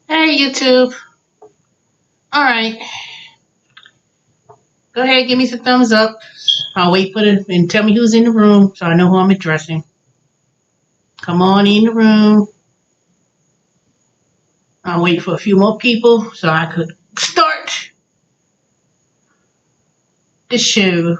Hey, YouTube. All right. Go ahead, give me some thumbs up. I'll wait for the and tell me who's in the room so I know who I'm addressing. Come on in the room. I'll wait for a few more people so I could start the show.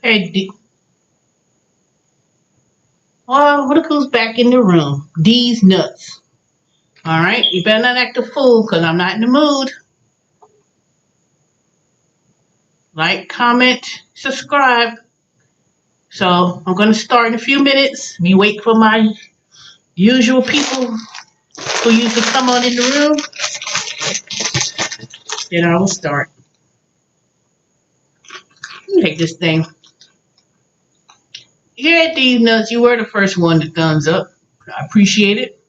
Hey, oh, look who's back in the room. D's nuts. All right, you better not act a fool because I'm not in the mood. Like, comment, subscribe. So I'm going to start in a few minutes. We wait for my usual people who usually come on in the room. Then I will start. Let me take this thing. Yeah, these nuts, you were the first one to thumbs up. I appreciate it.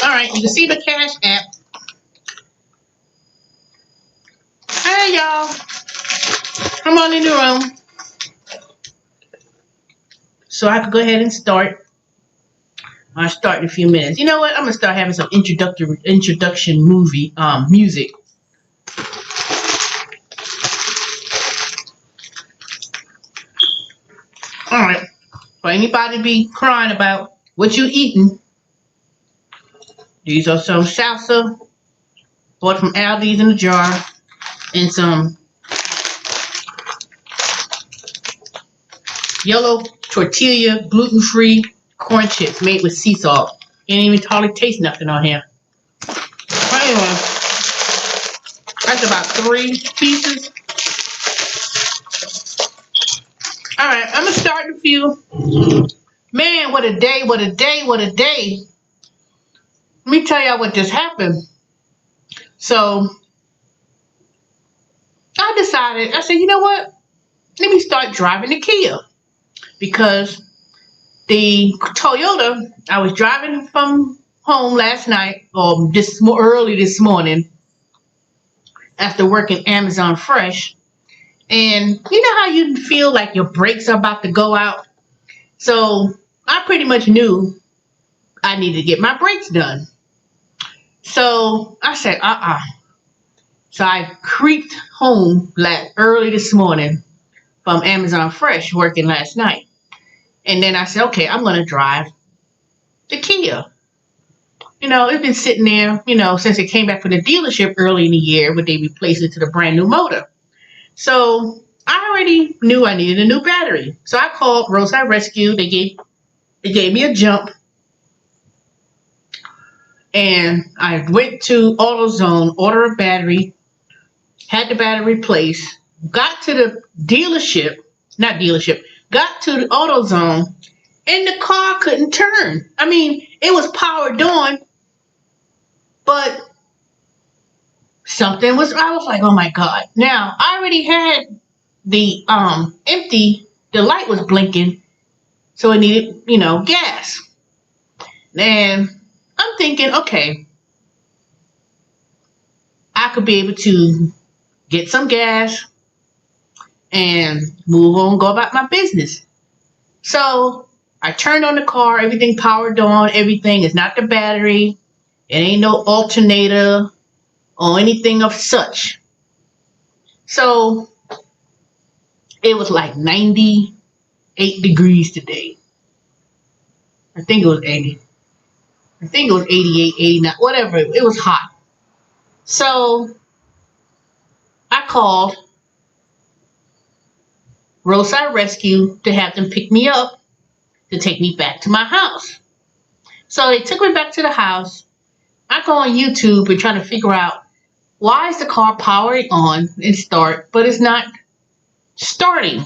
All right, you can see the Cash App. Hey, y'all. Come on in the room. So I can go ahead and start. I'll start in a few minutes. You know what? I'm gonna start having some introduction music. All right. For anybody be crying about what you eating, these are some salsa bought from Aldi's in a jar, and some yellow tortilla gluten-free corn chips made with sea salt. Can't even hardly taste nothing on here. But anyway, that's about 3 pieces. All right, I'm gonna start in a few. Man, what a day! What a day! What a day! Let me tell y'all what just happened. So I decided. I said, you know what? Let me start driving the Kia because the Toyota. I was driving from home last night, or early this morning, after working Amazon Fresh, and you know how you feel like your brakes are about to go out. So I pretty much knew I needed to get my brakes done. So I said, So I creeped home early this morning from Amazon Fresh working last night. And then I said, okay, I'm going to drive the Kia. You know, it's been sitting there, since it came back from the dealership early in the year, but they replaced it to the brand new motor. So I already knew I needed a new battery. So I called Roadside Rescue. They gave me a jump. And I went to AutoZone, ordered a battery, had the battery replaced, got to the got to the AutoZone, and the car couldn't turn. I mean, it was powered on, but I was like, oh my God. Now, I already had the the light was blinking, so it needed, gas. And I'm thinking, okay, I could be able to get some gas and move on, go about my business. So I turned on the car, everything powered on, everything. It's not the battery. It ain't no alternator or anything of such. So it was like 98 degrees today. I think it was 80. I think it was 88, 89, whatever. It was hot. So I called Roadside Rescue to have them pick me up to take me back to my house. So they took me back to the house. I go on YouTube and try to figure out why is the car powering on and start, but it's not starting.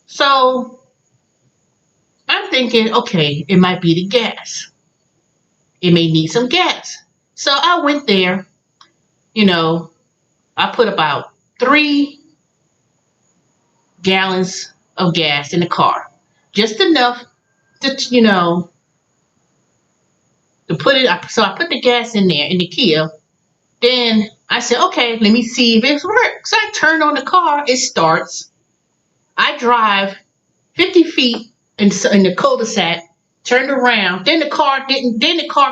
So I'm thinking, okay, it might be the gas. It may need some gas. So I went there, you know, I put about 3 gallons of gas in the car. Just enough to, to put it up. So I put the gas in there in the Kia. Then I said, okay, let me see if it works. So I turned on the car. It starts. I drive 50 feet in the cul-de-sac, turned around. Then the car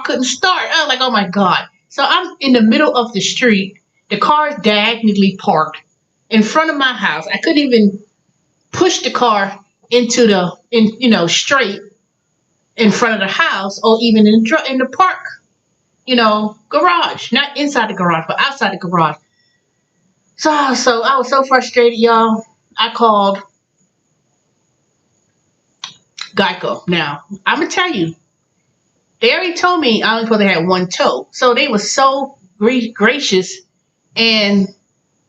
couldn't start. I was like, oh my God. So I'm in the middle of the street. The car is diagonally parked in front of my house. I couldn't even push the car into straight in front of the house or even in the park, garage. Not inside the garage, but outside the garage. So I was so frustrated, y'all. I called Geico. Now, I'm going to tell you, they already told me I only supposed to have one tow. So they were so gracious and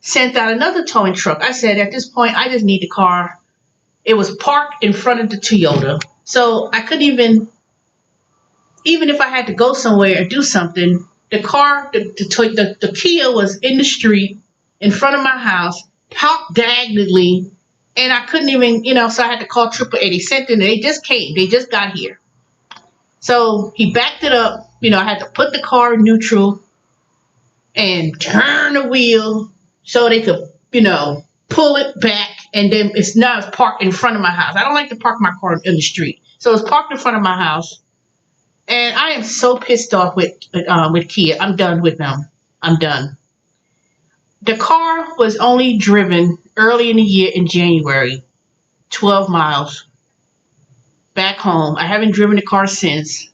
sent out another towing truck. I said, at this point, I just need the car. It was parked in front of the Toyota. So I couldn't even if I had to go somewhere or do something, the car, the Kia was in the street in front of my house, parked diagonally, and I couldn't even, so I had to call AAA. They sent in, they just came, they just got here. So he backed it up, I had to put the car in neutral and turn the wheel so they could, pull it back, and then it's parked in front of my house. I don't like to park my car in the street. So it's parked in front of my house. And I am so pissed off with Kia. I'm done with them. I'm done. The car was only driven early in the year in January, 12 miles back home. I haven't driven the car since.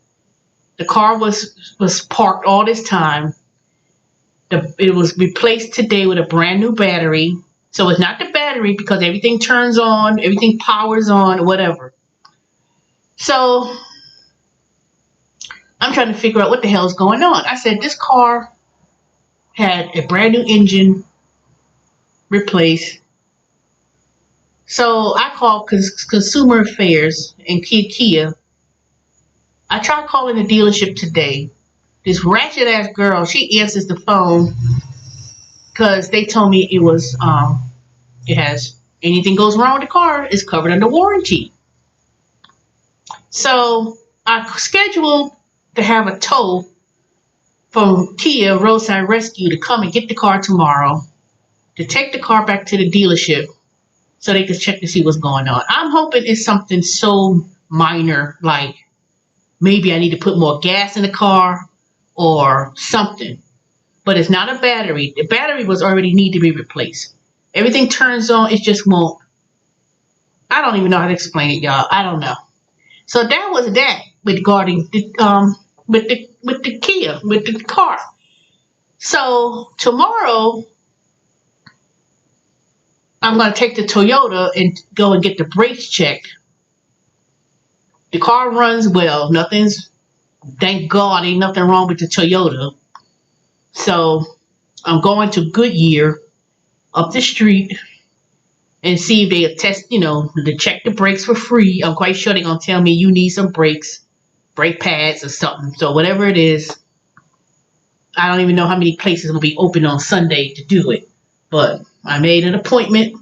The car was parked all this time. It was replaced today with a brand new battery. So it's not the battery because everything turns on, everything powers on, whatever. So I'm trying to figure out what the hell is going on. I said, this car had a brand new engine replaced. So I called Consumer Affairs and Kia. I tried calling the dealership today. This ratchet ass girl, she answers the phone because they told me it was, it has, anything goes wrong with the car, it's covered under warranty. So I scheduled to have a tow from Kia Roadside Rescue to come and get the car tomorrow, to take the car back to the dealership so they could check to see what's going on. I'm hoping it's something so minor, like maybe I need to put more gas in the car or something. But it's not a battery. The battery was already need to be replaced. Everything turns on, it just won't. I don't even know how to explain it, y'all. I don't know. So that was that regarding the with the Kia, with the car. So tomorrow I'm going to take the Toyota and go and get the brakes checked. The car runs well. Thank God, ain't nothing wrong with the Toyota. So I'm going to Goodyear up the street and see if they test, to check the brakes for free. I'm quite sure they're going to tell me you need some brakes, brake pads or something. So whatever it is, I don't even know how many places will be open on Sunday to do it. But I made an appointment,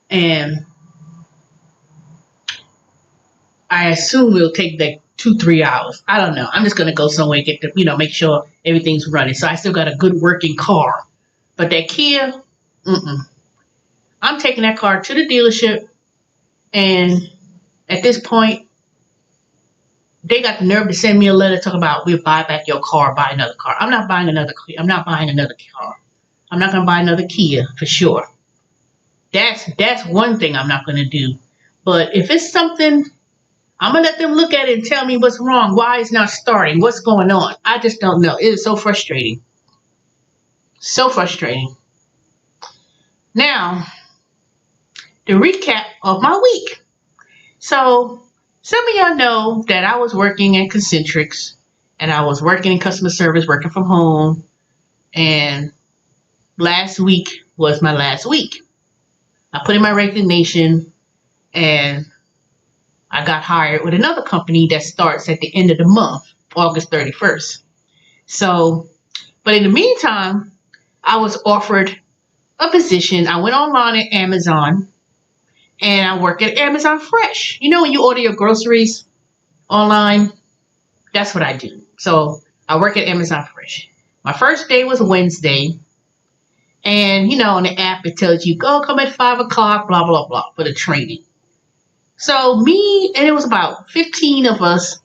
and I assume it'll take like 2-3 hours. I don't know. I'm just going to go somewhere and get the, make sure everything's running. So I still got a good working car. But that Kia, I'm taking that car to the dealership, and at this point, they got the nerve to send me a letter talking about we'll buy back your car, buy another car. I'm not buying another car. I'm not going to buy another Kia for sure. That's one thing I'm not going to do. But if it's something, I'm going to let them look at it and tell me what's wrong, why it's not starting, what's going on. I just don't know. It is so frustrating. So frustrating. Now, the recap of my week. So, some of y'all know that I was working at Concentrix and I was working in customer service, working from home. And last week was my last week. I put in my resignation and I got hired with another company that starts at the end of the month, August 31st. So, but in the meantime, I was offered a position. I went online at Amazon and I work at Amazon Fresh. You know, when you order your groceries online, that's what I do. So I work at Amazon Fresh. My first day was Wednesday. And, you know, on the app, it tells you, go come at 5 o'clock, blah, blah, blah, for the training. So me, and it was about 15 of us,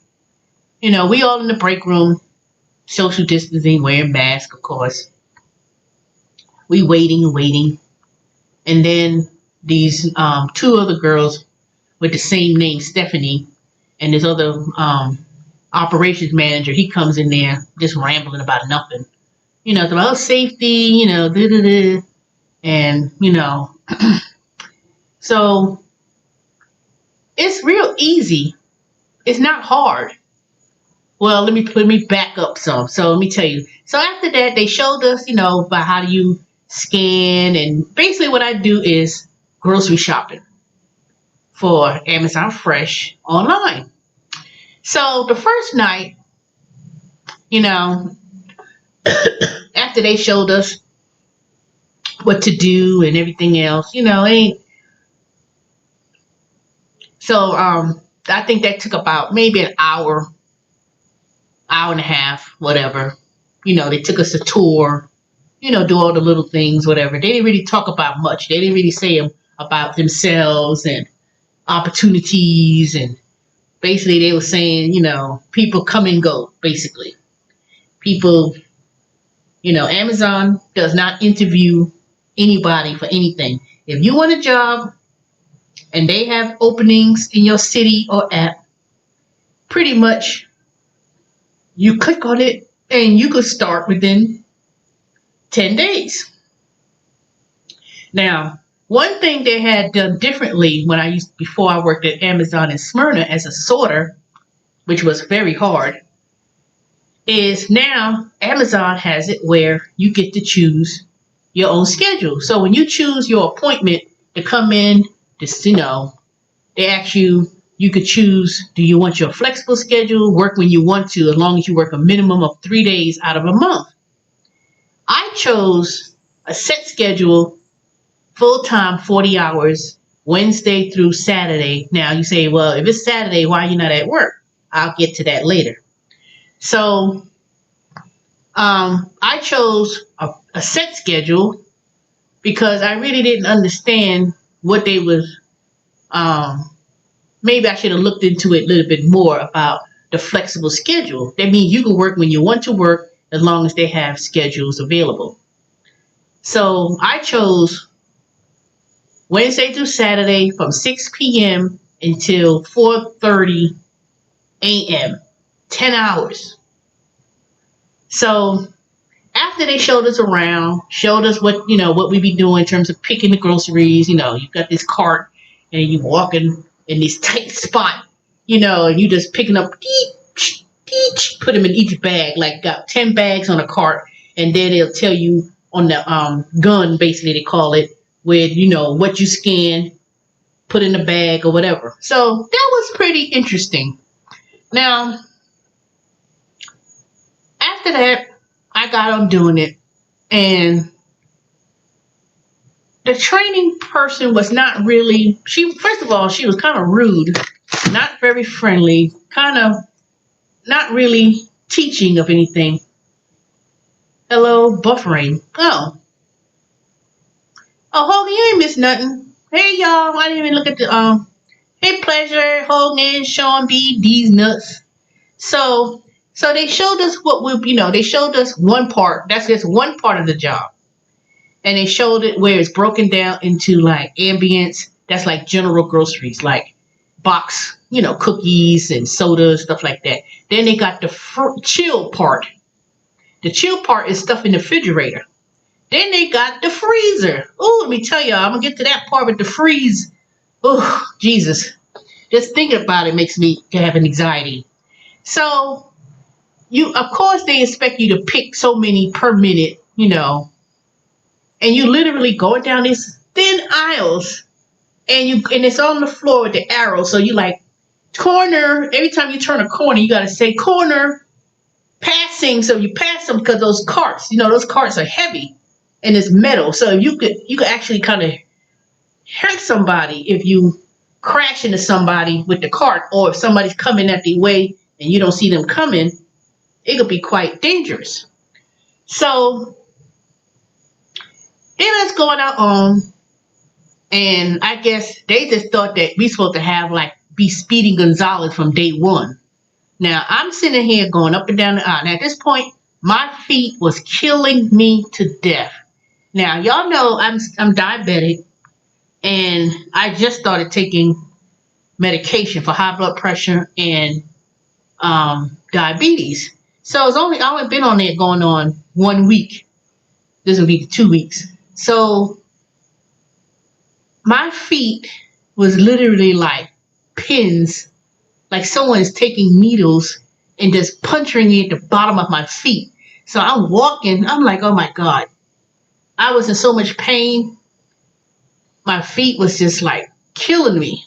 you know, we all in the break room, social distancing, wearing masks, of course. We waiting. And then these two other girls with the same name, Stephanie, and this other operations manager, he comes in there just rambling about nothing. You know, about safety, you know, and, you know, so it's real easy. It's not hard. Well, let me back up some. So let me tell you. So after that, they showed us, you know, about how do you scan, and basically what I do is grocery shopping for Amazon Fresh online. So the first night, you know, after they showed us what to do and everything else, you know, so I think that took about maybe an hour and a half, whatever. You know, they took us a tour, you know, do all the little things, whatever. They didn't really talk about much. They didn't really say about themselves and opportunities, and basically they were saying, you know, people come and go, basically. People, you know, Amazon does not interview anybody for anything. If you want a job and they have openings in your city or app, pretty much you click on it and you could start within 10 days. Now, one thing they had done differently before I worked at Amazon in Smyrna as a sorter, which was very hard, is now Amazon has it where you get to choose your own schedule. So when you choose your appointment to come in, just, you know, they ask you, you could choose, do you want your flexible schedule, work when you want to, as long as you work a minimum of 3 days out of a month. I chose a set schedule, full-time, 40 hours, Wednesday through Saturday. Now you say, well, if it's Saturday, why are you not at work? I'll get to that later. So I chose a set schedule because I really didn't understand what they was. Maybe I should have looked into it a little bit more about the flexible schedule. That means you can work when you want to work as long as they have schedules available. So I chose Wednesday through Saturday from 6 p.m. until 4:30 a.m. 10 hours. So after they showed us around, showed us what, you know, what we be doing in terms of picking the groceries, you know, you've got this cart and you walking in this tight spot, you know, and you just picking up each, put them in each bag, like got 10 bags on a cart, and then they'll tell you on the gun, basically they call it, with, you know, what you scan, put in the bag or whatever. So that was pretty interesting. Now, after that, I got on doing it, and the training person was not really, first of all, she was kind of rude, not very friendly, kind of not really teaching of anything. Hello, buffering. Oh, Hogan, you ain't missed nothing. Hey, y'all, I didn't even look at the, hey, Pleasure, Hogan, Sean B, these nuts. So they showed us they showed us one part. That's just one part of the job. and they showed it where it's broken down into like ambience. That's like general groceries, like box, cookies and sodas, stuff like that. Then they got the chill part. The chill part is stuff in the refrigerator. Then they got the freezer. Oh, let me tell you, I'm gonna get to that part with the freeze. Oh, Jesus. Just thinking about it makes me have an anxiety. So of course they expect you to pick so many per minute, and you literally going down these thin aisles and it's on the floor with the arrow. So you like corner, every time you turn a corner, you gotta say corner, passing. So you pass them because those carts are heavy and it's metal. So you could actually kind of hurt somebody if you crash into somebody with the cart, or if somebody's coming at the way and you don't see them coming, it could be quite dangerous. So then that's going on, and I guess they just thought that we supposed to have be Speedy Gonzalez from day one. Now I'm sitting here going up and down the aisle. Now at this point, my feet was killing me to death. Now y'all know I'm diabetic, and I just started taking medication for high blood pressure and diabetes. So I only been on it going on 1 week. This will be 2 weeks. So my feet was literally like pins, like someone is taking needles and just puncturing me at the bottom of my feet. So I'm walking, I'm like, oh my God. I was in so much pain. My feet was just like killing me.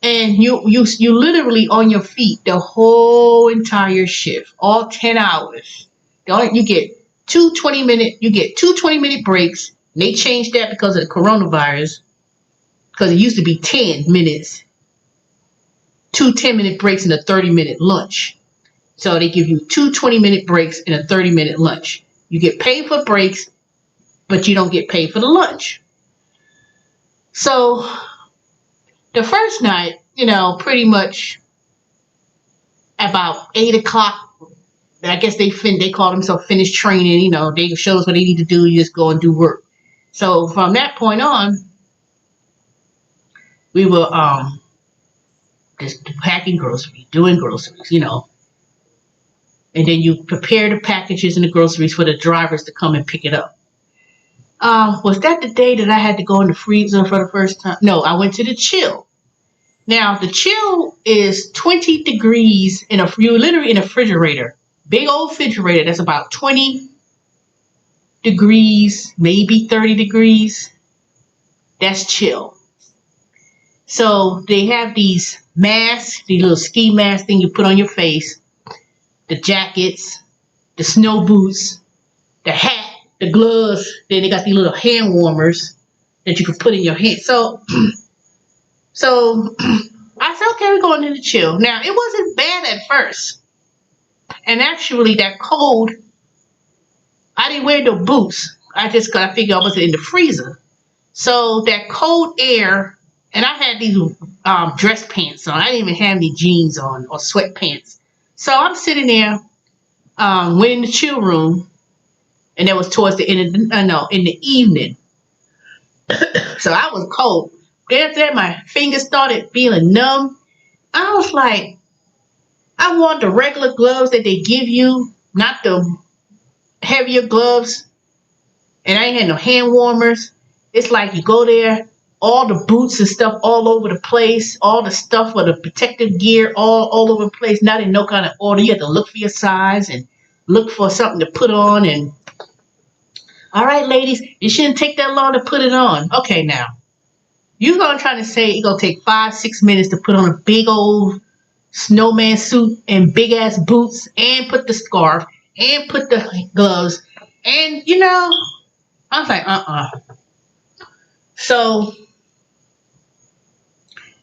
And you literally on your feet the whole entire shift, all 10 hours. You get two 20-minute breaks. And they changed that because of the coronavirus, because it used to be 10 minutes, 2 10-minute breaks and a 30-minute lunch. So they give you 2 20-minute breaks and a 30-minute lunch. You get paid for breaks, but you don't get paid for the lunch. So the first night, pretty much about 8 o'clock, I guess they call themselves finished training. They show us what they need to do. You just go and do work. So from that point on, we were just packing groceries, doing groceries, and then you prepare the packages and the groceries for the drivers to come and pick it up. Was that the day that I had to go in the freezer for the first time? No, I went to the chill. Now, the chill is 20 degrees you're literally in a refrigerator. Big old refrigerator that's about 20 degrees, maybe 30 degrees. That's chill. So they have these masks, these little ski masks thing you put on your face, the jackets, the snow boots, the hat, the gloves. Then they got these little hand warmers that you can put in your hand. So I said, okay, we're going to the chill. Now, it wasn't bad at first. And actually, that cold, I didn't wear no boots. I figured I wasn't in the freezer. So that cold air, and I had these dress pants on. I didn't even have any jeans on or sweatpants. So I'm sitting there, went in the chill room, and that was towards the end of in the evening. So I was cold. After that, my fingers started feeling numb. I was like, I want the regular gloves that they give you, not the heavier gloves. And I ain't had no hand warmers. It's like you go there, all the boots and stuff all over the place, all the stuff for the protective gear all over the place, not in no kind of order. You have to look for your size and look for something to put on. And all right, ladies, it shouldn't take that long to put it on. Okay, now. You're going to try to say it's going to take 5-6 minutes to put on a big old snowman suit and big ass boots and put the scarf and put the gloves. And, I was like, So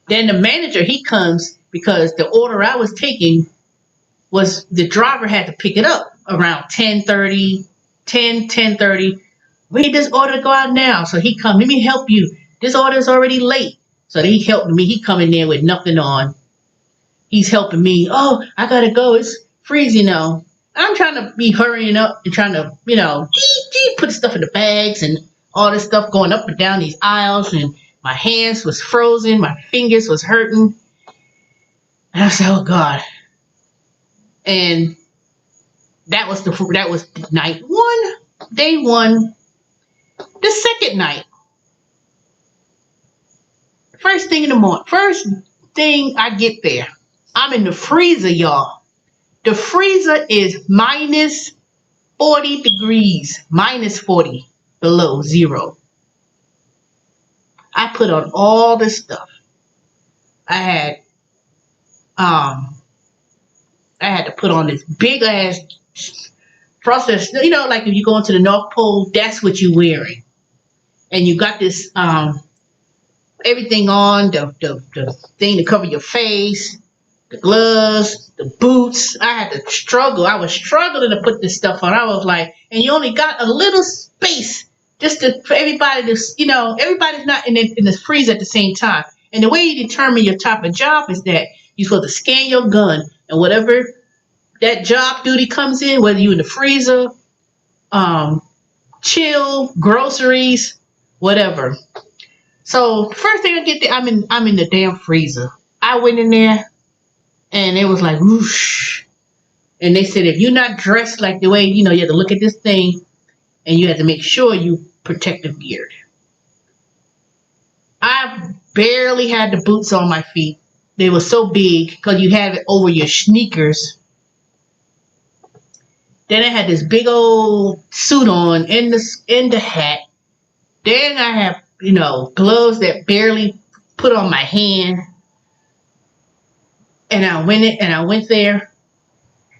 then the manager, he comes because the order I was taking was the driver had to pick it up around 10:30. We need this order to go out now. So he come, let me help you. This order is already late. So he helped me. He come in there with nothing on. He's helping me. Oh, I gotta go. It's freezing now. I'm trying to be hurrying up and trying to, she put stuff in the bags and all this stuff going up and down these aisles, and my hands was frozen, my fingers was hurting. And I said, oh God. And that was night one, day one. The second night, first thing in the morning, first thing I get there, I'm in the freezer, y'all. The freezer is minus 40 degrees, minus 40 below zero. I put on all this stuff. I had to put on this big ass process. You know, like if you go into the North Pole, that's what you're wearing. And you got this everything on, the thing to cover your face, the gloves, the boots. I had to struggle. I was struggling to put this stuff on. I was like, and you only got a little space just for everybody to, you know, everybody's not in the freezer at the same time. And the way you determine your type of job is that you're supposed to scan your gun, and whatever that job duty comes in, whether you're in the freezer, chill, groceries, whatever. So the first thing I get there, I'm in the damn freezer. I went in there and it was like whoosh. And they said if you're not dressed like the way, you know, you have to look at this thing and you have to make sure you protective geared. I barely had the boots on my feet. They were so big because you have it over your sneakers. Then I had this big old suit on and the hat. Then I have, you know, gloves that barely put on my hand. And I went there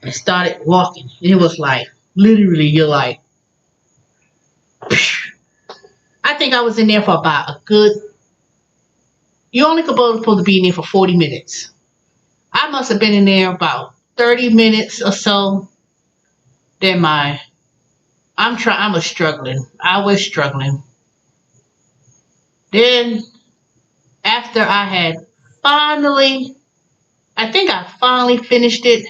and started walking. And it was like, literally, you're like, I think I was in there for about a good, you only supposed to be in there for 40 minutes. I must have been in there about 30 minutes or so. Then I was struggling. Then after I finally finished it.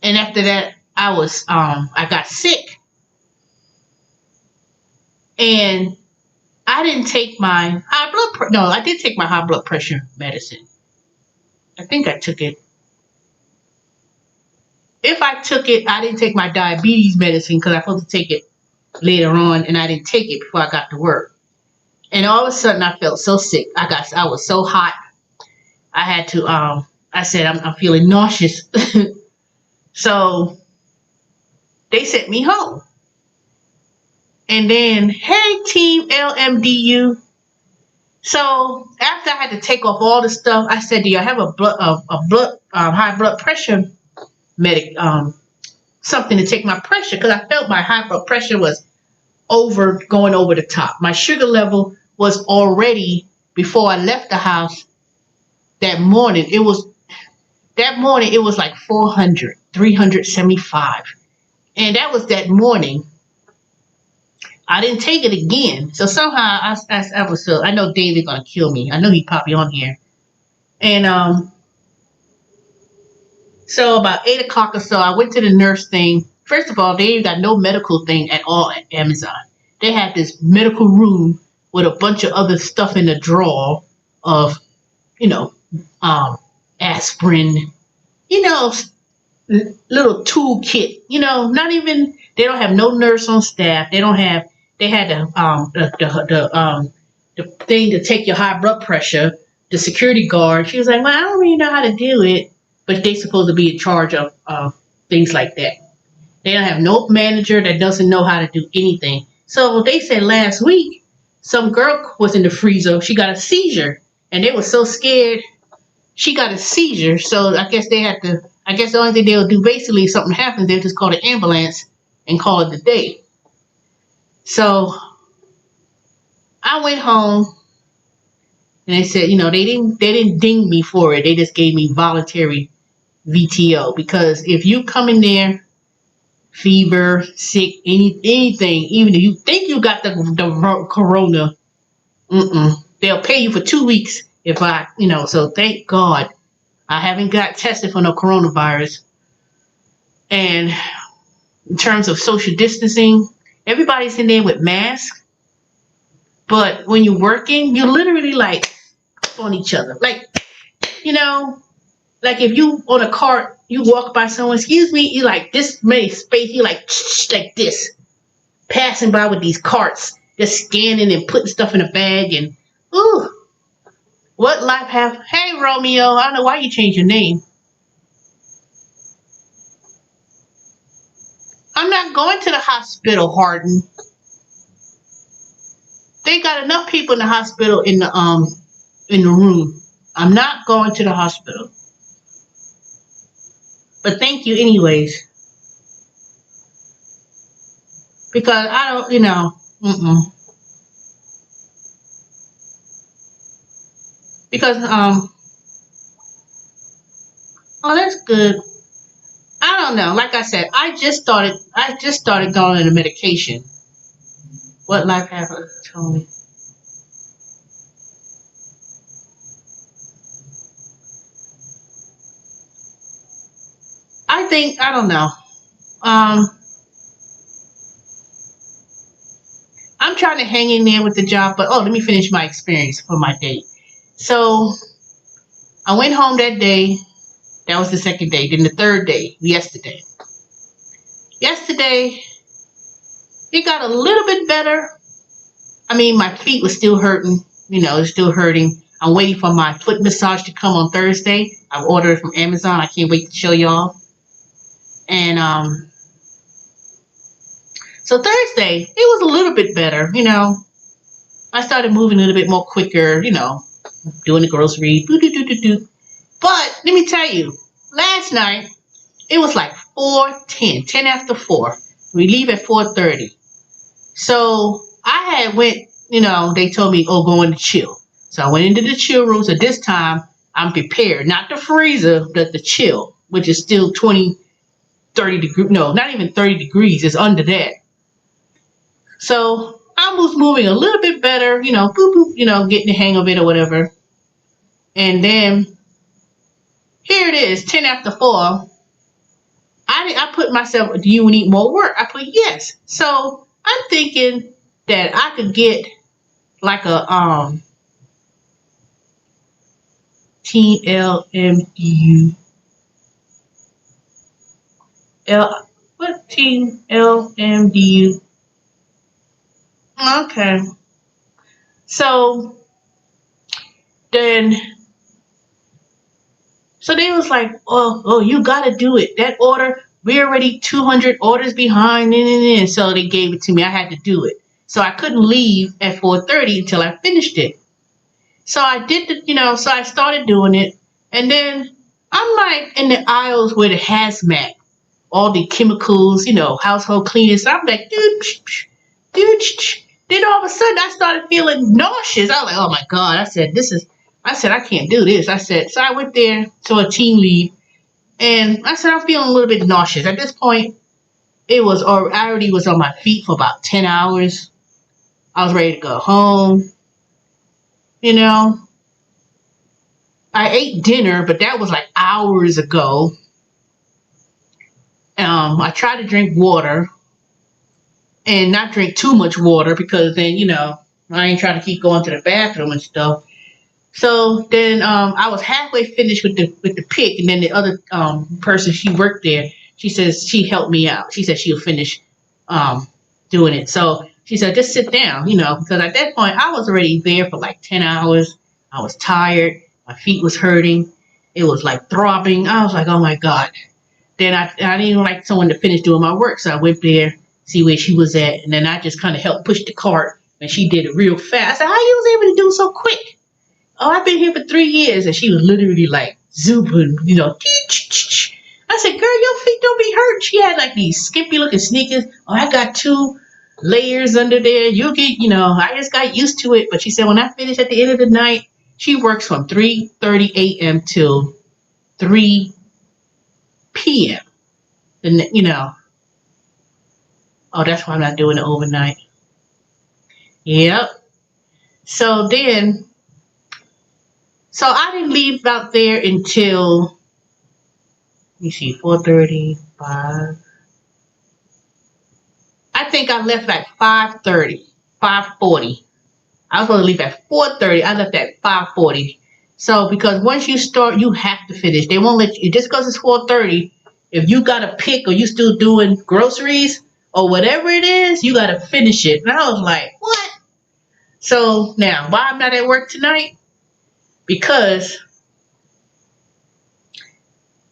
And after that, I got sick. And I didn't take my I did take my high blood pressure medicine. I think I took it. If I took it, I didn't take my diabetes medicine because I was supposed to take it later on, and I didn't take it before I got to work. And all of a sudden, I felt so sick. I was so hot. I had to. I said, I'm feeling nauseous. So they sent me home. And then, hey, Team LMDU. So after I had to take off all the stuff, I said, do you have a high blood pressure something to take my pressure? Because I felt my high blood pressure was going over the top. My sugar level was already, before I left the house that morning, it was like 400, 375. And that was that morning. I didn't take it again. So somehow I know David gonna kill me. I know he probably on here. And so about 8 o'clock or so, I went to the nurse thing. First of all, they ain't got no medical thing at all at Amazon. They have this medical room with a bunch of other stuff in the drawer of, you know, aspirin, you know, little toolkit, you know, not even, they don't have no nurse on staff. They had the thing to take your high blood pressure, the security guard. She was like, well, I don't really know how to do it, but they're supposed to be in charge of things like that. They don't have no manager that doesn't know how to do anything. So they said last week, some girl was in the freezer. She got a seizure, and they were so scared. She got a seizure, so I guess the only thing they'll do, basically, if something happens, they'll just call the ambulance and call it a day. So I went home, and they said, you know, they didn't ding me for it. They just gave me voluntary VTO, because if you come in there, fever, sick, anything, even if you think you got the corona, they'll pay you for 2 weeks. So thank God I haven't got tested for no coronavirus. And in terms of social distancing. Everybody's in there with masks, but when you're working, you're literally like on each other. Like, you know, like if you on a cart, you walk by someone, excuse me, you like this many space, you like like this, passing by with these carts, just scanning and putting stuff in a bag and ooh, what life have? Hey Romeo, I don't know why you changed your name. I'm not going to the hospital, Harden. They got enough people in the hospital in the room. I'm not going to the hospital. But thank you anyways. Because I don't, because oh that's good. I don't know. Like I said, I just started going on the medication. What life happened told me. I think I don't know. Um I'm trying to hang in there with the job, but oh, let me finish my experience for my date. So I went home that day. That was the second day. Then the third day, yesterday. Yesterday, it got a little bit better. I mean, my feet were still hurting. It's still hurting. I'm waiting for my foot massage to come on Thursday. I've ordered it from Amazon. I can't wait to show y'all. And so Thursday, it was a little bit better. I started moving a little bit more quicker. Doing the groceries. Do do do do do. But let me tell you, last night it was like 4:10, 10 after 4. We leave at 4:30. So I had went, they told me, oh, go in the chill. So I went into the chill room. So this time I'm prepared. Not the freezer, but the chill, which is still 20, 30 degrees. No, not even 30 degrees. It's under that. So I was moving a little bit better, boop, boop, getting the hang of it or whatever. And then here it is, 10 after 4. I put myself, do you need more work? I put yes. So I'm thinking that I could get like a Team LMDU. What Team LMDU? Okay. So then, so they was like, oh, you gotta do it. That order, we're already 200 orders behind. And so they gave it to me. I had to do it. So I couldn't leave at 4:30 until I finished it. So I did so I started doing it. And then I'm like in the aisles where the hazmat, all the chemicals, household cleaning. So I'm like, dude. Then all of a sudden I started feeling nauseous. I was like, oh my God. I said, I can't do this. So I went there to a team lead and I said, I'm feeling a little bit nauseous. At this point, I already was on my feet for about 10 hours. I was ready to go home. You know, I ate dinner, but that was like hours ago. I tried to drink water and not drink too much water because then, I ain't trying to keep going to the bathroom and stuff. So then I was halfway finished with the pick, and then the other person she worked there, she says she helped me out. She said she'll finish doing it. So she said just sit down, because at that point I was already there for like 10 hours. I was tired. My feet was hurting. It was like throbbing. I was like, oh my God. Then I didn't like someone to finish doing my work, so I went there, see where she was at, and then I just kind of helped push the cart, and she did it real fast. I said, how you was able to do so quick? Oh, I've been here for 3 years, and she was literally like zooming, I said, girl, your feet don't be hurt. She had like these skimpy looking sneakers. Oh, I got 2 layers under there. You'll get, I just got used to it. But she said when I finish at the end of the night, she works from 3:30 a.m. till 3 p.m. And oh, that's why I'm not doing it overnight. Yep. So then, so I didn't leave out there until, let me see, 4:30, 5. think I left at 5:30, 5:40. I was supposed to leave at 4:30. I left at 5:40. So because once you start, you have to finish. They won't let you just because it's 4:30. If you gotta pick or you still doing groceries or whatever it is, you gotta finish it. And I was like, what? So now, why I'm not at work tonight? Because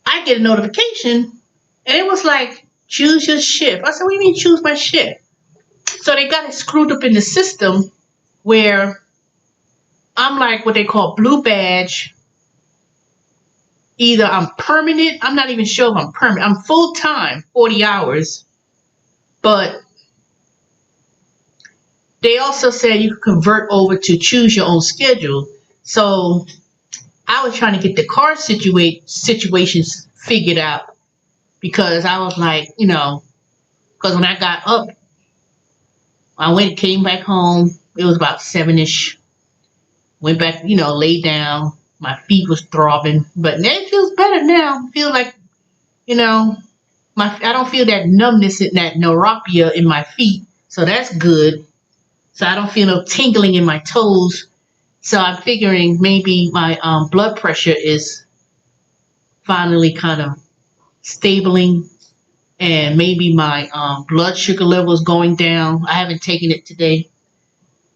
I get a notification and it was like, choose your shift. I said, what do you mean choose my shift? So they got it screwed up in the system where I'm like what they call blue badge. Either I'm permanent, I'm not even sure if I'm permanent. I'm full time, 40 hours. But they also said you could convert over to choose your own schedule. So I was trying to get the car situations figured out because I was like, because when I got up, came back home. It was about 7-ish. Went back, laid down. My feet was throbbing, but it feels better now. I feel like, I don't feel that numbness and that neuropathy in my feet, so that's good. So I don't feel no tingling in my toes. So I'm figuring maybe my blood pressure is finally kind of stabling, and maybe my blood sugar level is going down. I haven't taken it today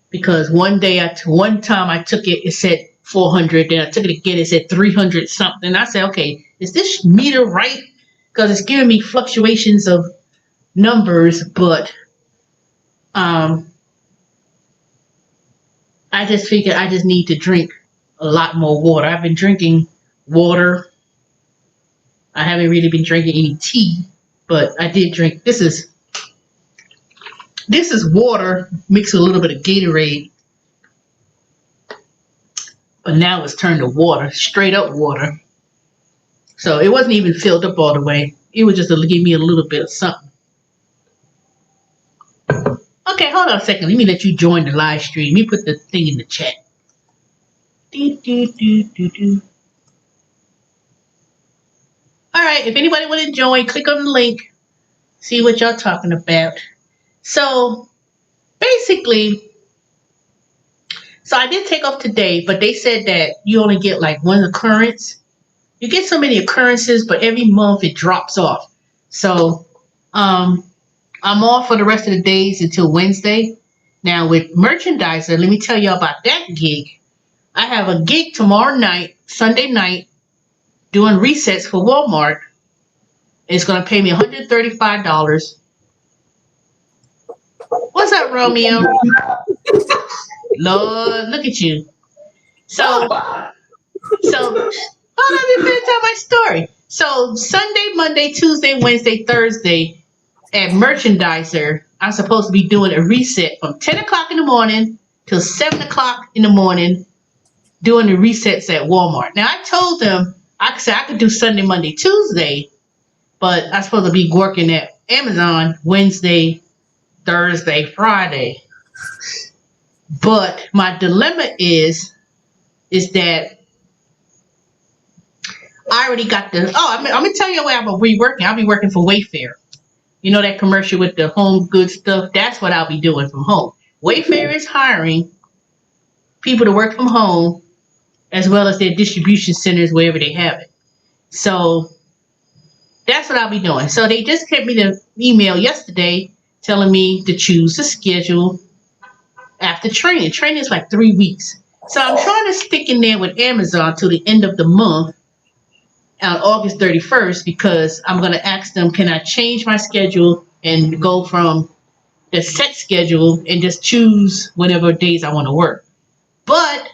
because one time I took it, it said 400. Then I took it again, it said 300 something. I said, okay, is this meter right? Because it's giving me fluctuations of numbers, but I just figured I just need to drink a lot more water. I've been drinking water. I haven't really been drinking any tea, but I did drink. This is water mixed with a little bit of Gatorade. But now it's turned to water, straight up water. So it wasn't even filled up all the way. It was just to give me a little bit of something. Okay, hold on a second. Let me let you join the live stream. Let me put the thing in the chat. All right, if anybody want to join, click on the link. See what y'all talking about. So basically, I did take off today, but they said that you only get like one occurrence. You get so many occurrences, but every month it drops off. So I'm off for the rest of the days until Wednesday. Now with Merchandiser, let me tell you about that gig. I have a gig tomorrow night, Sunday night, doing resets for Walmart. It's going to pay me $135. What's up, Romeo? Lord, look at you. So hold on, let me finish tell my story. So Sunday, Monday, Tuesday, Wednesday, Thursday at Merchandiser, I'm supposed to be doing a reset from 10 o'clock in the morning till 7 o'clock in the morning, doing the resets at Walmart. Now I told them I said I could do Sunday, Monday, Tuesday, but I'm supposed to be working at Amazon Wednesday, Thursday, Friday. But my dilemma is that I already got I'm going to tell you where I'm going to be working. I'll be working for Wayfair. You know that commercial with the home good stuff? That's what I'll be doing from home. Wayfair is hiring people to work from home as well as their distribution centers wherever they have it. So that's what I'll be doing. So they just sent me the email yesterday telling me to choose the schedule after training. Training is like 3 weeks. So I'm trying to stick in there with Amazon till the end of the month on August 31st because I'm going to ask them, can I change my schedule and go from the set schedule and just choose whatever days I want to work. But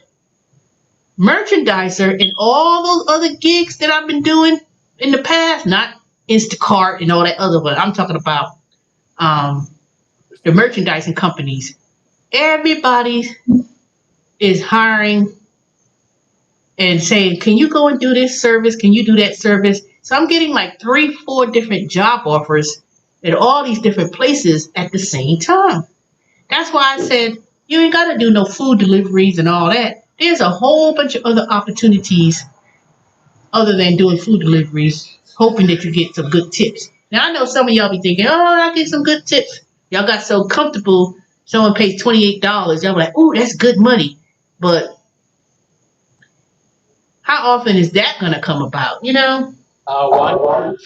Merchandiser and all those other gigs that I've been doing in the past, not Instacart and all that other, but I'm talking about the merchandising companies. Everybody is hiring and saying, can you go and do this service? Can you do that service? So I'm getting like 3-4 different job offers at all these different places at the same time. That's why I said, you ain't got to do no food deliveries and all that. There's a whole bunch of other opportunities other than doing food deliveries, hoping that you get some good tips. Now, I know some of y'all be thinking, oh, I get some good tips. Y'all got so comfortable. Someone pays $28. Y'all like, ooh, that's good money. But how often is that gonna come about? You know? One.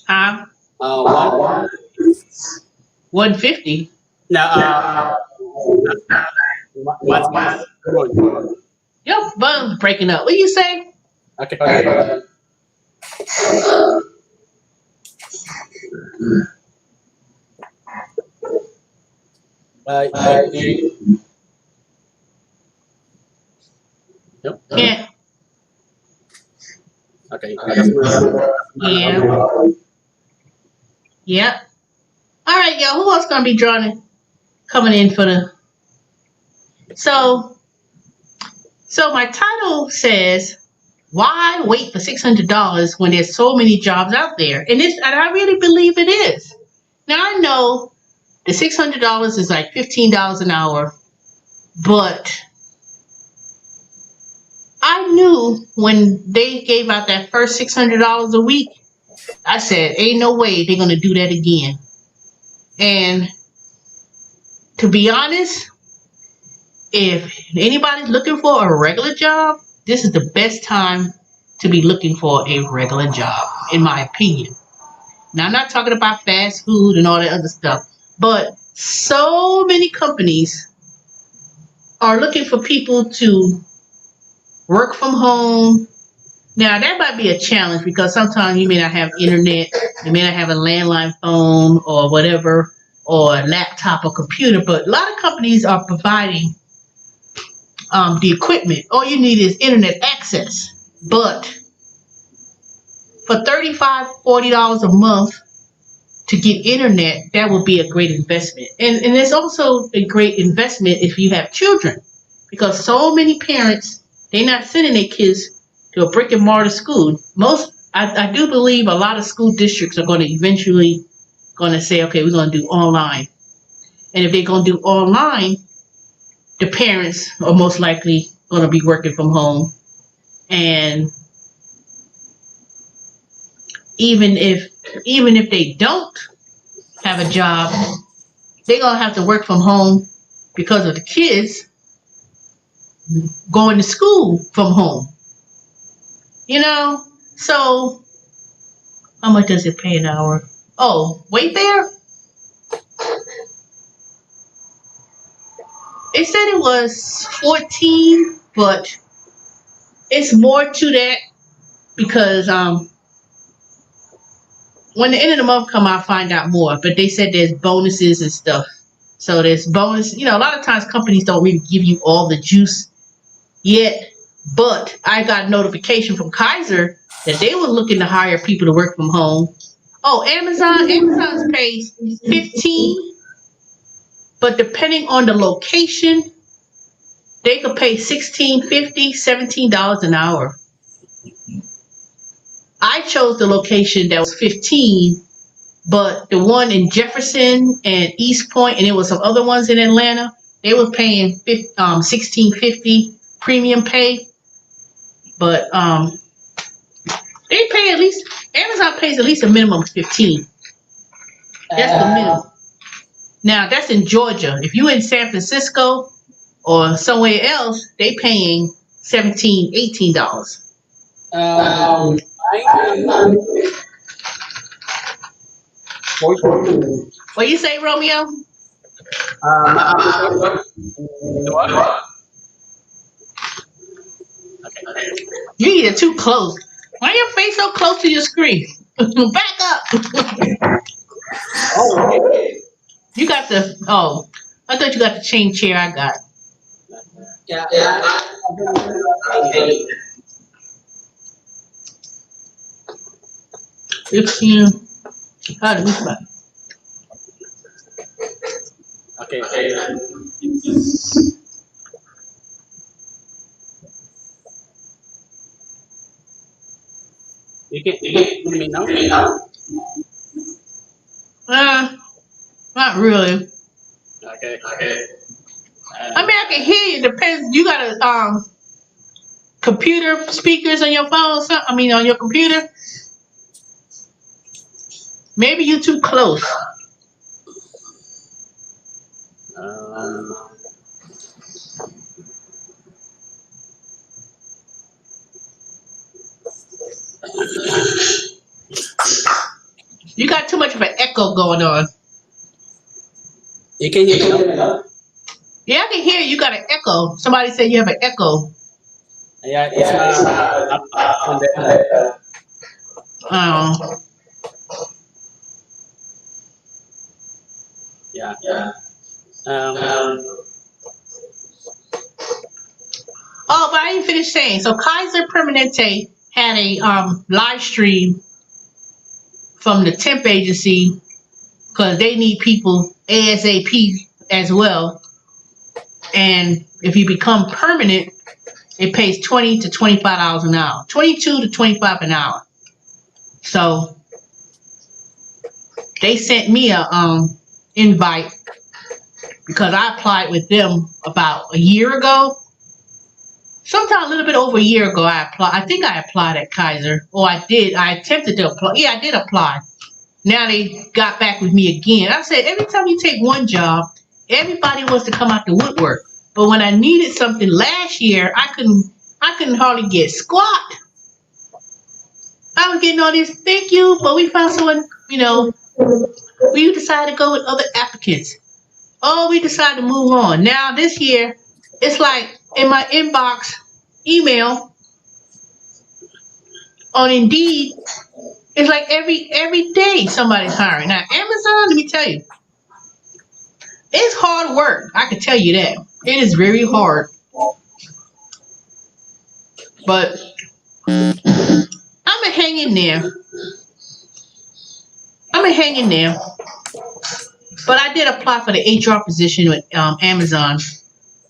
Huh? One. 150. No. One. Your phone's breaking up. What you say? Okay. Uh, Yep. Yeah. Okay. Yeah. Yeah. All right, y'all. Who else gonna be drawing coming in for the so my title says why wait for $600 when there's so many jobs out there? And I really believe it is. Now I know the $600 is like $15 an hour, but I knew when they gave out that first $600 a week, I said, ain't no way they're gonna do that again. And to be honest, if anybody's looking for a regular job, this is the best time to be looking for a regular job, in my opinion. Now, I'm not talking about fast food and all that other stuff, but so many companies are looking for people to work from home. Now, that might be a challenge because sometimes you may not have internet, you may not have a landline phone or whatever, or a laptop or computer, but a lot of companies are providing the equipment. All you need is internet access. But for $35, $40 a month to get internet, that would be a great investment. And it's also a great investment if you have children, because so many parents, they're not sending their kids to a brick and mortar school. I do believe a lot of school districts are going to eventually going to say, okay, we're going to do online. And if they're going to do online, the parents are most likely going to be working from home. And even if they don't have a job, they're going to have to work from home because of the kids going to school from home. You know? So, how much does it pay an hour? Oh, Wayfair? It said it was 14, but it's more to that because when the end of the month come, I'll find out more. But they said there's bonuses and stuff. So there's bonus. You know, a lot of times companies don't really give you all the juice yet. But I got notification from Kaiser that they were looking to hire people to work from home. Oh, Amazon's pays 15, but depending on the location, they could pay $16.50, $17 an hour. I chose the location that was 15, but the one in Jefferson and East Point, and there was some other ones in Atlanta, they were paying $16.50 premium pay. But they pay at least, Amazon pays at least a minimum of 15. That's the minimum. Now that's in Georgia. If you're in San Francisco or somewhere else, they paying $17, $18. What you say, Romeo? You either too close. Why your face so close to your screen? Back up. You got the I thought you got the chain chair I got. Yeah. 15. How do we spell? Okay. You can hear me now? Not really. Okay. I mean, I can hear you. Depends. You got a computer speakers on your phone. On your computer. Maybe you're too close. Um, You got too much of an echo going on. you can hear me now? Yeah, I can hear you. You got an echo. Somebody said you have an echo. Yeah, it's up on the. Um, Yeah. Um, oh, but I didn't finish saying. So Kaiser Permanente had a live stream from the temp agency because they need people ASAP as well. And if you become permanent, it pays $20 to $25 an hour, 22 to 25 an hour. So they sent me a invite because I applied with them about a year ago. Sometime a little bit over a year ago, I applied. I think I applied at Kaiser, or I did. I attempted to apply. Yeah, I did apply. Now they got back with me again. I said every time you take one job, everybody wants to come out the woodwork. But when I needed something last year, I couldn't hardly get squat. I was getting all this, thank you, but we found someone, we decided to go with other applicants. Oh, we decided to move on. Now this year, it's like in my inbox email on Indeed, it's like every day somebody's hiring. Now Amazon, let me tell you, it's hard work. I can tell you that. It is very hard. But I'm gonna hang in there. But I did apply for the HR position with Amazon.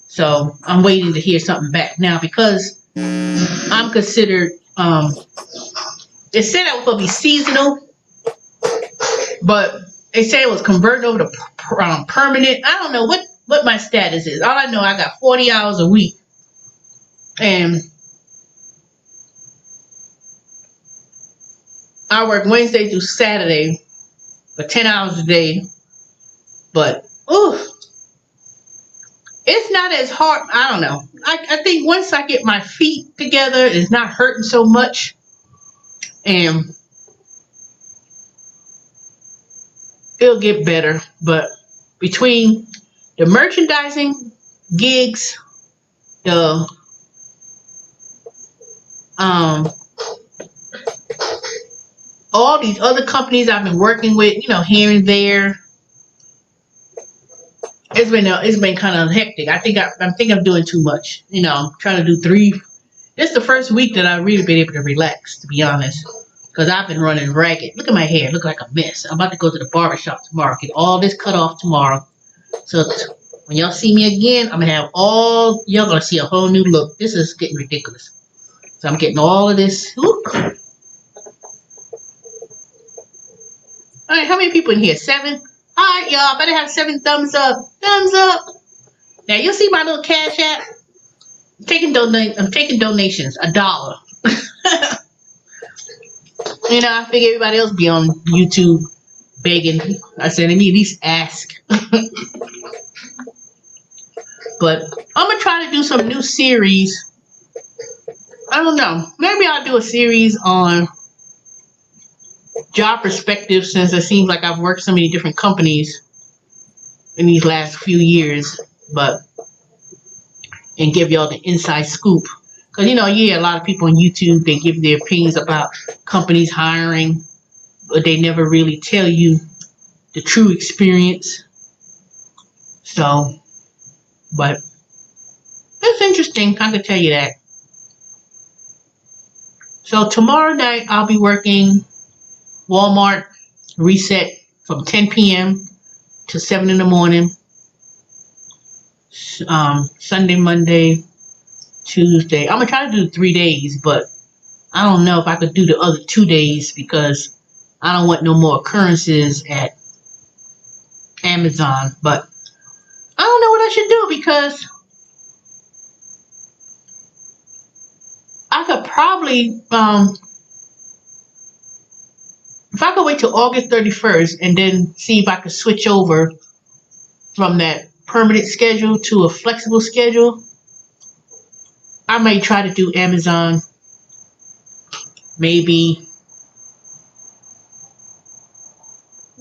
So I'm waiting to hear something back. Now because I'm considered it said I was gonna be seasonal, but they said it was converted over to permanent. I don't know what my status is. All I know, I got 40 hours a week. And I work Wednesday through Saturday for 10 hours a day. But, it's not as hard. I don't know. I think once I get my feet together, it's not hurting so much. And it'll get better. But between the merchandising gigs, the all these other companies I've been working with, here and there, it's been kind of hectic. I think I'm doing too much. I'm trying to do 3. This is the first week that I've really been able to relax, to be honest, because I've been running ragged. Look at my hair, look like a mess. I'm about to go to the barbershop tomorrow, get all this cut off tomorrow. So when y'all see me again, I'm gonna have y'all gonna see a whole new look. This is getting ridiculous. So I'm getting all of this. Whoop. All right, how many people in here? 7? All right, y'all, better have 7 thumbs up. Thumbs up. Now, you'll see my little Cash App. I'm taking donations, $1. I figure everybody else be on YouTube begging. I said, let me at least ask. But I'm going to try to do some new series. I don't know. Maybe I'll do a series on job perspective, since it seems like I've worked so many different companies in these last few years, and give y'all the inside scoop. Because you hear a lot of people on YouTube, they give their opinions about companies hiring, but they never really tell you the true experience. So, but it's interesting, I can tell you that. So tomorrow night I'll be working Walmart reset from 10 p.m. to 7 in the morning. Sunday, Monday, Tuesday. I'm going to try to do 3 days, but I don't know if I could do the other 2 days because I don't want no more occurrences at Amazon. But I don't know what I should do because I could probably, if I could wait till August 31st and then see if I could switch over from that permanent schedule to a flexible schedule, I may try to do Amazon maybe,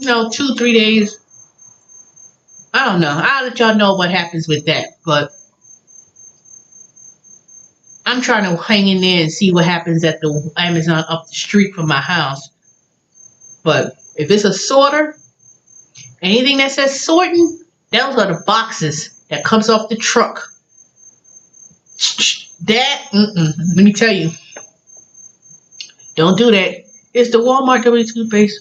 2, 3 days. I don't know. I'll let y'all know what happens with that. But I'm trying to hang in there and see what happens at the Amazon up the street from my house. But if it's a sorter, anything that says sorting, those are the boxes that comes off the truck. That, let me tell you, don't do that. It's the Walmart W2 base.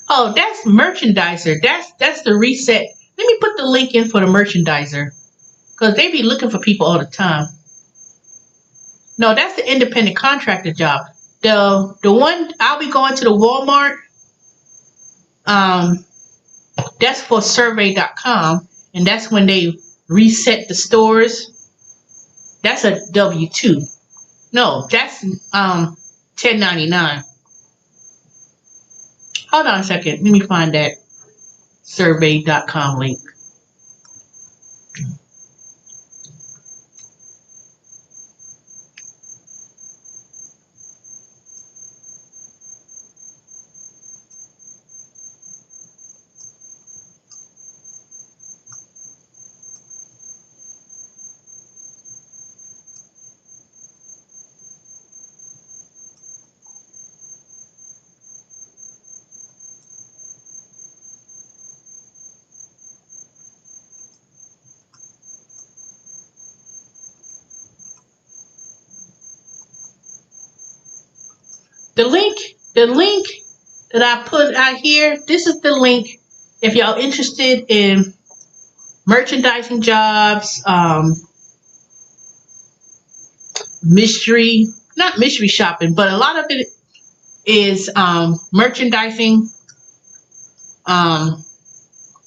Oh, that's merchandiser. That's the reset. Let me put the link in for the merchandiser, because they be looking for people all the time. No, that's the independent contractor job. The one I'll be going to the Walmart. That's for survey.com, and that's when they reset the stores. That's a W2. No, that's 1099. Hold on a second. Let me find that survey.com link. The link that I put out here, this is the link if y'all interested in merchandising jobs, not mystery shopping, but a lot of it is merchandising,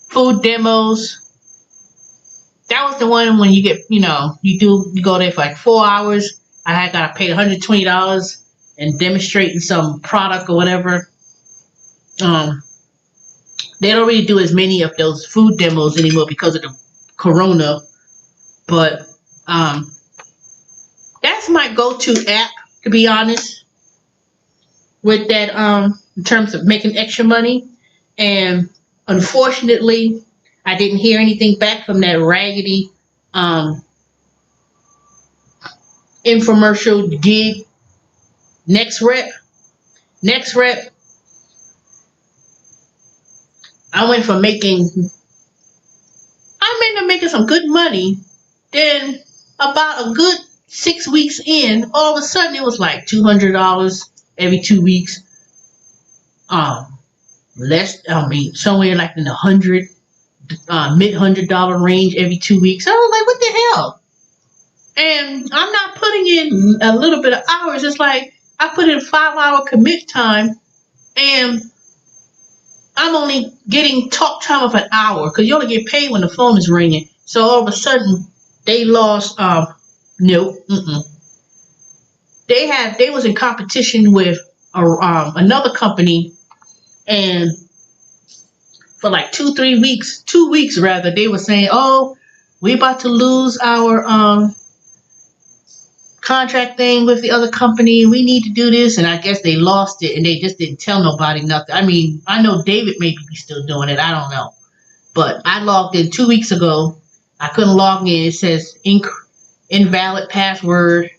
food demos. That was the one when you get, you go there for like 4 hours. I got to pay $120 and demonstrating some product or whatever. They don't really do as many of those food demos anymore because of the corona. But that's my go-to app, to be honest, with that, in terms of making extra money. And unfortunately, I didn't hear anything back from that raggedy infomercial gig. Next rep, I went from making some good money. Then about a good 6 weeks in, all of a sudden it was like $200 every 2 weeks. Somewhere like in the mid-$100 range every 2 weeks. I was like, what the hell? And I'm not putting in a little bit of hours. It's like I put in 5-hour commit time, and I'm only getting talk time of an hour, because you only get paid when the phone is ringing. So all of a sudden, they lost. They was in competition with another company, and for like 2 weeks rather, they were saying, "Oh, we're about to lose our contract thing with the other company. We need to do this." And I guess they lost it, and they just didn't tell nobody nothing. I mean, I know David may be still doing it. I don't know. But I logged in 2 weeks ago. I couldn't log in. It says invalid password.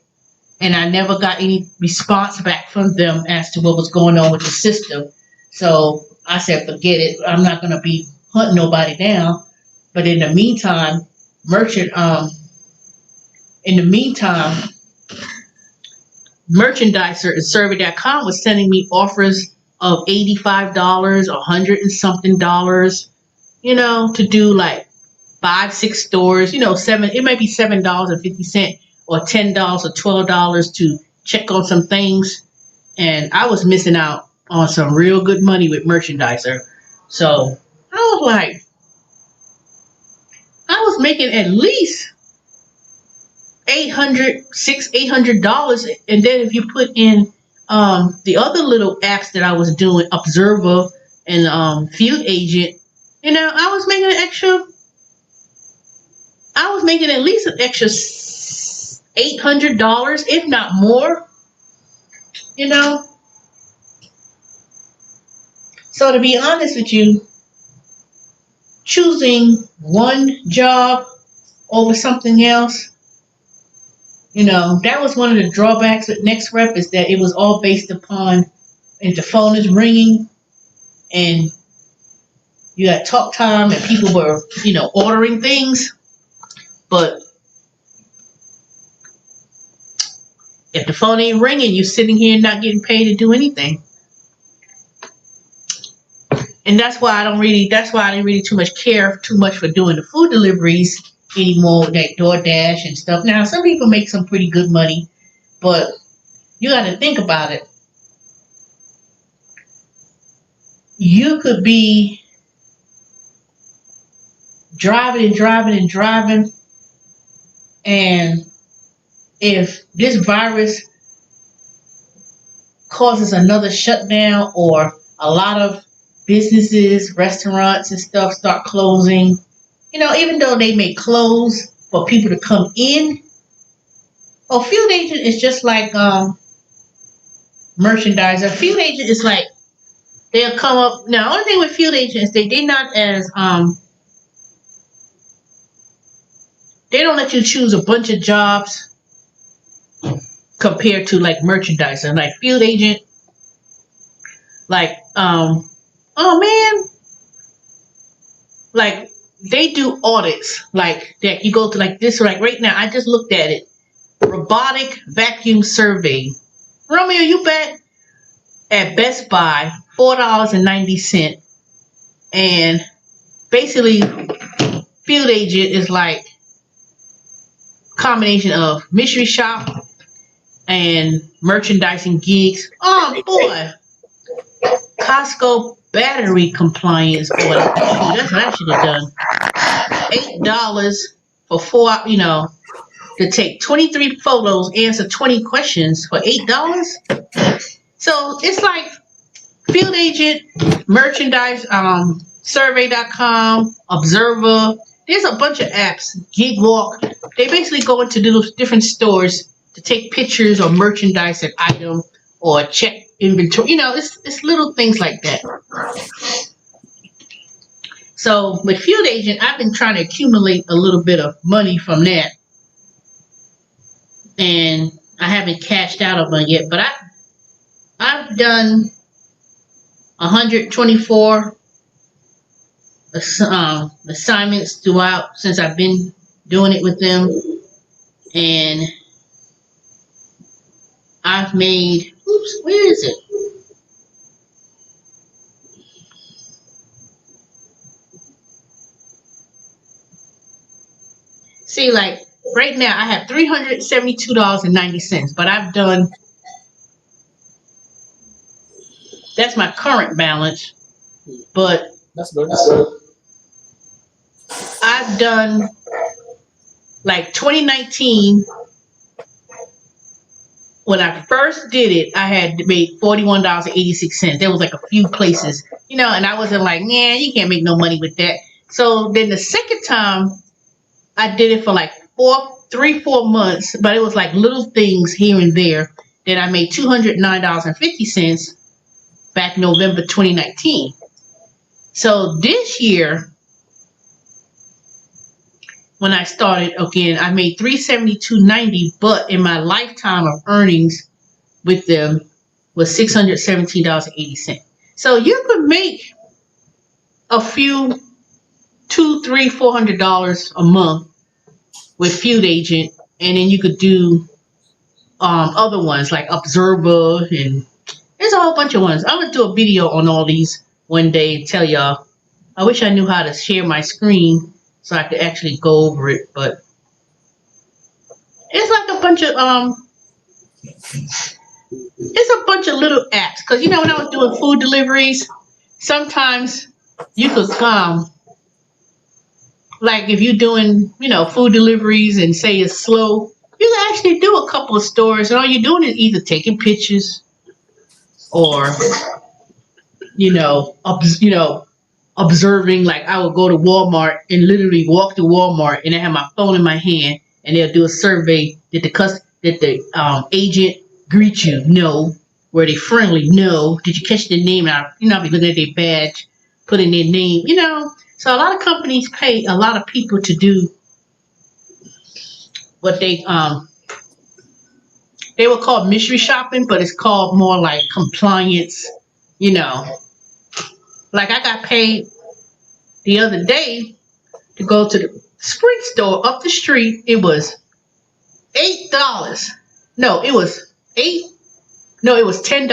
And I never got any response back from them as to what was going on with the system. So I said, forget it. I'm not going to be hunting nobody down. But in the meantime, Merchandiser and Survey.com was sending me offers of $85, $100 and something dollars, to do like 5-6 stores, it might be $7.50 or $10 or $12 to check on some things. And I was missing out on some real good money with Merchandiser. So I was like, I was making at least $800. And then if you put in the other little apps that I was doing, Observer and field agent, you know, I was making at least an extra $800, if not more, you know. So to be honest with you, choosing one job over something else, you know, that was one of the drawbacks with Next Rep, is that it was all based upon if the phone is ringing and you got talk time and people were, you know, ordering things. But if the phone ain't ringing, you're sitting here not getting paid to do anything. And that's why I didn't really too much care too much for doing the food deliveries anymore with that DoorDash and stuff. Now, some people make some pretty good money, but you got to think about it. You could be driving and driving and driving, and if this virus causes another shutdown or a lot of businesses, restaurants and stuff start closing, you know, even though they may close for people to come in, a field agent is just like merchandiser. A field agent is like, they'll come up. Now, the only thing with field agents, they not as they don't let you choose a bunch of jobs compared to like merchandiser. Like field agent, like oh man, like they do audits like that. You go to like this, like right now, I just looked at it. Robotic vacuum survey. Romeo, you bet at Best Buy, $4.90. And basically, field agent is like combination of mystery shop and merchandising gigs. Oh boy. Costco battery compliance. Boy, that's what I should have done. $8 for 4, you know, to take 23 photos, answer 20 questions for $8. So it's like field agent, merchandise, survey.com, Observer. There's a bunch of apps, GigWalk. They basically go into different stores to take pictures or merchandise an item or check inventory. You know, it's little things like that. So with field agent, I've been trying to accumulate a little bit of money from that. And I haven't cashed out of it yet, but I've done 124 assignments throughout since I've been doing it with them, and I've made. Oops, where is it? See, like right now, I have $372.90, but I've done. That's my current balance, but That's good. I've done like 2019. When I first did it, I had made $41.86. There was like a few places, you know, and I wasn't like, yeah, you can't make no money with that. So then the second time I did it for like 4 months, but it was like little things here and there. Then I made $209.50 back November 2019. So this year, when I started again, I made $372.90, but in my lifetime of earnings with them was $617.80. So you could make a few $200, $300, $400 a month with field agent, and then you could do other ones like Observer, and there's a whole bunch of ones. I'm gonna do a video on all these one day and tell y'all. I wish I knew how to share my screen so I could actually go over it, but it's like a bunch of little apps. Because you know, when I was doing food deliveries, sometimes you could like if you're doing, you know, food deliveries and say it's slow, you can actually do a couple of stores, and all you're doing is either taking pictures or observing. Like I would go to Walmart and literally walk to Walmart, and I have my phone in my hand, and they'll do a survey. Did the agent greet you? No. Were they friendly? No. Did you catch their name? I'll be looking at their badge, putting their name. So a lot of companies pay a lot of people to do what they were called mystery shopping, but it's called more like compliance. You know, like I got paid the other day to go to the Sprint store up the street. It was $8. No, it was eight. No, it was $10.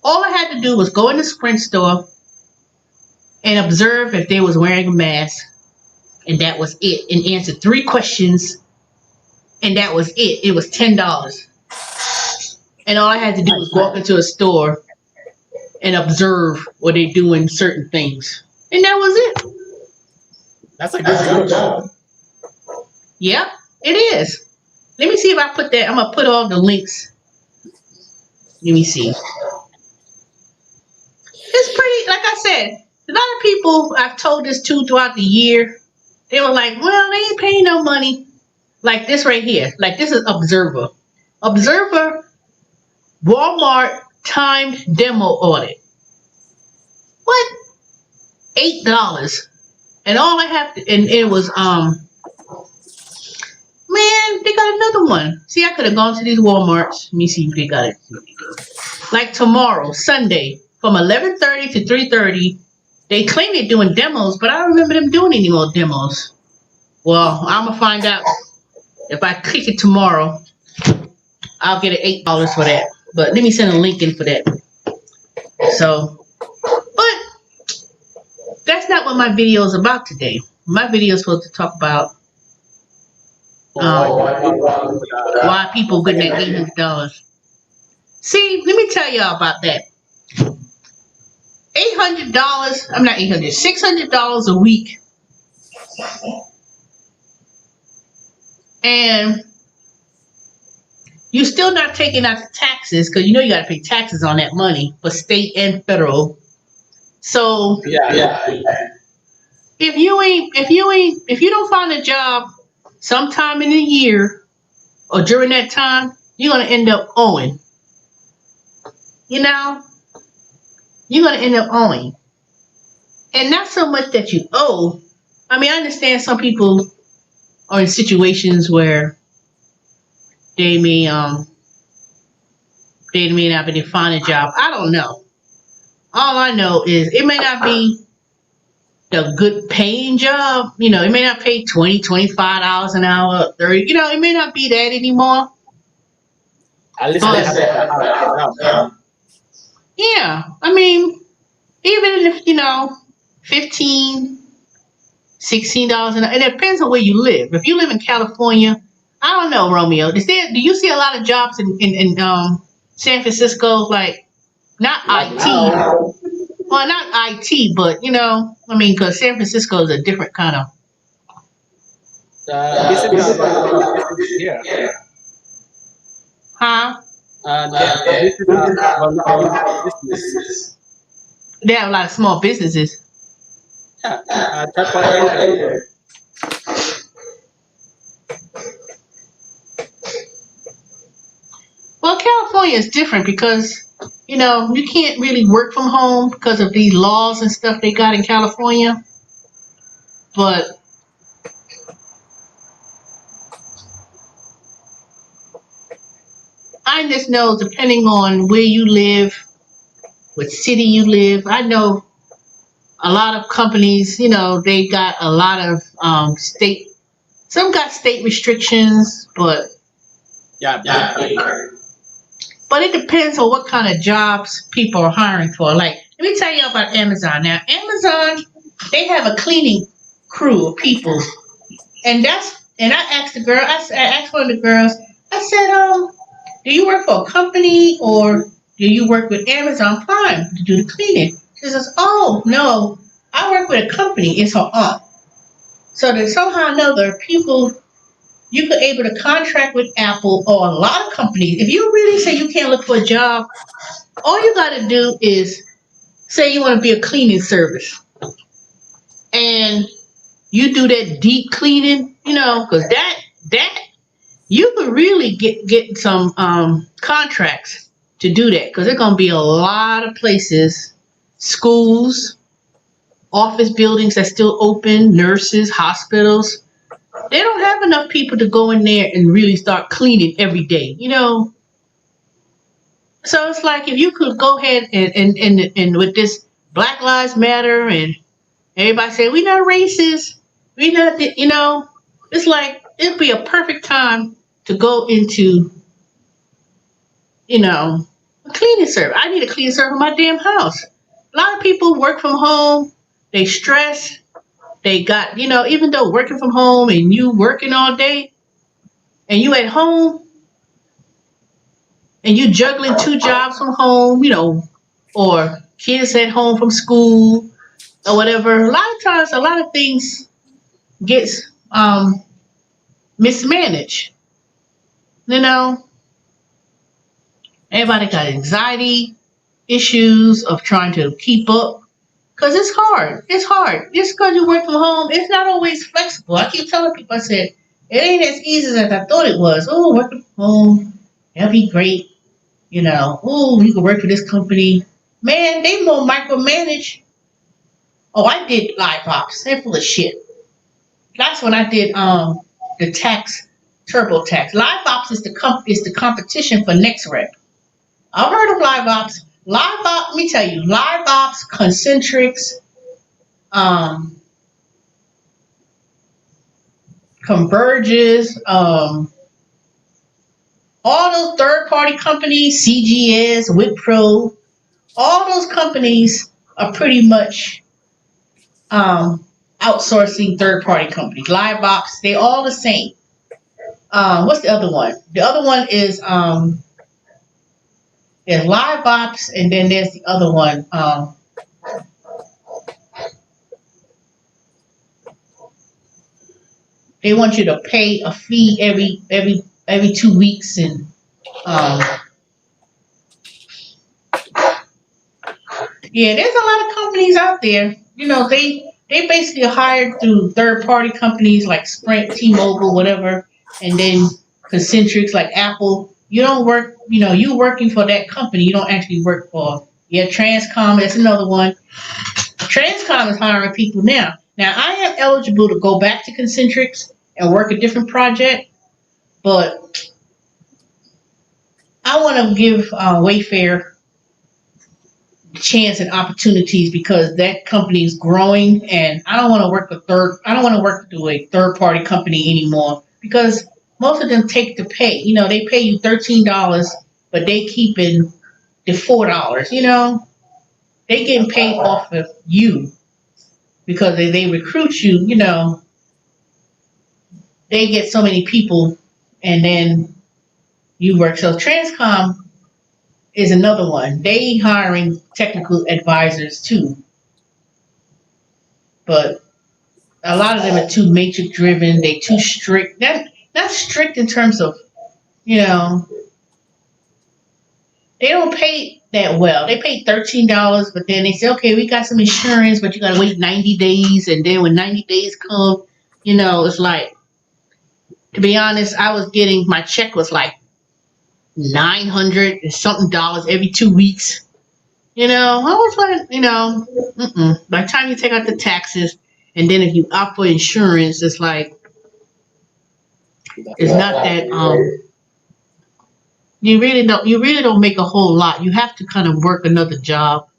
All I had to do was go in the Sprint store and observe if they was wearing a mask, and that was it. And answer 3 questions, and that was it. It was $10. And all I had to do was walk into a store and observe what they doing certain things, and that was it. That's a good job. Yeah, it is. Let me see if I put that. I'm gonna put all the links. Let me see. It's pretty. Like I said, a lot of people I've told this to throughout the year. They were like, "Well, they ain't paying no money." Like this right here. Like this is Observer. Observer. Walmart timed demo audit. What? $8. And all I have to, and it was man, they got another one. See, I could have gone to these Walmarts. Let me see if they got it. Like tomorrow, Sunday, from 11:30 to 3:30, they claim they're doing demos, but I don't remember them doing any more demos. Well, I'm gonna find out. If I click it tomorrow, I'll get an $8 for that. But let me send a link in for that. So, but that's not what my video is about today. My video is supposed to talk about why people getting that $800. See, let me tell y'all about that. $800. I'm not 800. $600 a week. And you're still not taking out the taxes, because you got to pay taxes on that money for state and federal. So if you don't find a job sometime in the year or during that time, you're gonna end up owing. You're gonna end up owing, and not so much that you owe. I mean, I understand some people are in situations where they may not be able to find a job. I don't know. All I know is it may not be the good paying job. It may not pay $20, $25 an hour, $30. It may not be that anymore. At least they have that. Yeah, I mean, even if $15, $16 an hour. It depends on where you live. If you live in California, I don't know, Romeo. Do you see a lot of jobs in San Francisco? Like, not IT. Well, not IT, but because San Francisco is a different kind of. Yeah. Huh? Business. They have a lot of small businesses. Yeah. That's why. Well, California is different because, you can't really work from home because of these laws and stuff they got in California. But I just know, depending on where you live, what city you live, I know a lot of companies, they got a lot of some got state restrictions, but but it depends on what kind of jobs people are hiring for. Like, let me tell you about Amazon. Now, Amazon, they have a cleaning crew of people, and I asked the girl, I asked one of the girls, I said, do you work for a company or do you work with Amazon Prime to do the cleaning? She says, oh, no, I work with a company. It's her aunt. So that somehow or another, people, you could able to contract with Apple or a lot of companies. If you really say you can't look for a job, all you got to do is say you want to be a cleaning service, and you do that deep cleaning, because that you could really get some contracts to do that, because there's gonna be a lot of places, schools, office buildings that's still open, nurses, hospitals. They don't have enough people to go in there and really start cleaning every day. So it's like if you could go ahead and with this Black Lives Matter and everybody say we not racist, we not, it's like it'd be a perfect time to go into, a cleaning service. I need a cleaning service in my damn house. A lot of people work from home, they stress, they got, even though working from home and you working all day and you at home and you juggling 2 jobs from home, or kids at home from school or whatever. A lot of times, a lot of things gets mismanaged. Everybody got anxiety issues of trying to keep up. Because it's hard. It's hard. Just because you work from home, it's not always flexible. I keep telling people, I said, it ain't as easy as I thought it was. Oh, working from home, that'll be great. Oh, you can work for this company. Man, they more micromanage. Oh, I did live ops. They're full of shit. That's when I did the tax, TurboTax. Live ops is the competition for NextRep. I've heard of live ops. Live ops, let me tell you, live ops, Concentrix, Converges, all those third-party companies, CGS, Wipro, all those companies are pretty much outsourcing third-party companies. Live ops, they all the same. What's the other one? The other one is there's live ops, and then there's the other one. They want you to pay a fee every 2 weeks, and yeah, there's a lot of companies out there. They basically hired through third party companies like Sprint, T-Mobile, whatever, and then Concentrix like Apple. You don't work, you working for that company. You don't actually work for, Transcom. That's another one. Transcom is hiring people now. Now, I am eligible to go back to Concentrix and work a different project, but I want to give Wayfair chance and opportunities because that company is growing, and I don't want to work through a third party company anymore because most of them take the pay. They pay you $13, but they keeping the $4. They getting paid off of you because they recruit you. They get so many people, and then you work. So Transcom is another one. They hiring technical advisors too, but a lot of them are too matrix driven. They too strict. Not strict in terms of, they don't pay that well. They pay $13, but then they say, okay, we got some insurance, but you got to wait 90 days. And then when 90 days come, it's like, to be honest, my check was like $900 and something every 2 weeks. I was like, by the time you take out the taxes, and then if you opt for insurance, it's like, it's not that you really don't make a whole lot. You have to kind of work another job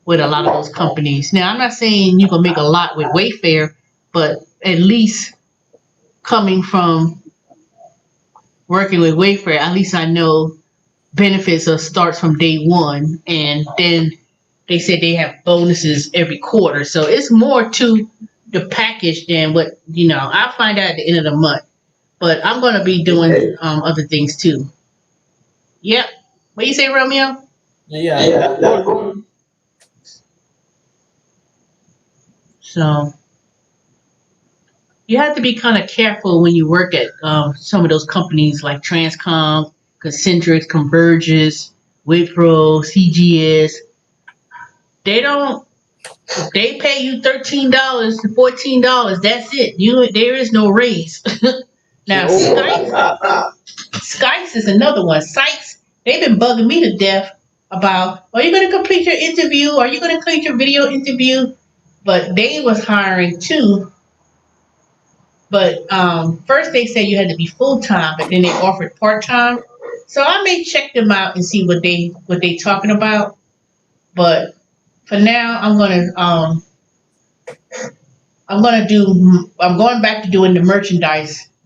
with a lot of those companies. Now, I'm not saying you can make a lot with Wayfair, but at least coming from working with Wayfair, at least I know benefits starts from day one, and then they said they have bonuses every quarter. So it's more to the package than what, I'll find out at the end of the month. But I'm going to be doing other things too. Yep. What do you say, Romeo? Yeah. So you have to be kind of careful when you work at some of those companies like Transcom, Concentrix, Converges, Wipro, CGS. They don't. They pay you $13 to $14. That's it. There is no raise. Now Skype is another one. Sykes, they've been bugging me to death about, are you going to complete your interview? Are you going to complete your video interview? But they was hiring too. But first they said you had to be full time, but then they offered part time. So I may check them out and see what they talking about. But for now, I'm going back to doing the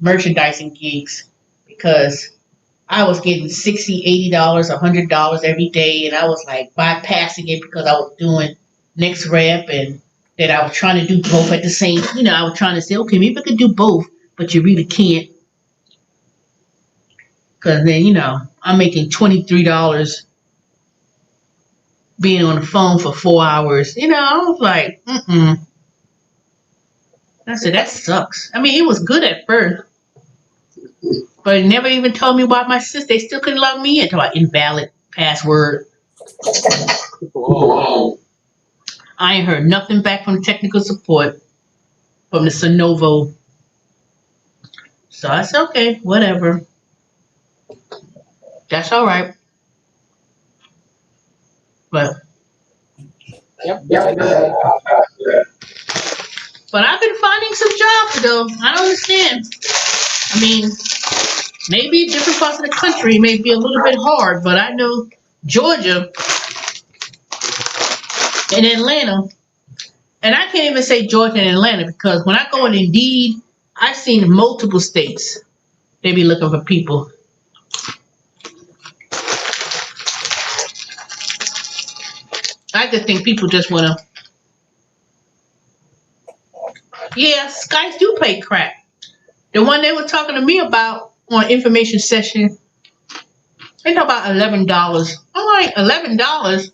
merchandising gigs because I was getting $60, $80, $100 every day, and I was like bypassing it because I was doing next rep and that I was trying to do both at the same. I was trying to say, okay, maybe I could do both, but you really can't because then I'm making $23 being on the phone for 4 hours. I was like, I said that sucks. I mean, it was good at first. But it never even told me why my sister, they still couldn't log me in. Talk about invalid password. Whoa. I ain't heard nothing back from technical support from the Sonovo. So I said, okay, whatever. That's all right. But Yep. but I've been finding some jobs though. I don't understand. I mean, maybe different parts of the country may be a little bit hard, but I know Georgia and Atlanta, and I can't even say Georgia and Atlanta because when I go on Indeed, I've seen multiple states. They be looking for people. I just think people just want to. Yeah, Skype do pay crap. The one they were talking to me about on information session, they talk about $11. I'm like, $11?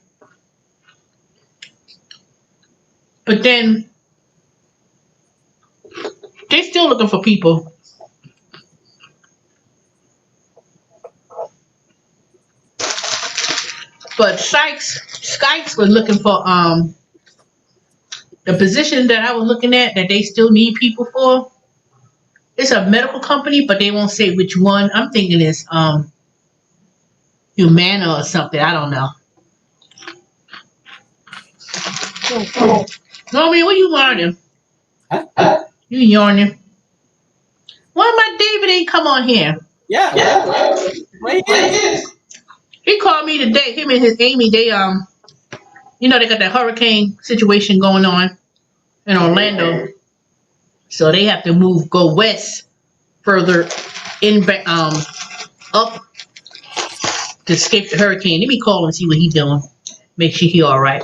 But then they still looking for people. But Skype was looking for the position that I was looking at that they still need people for. It's a medical company, but they won't say which one. I'm thinking it's Humana or something. I don't know. Normally, what you learning? You yarning. Why my David ain't come on here? Yeah. Wait. He called me today. Him and his Amy, they they got that hurricane situation going on in Orlando. So they have to go west further up to escape the hurricane. Let me call him and see what he's doing. Make sure he all right.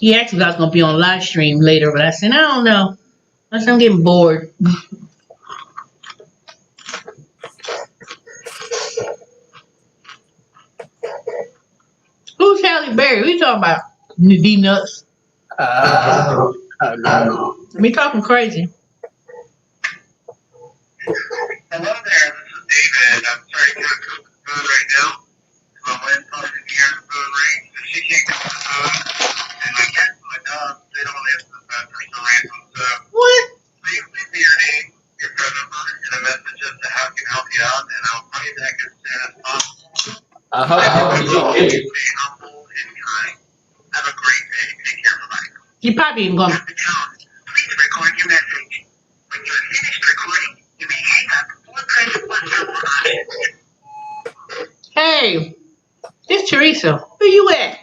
He asked me if I was going to be on live stream later, but I said, I don't know. I said, I'm getting bored. Who's Halle Berry? Who you talking about? D nuts. No. Me talking crazy. Hello there, this is David. I'm sorry to cook the food right now. My wife probably didn't hear the food ring, so she can't cook the food. And my kids and my dog, they don't answer the phone for some reason. So What? please leave me your name, your phone number, and a message as to how I can help you out, and I'll call you back as soon as possible. I hope Stay humble and kind. Have a great day. Take care. Bye-bye. You probably ain't gonna. At the tone, please record your message. When you're finished recording, you may hang up or press 1 more option. Hey, it's Teresa. Where you at?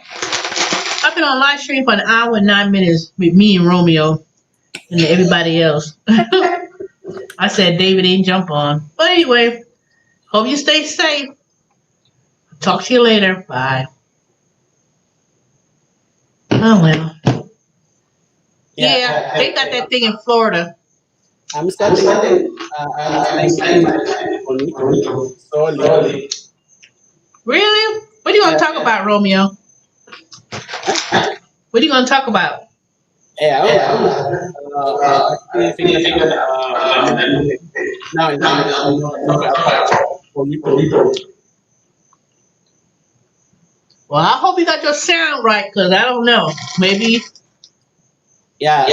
I've been on live stream for an hour and 9 minutes with me and Romeo and everybody else. I said David ain't jump on. But anyway, hope you stay safe. Talk to you later. Bye. Oh well. Yeah, they got that thing in Florida. I'm starting. Slowly. Really? What are you gonna talk about, Romeo? What are you gonna talk about? Well, I hope you got your sound right, cause I don't know. Maybe Yeah.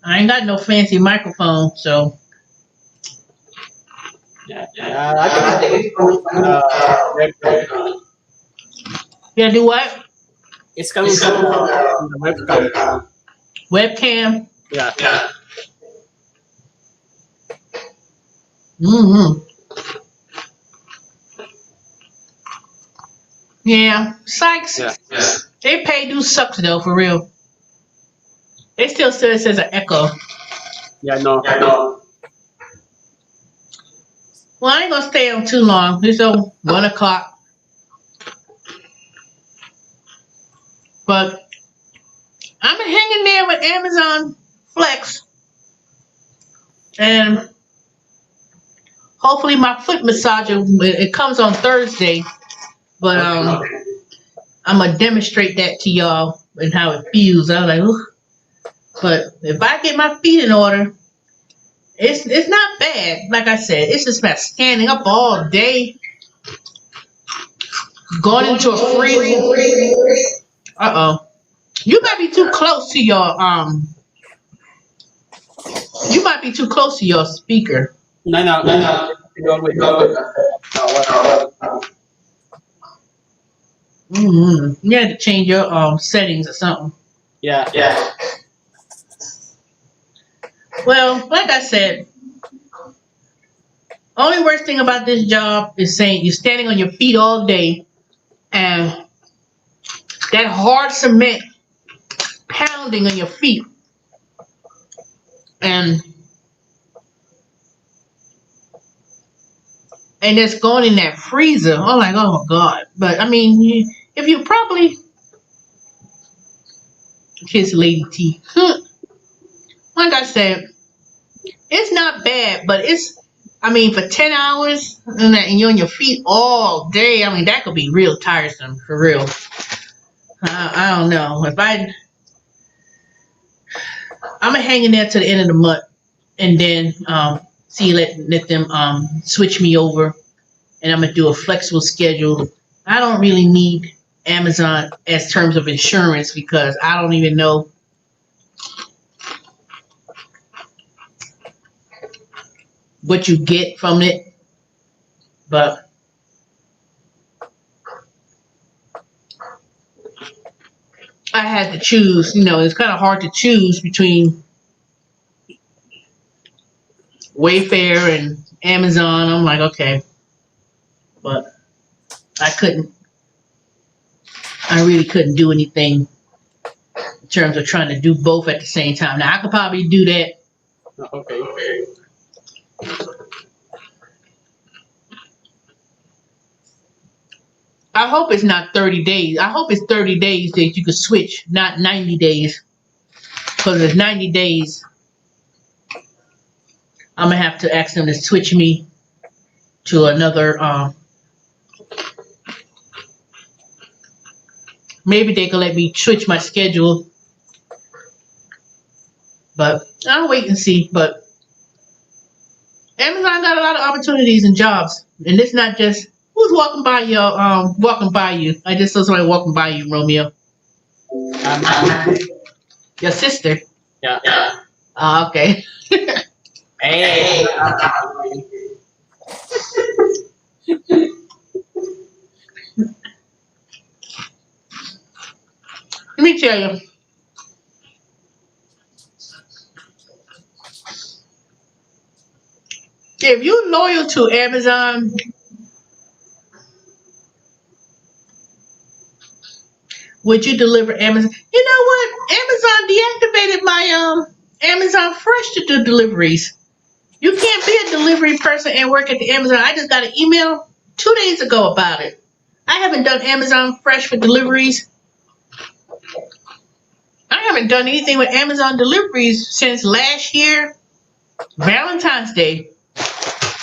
I ain't got no fancy microphone, so Yeah. I think webcam. you gotta do what? It's coming from the webcam. Webcam. Yeah. Mm-hmm. Yeah. Sykes. Yeah. They pay do sucks though, for real. It still says an echo. Yeah. No. Well, I ain't gonna stay on too long. It's 1 o'clock. But I'm hanging there with Amazon Flex. And hopefully my foot massager, it comes on Thursday. But I'm gonna demonstrate that to y'all and how it feels. I was like, ooh. But if I get my feet in order, it's not bad. Like I said, it's just about standing up all day, going into a freeze. You might be too close to your You might be too close to your speaker. No. You had to change your settings or something. Yeah. Well, like I said, only worst thing about this job is saying you're standing on your feet all day and that hard cement pounding on your feet. And it's going in that freezer. I'm like, oh my God. But I mean, if you probably kiss Lady T. Like I said, it's not bad, but for 10 hours and you're on your feet all day, I mean, that could be real tiresome, for real. I don't know. I'm hanging there to the end of the month and then let them switch me over, and I'm going to do a flexible schedule. I don't really need Amazon as terms of insurance because I don't even know what you get from it. But I had to choose. It's kind of hard to choose between Wayfair and Amazon. I'm like, okay. But I really couldn't do anything in terms of trying to do both at the same time. Now, I could probably do that. Okay. I hope it's not 30 days. I hope it's 30 days that you could switch, not 90 days. Because if it's 90 days, I'm going to have to ask them to switch me to another. Maybe they could let me switch my schedule. But I'll wait and see. But Amazon got a lot of opportunities and jobs. And it's not just who's walking by you. I just saw somebody walking by you, Romeo. Your sister. Yeah. Okay. Hey. Let me tell you. If you're loyal to Amazon, would you deliver Amazon? You know what? Amazon deactivated my Amazon Fresh to do deliveries. You can't be a delivery person and work at the Amazon. I just got an email 2 days ago about it. I haven't done Amazon Fresh for deliveries. I haven't done anything with Amazon deliveries since last year, Valentine's Day.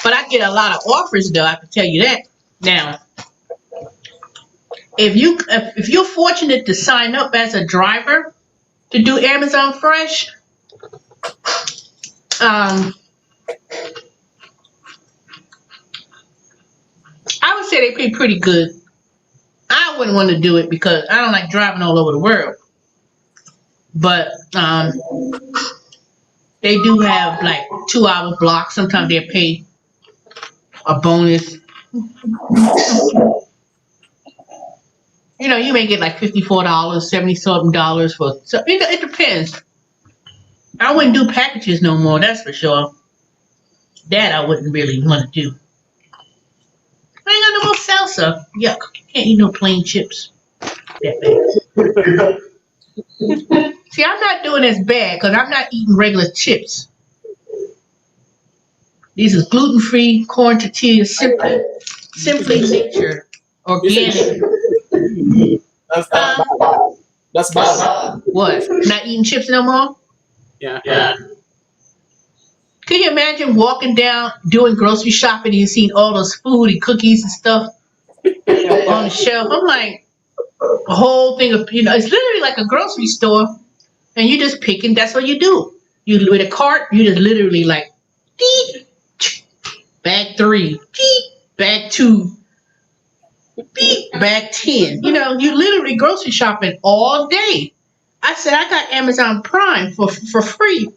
But I get a lot of offers, though. I can tell you that. Now, if you're fortunate to sign up as a driver to do Amazon Fresh, say they pay pretty good. I wouldn't want to do it because I don't like driving all over the world. But they do have like 2-hour blocks. Sometimes they pay a bonus. You know, you may get like $54, $70-something for. So it depends. I wouldn't do packages no more. That's for sure. That I wouldn't really want to do. I ain't got no more salsa. Yuck. Can't eat no plain chips. That bad. See, I'm not doing as bad because I'm not eating regular chips. These is gluten-free corn tortillas, simply nature, organic. That's bad. That's bad. What? Not eating chips no more? Yeah. Can you imagine walking down, doing grocery shopping, and you see all those food and cookies and stuff on the shelf? I'm like, a whole thing of, it's literally like a grocery store, and you just picking. That's what you do. You with a cart, you just literally like, beep, bag 3, beep, bag 2, beep, bag 10. You literally grocery shopping all day. I said I got Amazon Prime for free,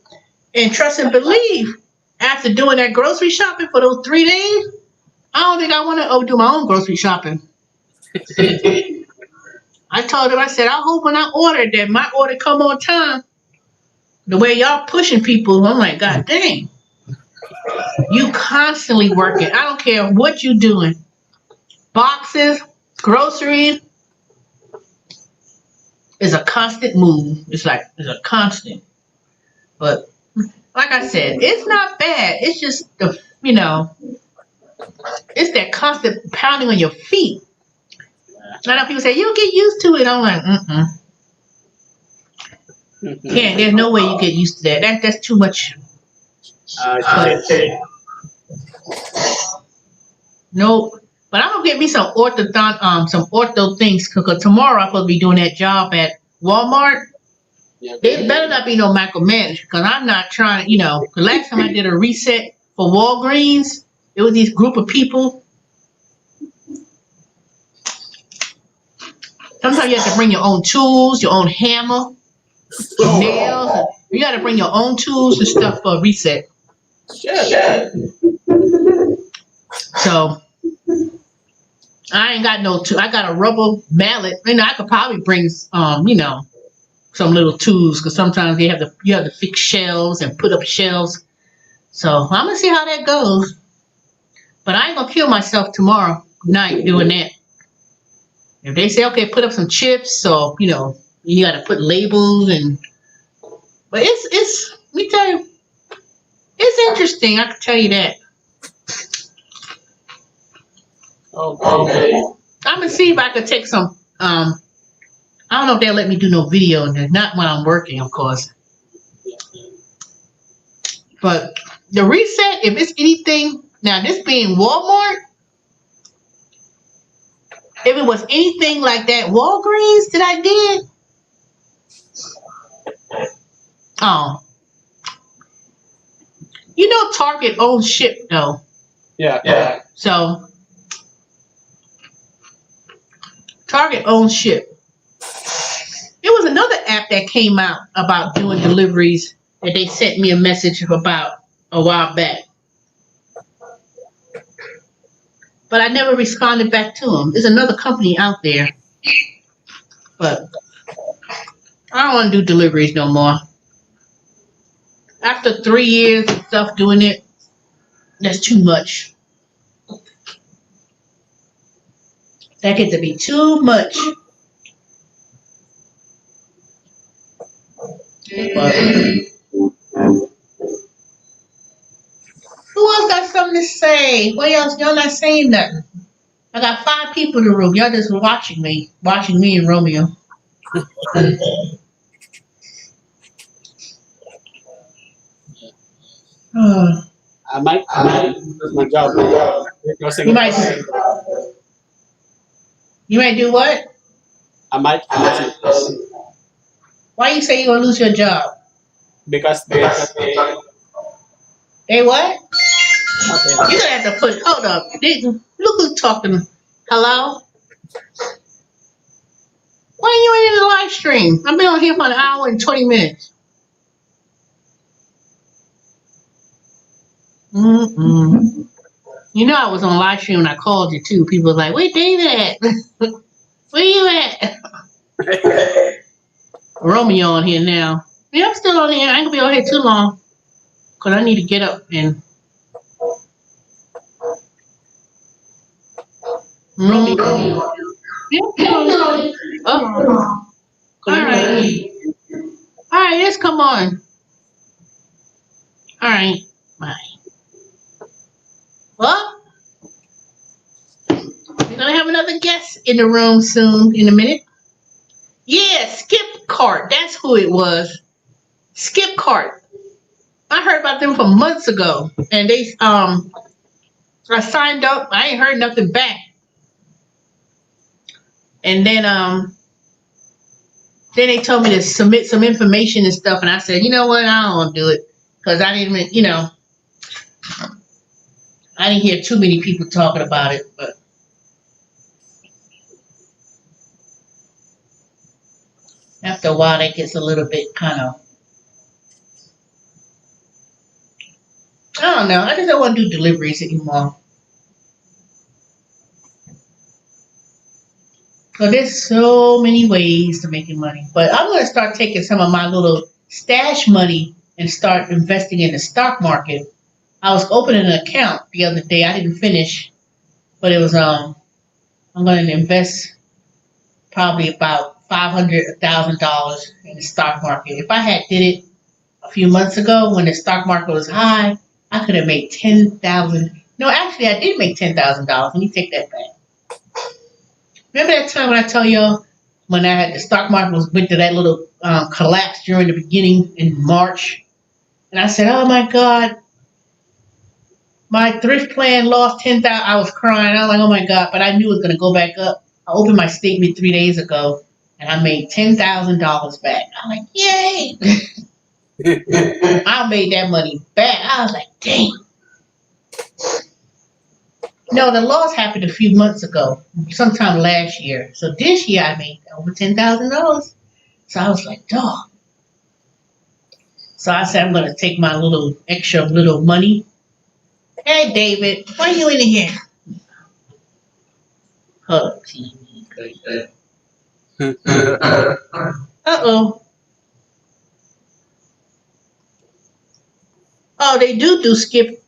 and trust and believe. After doing that grocery shopping for those 3 days, I don't think I want to do my own grocery shopping. I told him, I said, I hope when I order that my order come on time. The way y'all pushing people, I'm like, God dang. You constantly working. I don't care what you doing. Boxes, groceries. It's a constant move. It's a constant. But like I said, it's not bad. It's just it's that constant pounding on your feet. I know people say you'll get used to it. I'm like, Can't. There's no way you get used to that. That's too much. Nope. But I'm gonna get me some ortho things because tomorrow I'm supposed to be doing that job at Walmart. It better not be no micromanage because I'm not trying. The last time I did a reset for Walgreens, it was these group of people. Sometimes you have to bring your own tools, your own hammer, nails. You got to bring your own tools and stuff for a reset. So I ain't got no tool. I got a rubber mallet. I could probably bring some little tools because sometimes you have to fix shelves and put up shelves. So I'm gonna see how that goes. But I ain't gonna kill myself tomorrow night doing that. If they say, okay, put up some chips, or you got to put labels but it's let me tell you, it's interesting. I can tell you that. Okay. I'm gonna see if I could take some. I don't know if they'll let me do no video, and not when I'm working, of course. But the reset, if it's anything, now this being Walmart, if it was anything like that Walgreens that I did, Target owns Ship though. Yeah. So Target owns Ship. There was another app that came out about doing deliveries that they sent me a message about a while back. But I never responded back to them. There's another company out there. But I don't want to do deliveries no more. After 3 years of stuff doing it, that's too much. That gets to be too much. But who else got something to say? What else? Y'all not saying nothing. I got 5 people in the room. Y'all just watching me and Romeo. I might lose my job. You might do what? I might. Why you say you're gonna lose your job? Because They what? You're gonna have to hold up. Look who's talking. Hello? When you in the live stream? I've been on here for an hour and 20 minutes. Mm-mm. You know I was on live stream when I called you too. People were like, where David at? Where you at? Romeo on here now. Yeah, I'm still on here. I ain't gonna be on here too long. Cause I need to get up and Romeo. Yeah. Oh. Alright. Alright, let's come on. Alright. Bye. Well, we're gonna have another guest in the room soon in a minute. Yeah, Skip Cart. That's who it was. Skip Cart. I heard about them from months ago. And they I signed up. I ain't heard nothing back. And then they told me to submit some information and stuff, and I said, you know what, I don't want to do it. Because I didn't I didn't hear too many people talking about it, but after a while that gets a little bit kind of, I don't know, I just don't want to do deliveries anymore. So there's so many ways to making money. But I'm going to start taking some of my little stash money and start investing in the stock market. I was opening an account the other day. I didn't finish, but it was I'm going to invest probably about $500,000 in the stock market. If I had did it a few months ago when the stock market was high, I could have made $10,000. No, actually, I did make $10,000. Let me take that back. Remember that time when I tell y'all when I had the stock market went to that little collapse during the beginning in March, and I said, "Oh my God, my thrift plan lost $10,000." I was crying. I was like, "Oh my God!" But I knew it was gonna go back up. I opened my statement 3 days ago, and I made $10,000 back. I'm like, "Yay!" I made that money back. I was like, "Dang." No, the loss happened a few months ago, sometime last year. So this year I made over $10,000. So I was like, dog. So I said, I'm going to take my little extra little money. Hey, David, why are you in here? Hug TV. Uh-oh. Oh, they do skip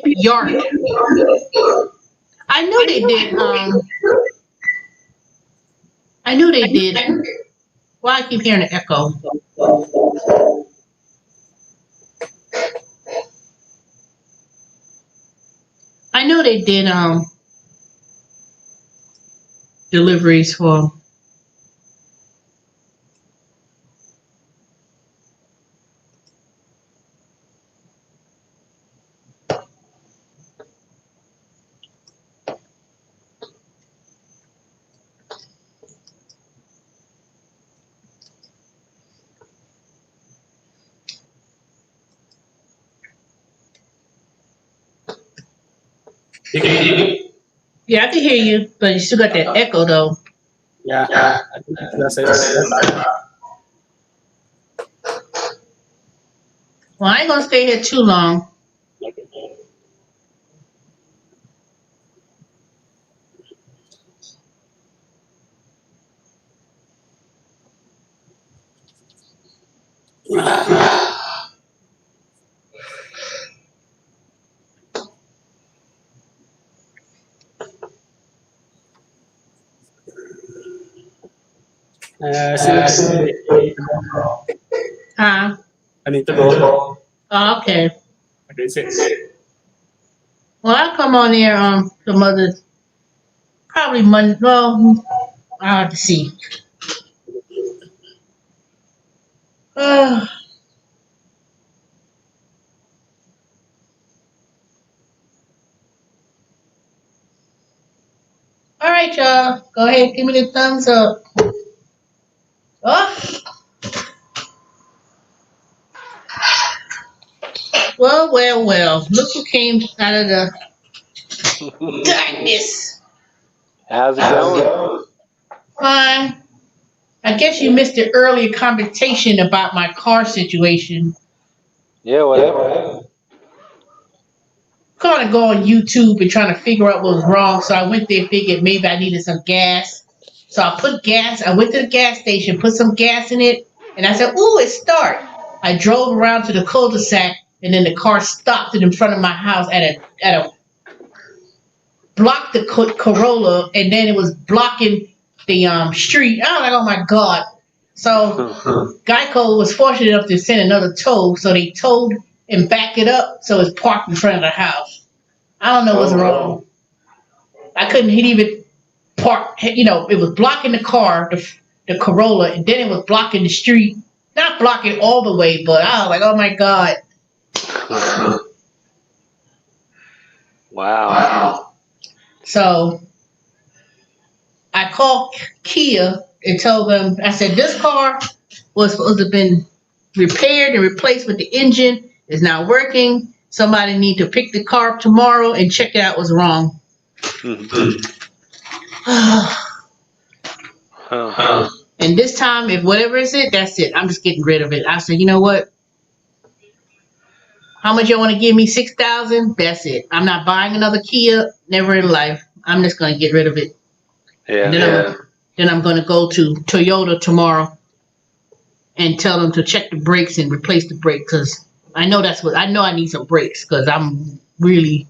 yard. I knew they did. I knew they did. Why I keep hearing an echo? I know they did deliveries for. Yeah, I can hear you, but you still got that echo though. Yeah, I think that's it. Well, I ain't gonna stay here too long. Huh? I need to go. Oh, okay. Okay, sit. Well, I'll come on there some other probably Monday. Well, I'll have to see. All right, y'all. Go ahead, give me the thumbs up. Oh. Well. Look who came out of the Darkness. How's it going? Fine. I guess you missed the earlier conversation about my car situation. Yeah, whatever. Gonna go on YouTube and trying to figure out what was wrong. So I went there and figured maybe I needed some gas. So I put gas. I went to the gas station, put some gas in it, and I said, "Ooh, it start." I drove around to the cul-de-sac, and then the car stopped in front of my house at a blocked the Corolla, and then it was blocking the street. I was like, "Oh my god!" So Geico was fortunate enough to send another tow, so they towed and backed it up, so it's parked in front of the house. I don't know what's wrong. I couldn't even park. You know, it was blocking the car, the Corolla, and then it was blocking the street. Not blocking all the way, but I was like, "Oh my god!" Wow. So I called Kia and told them, I said, "This car was supposed to have been repaired and replaced, but the engine is not working. Somebody need to pick the car up tomorrow and check it out what's wrong." And this time, if whatever is it, that's it. I'm just getting rid of it. I said, "You know what? How much you want to give me? 6,000? That's it. I'm not buying another Kia. Never in life. I'm just gonna get rid of it." Yeah. And then I'm gonna go to Toyota tomorrow and tell them to check the brakes and replace the brakes, because I know I need some brakes, because I'm really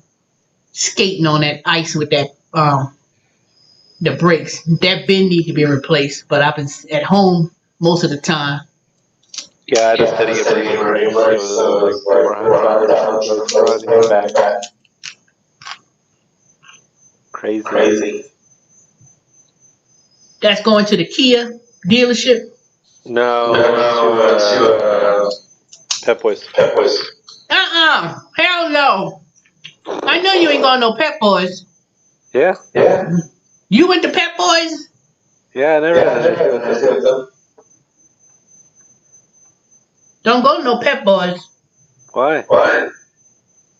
skating on that ice with that the brakes. That bin need to be replaced, but I've been at home most of the time. Yeah, I just did get brakes, so it was like $400 back. Crazy. That's going to the Kia dealership. No, Pep Boys. Hell no. I know you ain't going to no Pep Boys. Yeah. You went to Pep Boys? Yeah, I never had it. Don't go to no Pep Boys. Why?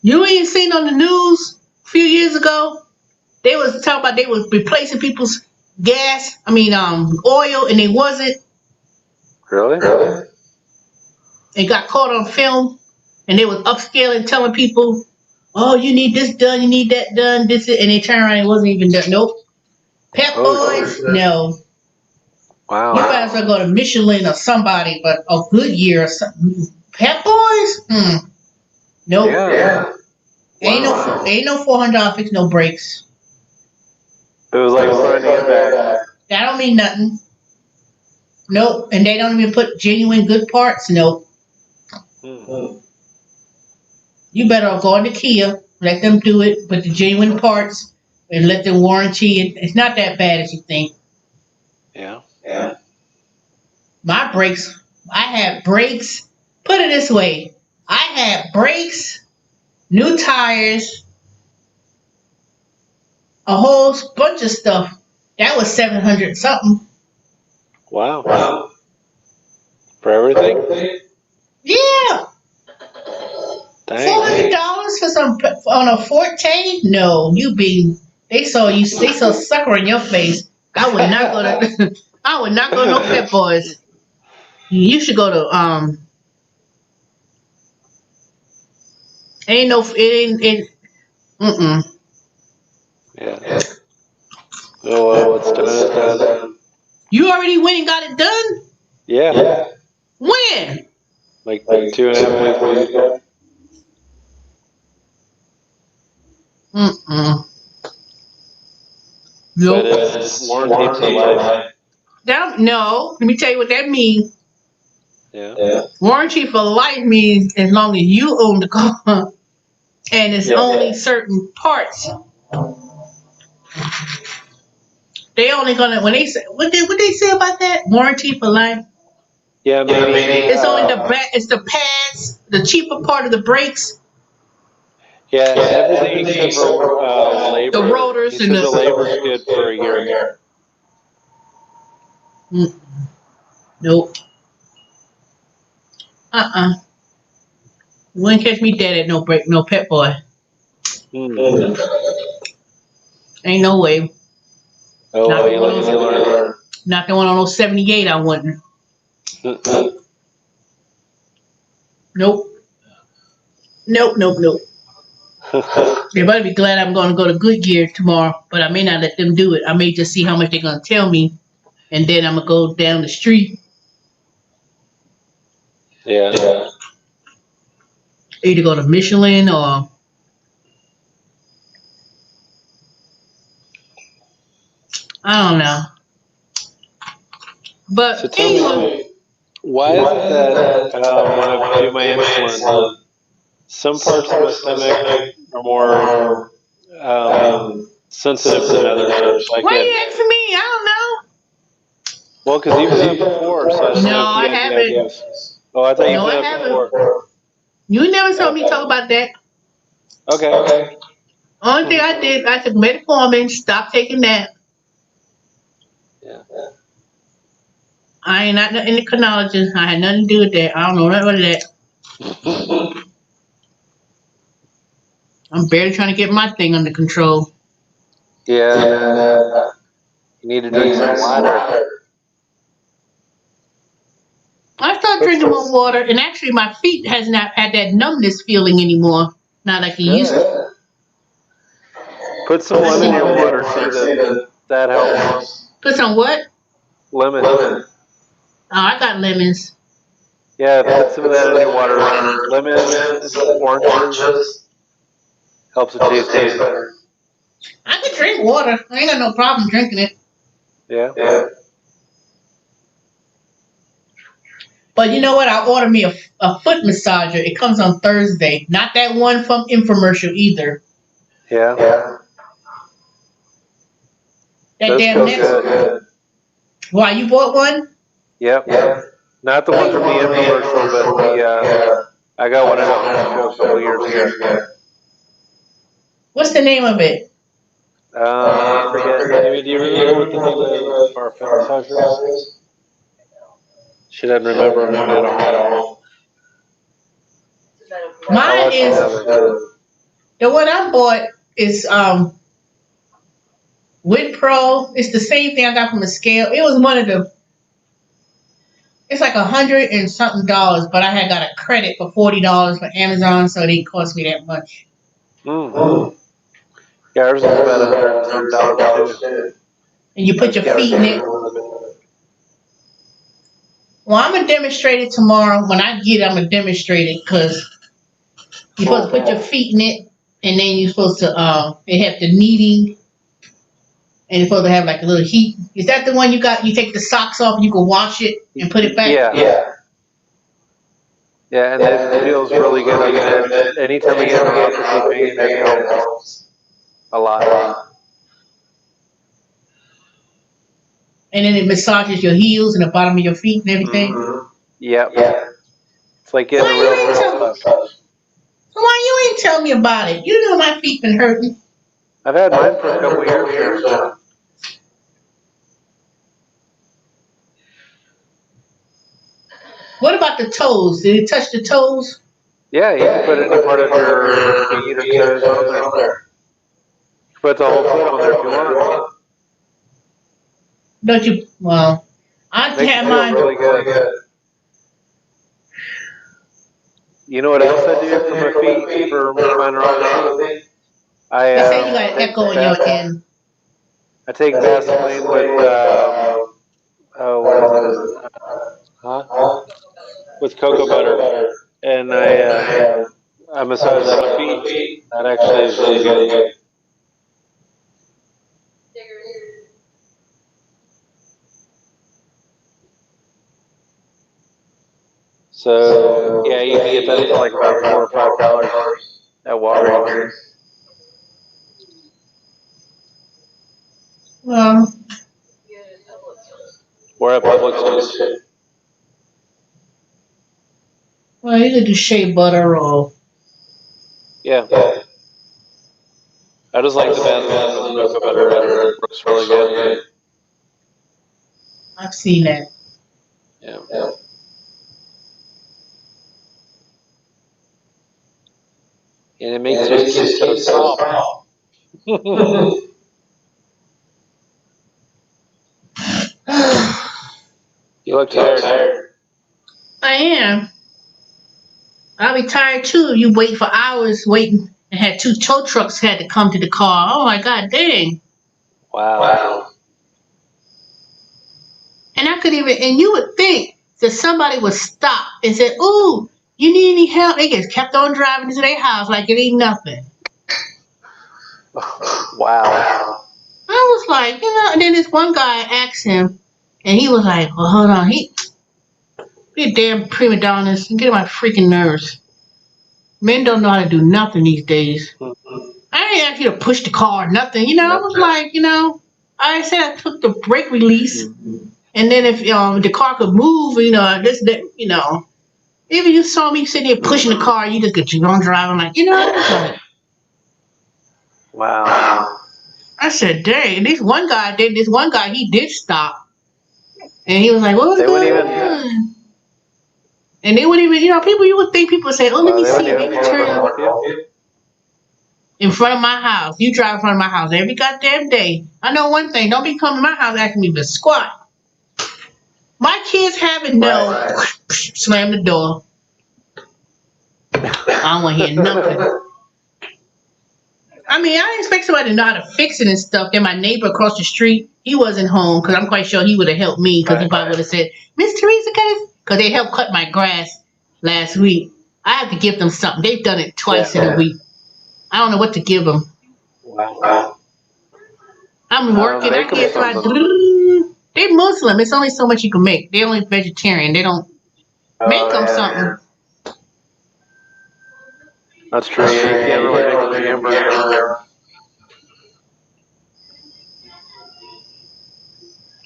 You ain't seen on the news a few years ago? They was talking about they was replacing people's oil, and they wasn't. Really? They got caught on film, and they was upscaling, telling people, "Oh, you need this done, you need that done, and they turned around and it wasn't even done. Nope. Pep Boys, no. Wow. You might as well go to Michelin or somebody, but a Goodyear or something. Pep Boys? Nope. Yeah. Ain't no $400 fix no brakes. It was like running it back. That don't mean nothing. Nope. And they don't even put genuine good parts. Nope. You better go into Kia, let them do it with the genuine parts, and let them warranty it. It's not that bad as you think. Yeah. My brakes, I had brakes. Put it this way, I had brakes, new tires, a whole bunch of stuff. That was $700 something. Wow. For everything? Yeah. Dang. $400 for some on a Forte? No, they saw sucker in your face. I would not go to I would not go to no Pep Boys. You should go to Yeah. Well, what's done? You already went and got it done? Yeah. When? Like 2.5 weeks ago. Nope. But it's warranty for life. No, let me tell you what that means. Yeah. Warranty for life means as long as you own the car, and it's only certain parts. They only gonna when they say what they say about that warranty for life. Yeah, maybe. It's only it's the pads, the cheaper part of the brakes. Yeah, everything except for labor. The rotors and the labor's good for a year. Nope. You wouldn't catch me dead at no Pep Boy. Ain't no way. Oh, Not you one of live those. and you learn. Not the one on those 78. I wouldn't. Nope. Nope. They better be glad I'm going to go to Goodyear tomorrow, but I may not let them do it. I may just see how much they're going to tell me, and then I'm going to go down the street. Yeah. Either go to Michelin or I don't know. So But tell anyway, me, why is it that when I do my insulin, some parts of my stomach are more sensitive than others? Like why it. you asking me? I Well, because you've done it before, so I don't just know. No, want to I get the haven't. idea. Oh, I thought you've No, I done it haven't. before. You never told me to talk about that. Okay. Only thing I did, I took metformin, stopped taking that. Yeah. I ain't not an endocrinologist. I had nothing to do with that. I don't know nothing about that. I'm barely trying to get my thing under control. Yeah. You need to drink some water. I started drinking more water, and actually, my feet has not had that numbness feeling anymore. Not like it used to. Put some lemon in your water. See that helps. Put some what? Lemon. Oh, I got lemons. Yeah, put some of that in your water. Lemons, oranges. Helps the taste better. I can drink water. I ain't got no problem drinking it. Yeah. But you know what? I ordered me a foot massager. It comes on Thursday. Not that one from infomercial either. Yeah. That Those damn feel next. good. Why, you bought one? Yep. Not the one from the infomercial, but I got one at a home show a couple years ago. What's the name of it? I forget. Amy, do you remember what the name of our foot massager is? She doesn't remember one at home. Mine is the one I bought is Winpro. It's the same thing I got from a scale. It was one of the. It's like $100 and something, but I had got a credit for $40 for Amazon, so it didn't cost me that much. Yeah, ours is about $110 too. And you put your feet in it. Well, I'm gonna demonstrate it tomorrow. When I get it, I'm gonna demonstrate it because you're supposed to put your feet in it, and then you're supposed to they have the kneading, and you're supposed to have like a little heat. Is that the one you got? You take the socks off, and you can wash it and put it back. Yeah, and it feels really good. Like anytime I get neuropathy pain, it helps a lot. And then it massages your heels and the bottom of your feet and everything. Yep. It's like getting a real massage. So why you ain't tell me about it? You know my feet been hurting. I've had mine for a couple years now. What about the toes? Did it touch the toes? Yeah, you can put any part of your feet or toes on there. Put the whole foot on there if you want. Don't you? Well, I had mine. Really good. You know what else I do for my feet for my neuropathy? They say you got an echo in your end. I take Vaseline with what is it? With cocoa butter, and I massage my feet. That actually is really good. So yeah, you can get that for like about $4 or $5 at Walgreens. Well, Or at Publix too. well, you could do shea butter or. Yeah. I just like the Vaseline with cocoa butter. It works really good. I've seen that. Yeah. And it makes your skin so soft. You look tired. I am. I'll be tired too. You wait for hours waiting and had 2 tow trucks had to come to the car. Oh my god, dang. Wow. And I could even, and you would think that somebody would stop and say, "Ooh, you need any help?" They just kept on driving to their house like it ain't nothing. Wow. I was like, and then this one guy asked him, and he was like, "Well, hold on, he damn prima donnas, get on my freaking nerves. Men don't know how to do nothing these days. I didn't ask you to push the car, nothing. I was like, I said I took the brake release, and then if the car could move, Even you saw me sitting here pushing the car, you just get your own driving, like, Wow. I said, dang. And this one guy, he did stop. And he was like, what was They wouldn't going even. on? And they wouldn't even, you would think people would say, oh, let me They see, wouldn't even maybe pull over and turn help you. in front of my house. You drive in front of my house every goddamn day. I know one thing, don't be coming to my house asking me to squat. My kids having slam the door. I don't want to hear nothing. I mean, I didn't expect somebody to know how to fix it and stuff. Then my neighbor across the street, he wasn't home because I'm quite sure he would have helped me because he probably would have said, Miss Teresa, because they helped cut my grass last week. I have to give them something. They've done it twice in a week. I don't know what to give them. Wow. I'm working. I get somebody. They're Muslim. It's only so much you can make. They're only vegetarian. They don't make them something. That's true. You can't really make a hamburger.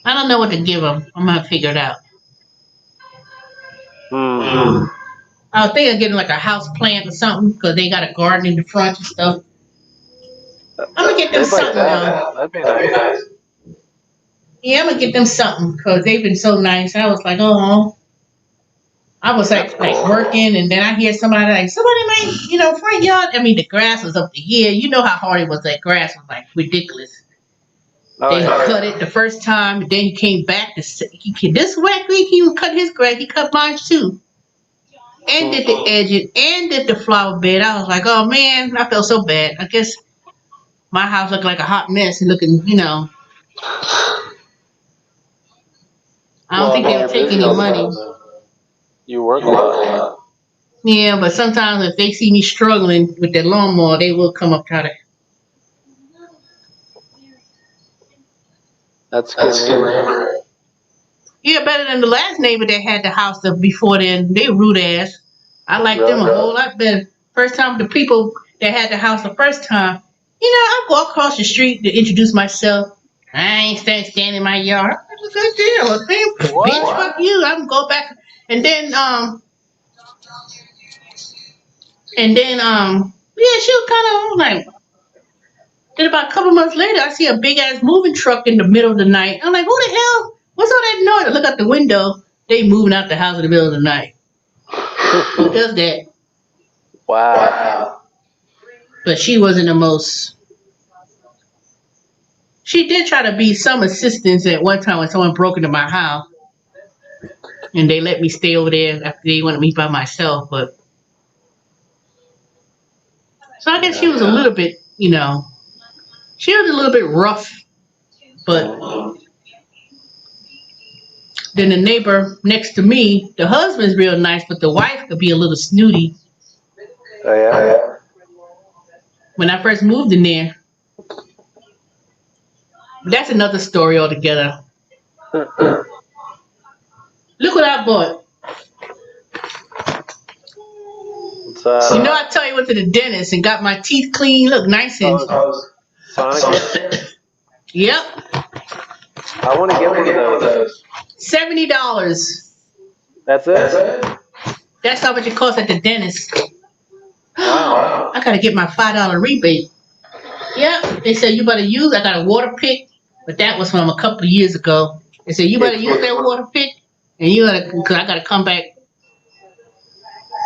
I don't know what to give them. I'm gonna figure it out. I was thinking of getting like a house plant or something because they got a garden in the front and stuff. I'm gonna get them something. That'd be nice. Yeah, I'm gonna get them something because they've been so nice. I was like, oh. I was like working, and then I hear somebody might, front yard. I mean, the grass was up to here. You know how hard it was. That grass was like ridiculous. They cut it the first time, and then he came back this week. He cut his grass. He cut mine too, and did the edges, and did the flower bed. I was like, oh man, I felt so bad. I guess my house looked like a hot mess, and looking, I don't think they would take any money. You work a lot. Yeah, but sometimes if they see me struggling with that lawnmower, they will come up try to. That's good. Yeah, better than the last neighbor that had the house before then. They rude ass. I like them a whole lot better. First time the people that had the house the first time, I go across the street to introduce myself. I ain't standing in my yard. That's a good deal. Bitch, fuck you. I'm gonna go back. And then, she was kind of like, then about a couple months later, I see a big ass moving truck in the middle of the night. I'm like, who the hell? What's all that noise? I look out the window. They moving out the house in the middle of the night. Who does that? Wow. But she wasn't the most. She did try to be some assistance at one time when someone broke into my house. And they let me stay over there after they wanted me by myself. But so I guess she was a little bit, she was a little bit rough. But then the neighbor next to me, the husband's real nice, but the wife could be a little snooty. Oh, yeah? When I first moved in there. That's another story altogether. Look what I bought. I tell you, I went to the dentist and got my teeth clean. Look nice and. Sonic? Yep. I want to get one of those. $70. That's it? That's how much it costs at the dentist. Wow. I gotta get my $5 rebate. Yep. They said you better use. I got a water pick, but that was from a couple of years ago. They said you better use that water pick, and because I gotta come back.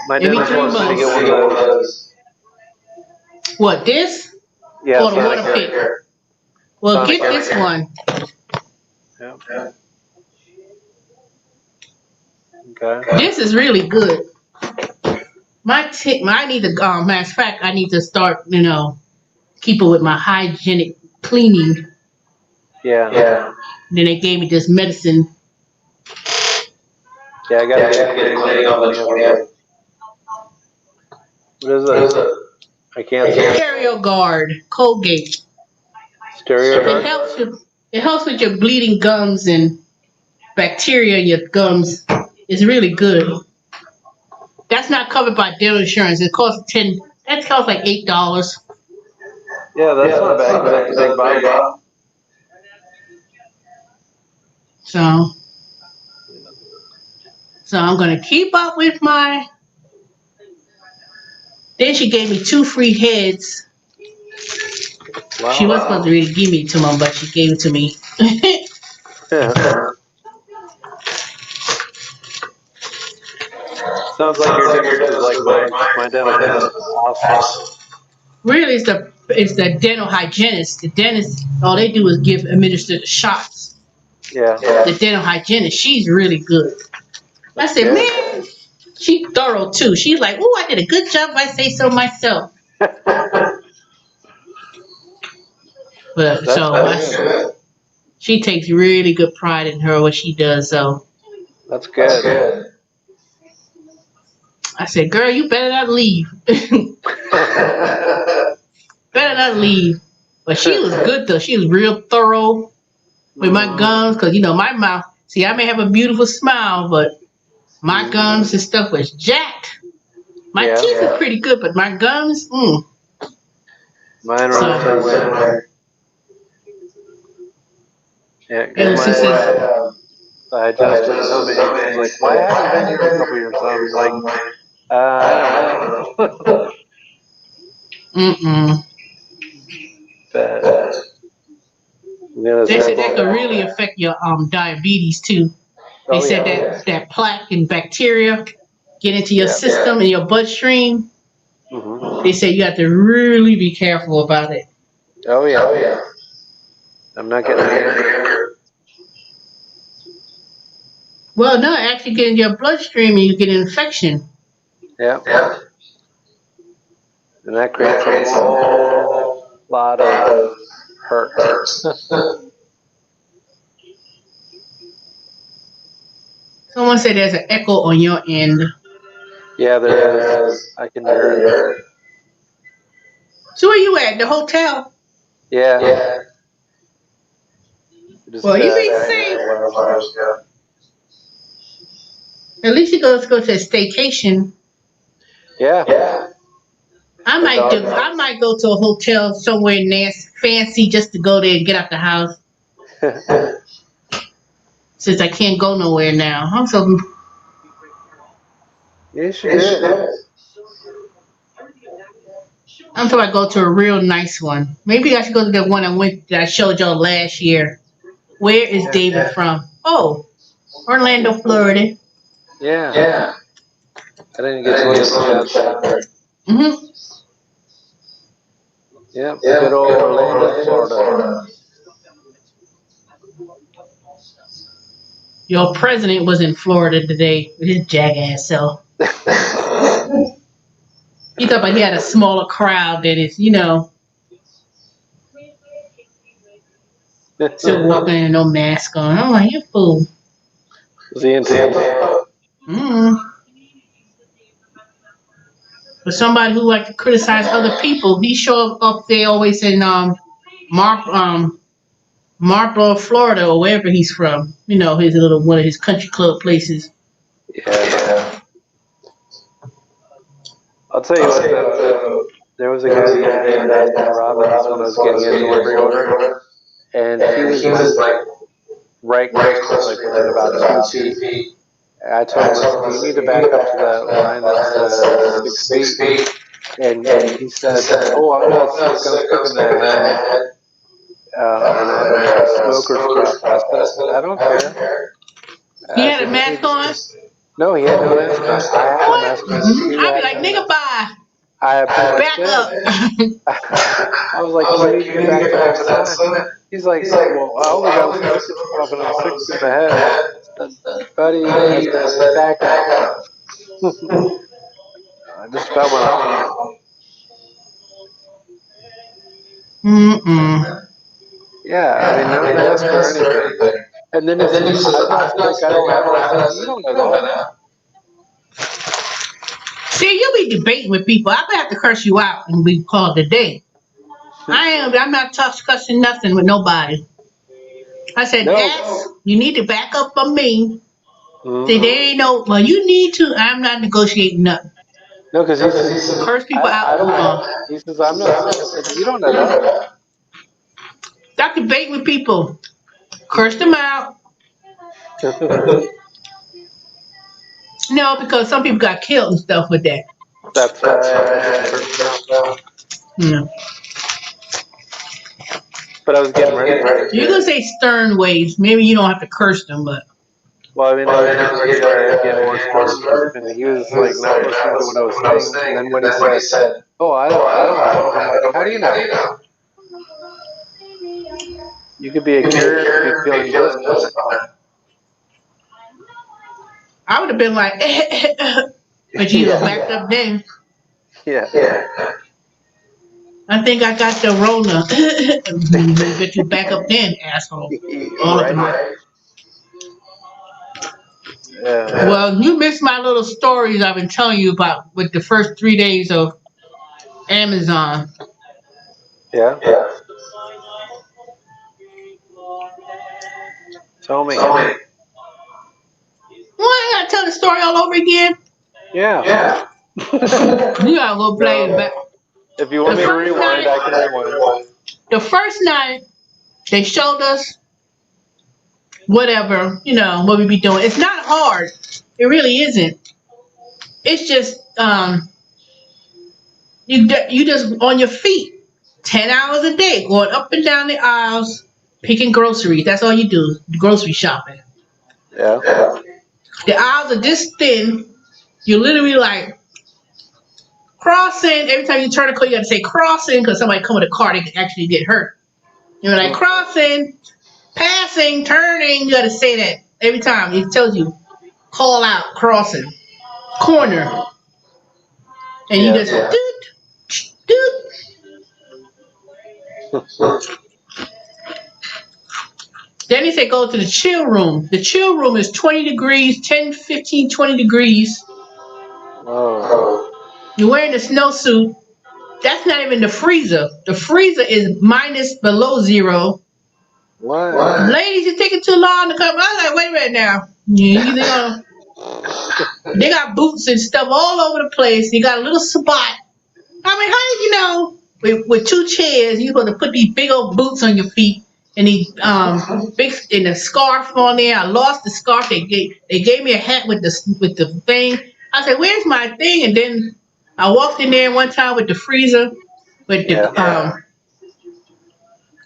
My every 3 dentist wants me to get one of those. What, this? Yeah. Or the water pick? Well, get this one. Yeah. Okay. This is really good. I need to. Matter of fact, I need to start. Keep it with my hygienic cleaning. Yeah. Then they gave me this medicine. Yeah, I gotta get cleaning on the 20th. What is it? I can't see. Stereo Guard, Colgate. Stereo It guard? helps you. It helps with your bleeding gums and bacteria in your gums. It's really good. That's not covered by dental insurance. It costs That costs like $8. Yeah, that's not bad. That's a big bottle. So I'm gonna keep up with my. Then she gave me 2 free heads. Wow. She was supposed to really give me to them, but she gave it to me. Yeah. Sounds like your dentist is like my dental dentist. Awesome. Really, it's the dental hygienist. The dentist, all they do is administer the shots. Yeah. The dental hygienist, she's really good. I said, man, she's thorough too. She's like, oh, I did a good job if I say so myself. But she takes really good pride in what she does. So That's good. I said, girl, you better not leave. Better not leave. But she was good though. She was real thorough with my gums, because my mouth. See, I may have a beautiful smile, but my gums and stuff was jacked. My teeth are pretty good, but my gums, Mine are also yeah, because I just told me, he's like, why haven't you been here in a couple years? I was like, I don't know. But they said that could really affect your diabetes too. They said that plaque and bacteria get into your system and your bloodstream. Mm-hmm. They said you have to really be careful about it. Oh yeah. I'm not getting it. Well, no, it actually get in your bloodstream and you get an infection. Yeah. And that creates a whole lot of hurt. Someone said there's an echo on your end. Yeah, there is. I can hear it. So where you at? The hotel? Yeah. Well, you be safe. At least you go to a staycation. Yeah. I might go to a hotel somewhere nice, fancy, just to go there and get out the house. Since I can't go nowhere now, I'm so. You should do it. I'm talking about go to a real nice one. Maybe I should go to the one that I showed y'all last year. Where is David from? Oh, Orlando, Florida. Yeah. I didn't get to look at Mm-hmm. Yep, good old Orlando, Florida. Your president was in Florida today with his jackass self. He thought he had a smaller crowd than it's, still walking in no mask on. I'm like, you fool. Was he in Tampa? For somebody who like to criticize other people, he show up there always in Marple, Florida, or wherever he's from. His one of his country club places. Yeah. I'll tell you what, there was a guy named Aston Robbins when I was getting a delivery order, and he was like right close to like within about 2 feet. I told him, you need to back up to that line that's 6 feet. And he said, oh, I'm not cooking that. And I had a smoker's breath. I said, I don't care. He had a mask on? No, he had no mask on. I had a mask on. I'd be like, nigga, bye. Back up. I was like, you need to get back to that line. He's like, well, I only got 6 in the head. Buddy, I said, back up. I just about went off. Yeah, I mean, never asked for anything. And then he says, I'm not sick, I don't have it. I said, you don't know that. See, you be debating with people. I'm gonna have to curse you out and we call it a day. I'm not cussing nothing with nobody. I said, No. Dax, you need to back up from me. Mm-hmm. See, there ain't no, well, you need to. I'm not negotiating nothing. No, because he says, Curse people I out. don't know. He says, I'm not sick. I said, you don't know that. Stop debating with people. Curse them out. No, because some people got killed and stuff with that. That's Yeah. But I was getting ready. You're gonna say stern ways. Maybe you don't have to curse them, but Well, I mean, I was getting ready to get more stern, and he was like not listening to what I was saying. And then when he said, "Oh, I don't know," I'm like, "How do you know?" You could be a carrier, you could be feeling just fine. I would have been like, but you backed up then. Yeah. I think I got the Rona. But you back up then, asshole. All of them. Right. Yeah. Well, you missed my little stories I've been telling you about with the first 3 days of Amazon. Yeah. Tell me. What? I gotta tell the story all over again? Yeah. You gotta go play it back. If you want me to rewind, I can rewind. The first night, they showed us whatever, what we be doing. It's not hard. It really isn't. It's just, you just on your feet 10 hours a day, going up and down the aisles, picking groceries. That's all you do, grocery shopping. Yeah. The aisles are this thin. You're literally like crossing. Every time you turn a corner, you got to say crossing because somebody come with a car, they can actually get hurt. You're like crossing, passing, turning. You got to say that every time. It tells you, call out, crossing, corner. And you just doot. Then he said go to the chill room. The chill room is 20 degrees, 10, 15, 20 degrees. Oh. You're wearing a snowsuit. That's not even the freezer. The freezer is minus below zero. What? Ladies, you're taking too long to come. I was like, wait a minute now. Yeah, they got boots and stuff all over the place. You got a little spot. I mean, how did you know? With 2 chairs, you're going to put these big old boots on your feet and these big and a scarf on there. I lost the scarf. They gave me a hat with the thing. I said, "Where's my thing?" And then I walked in there one time with the freezer. With the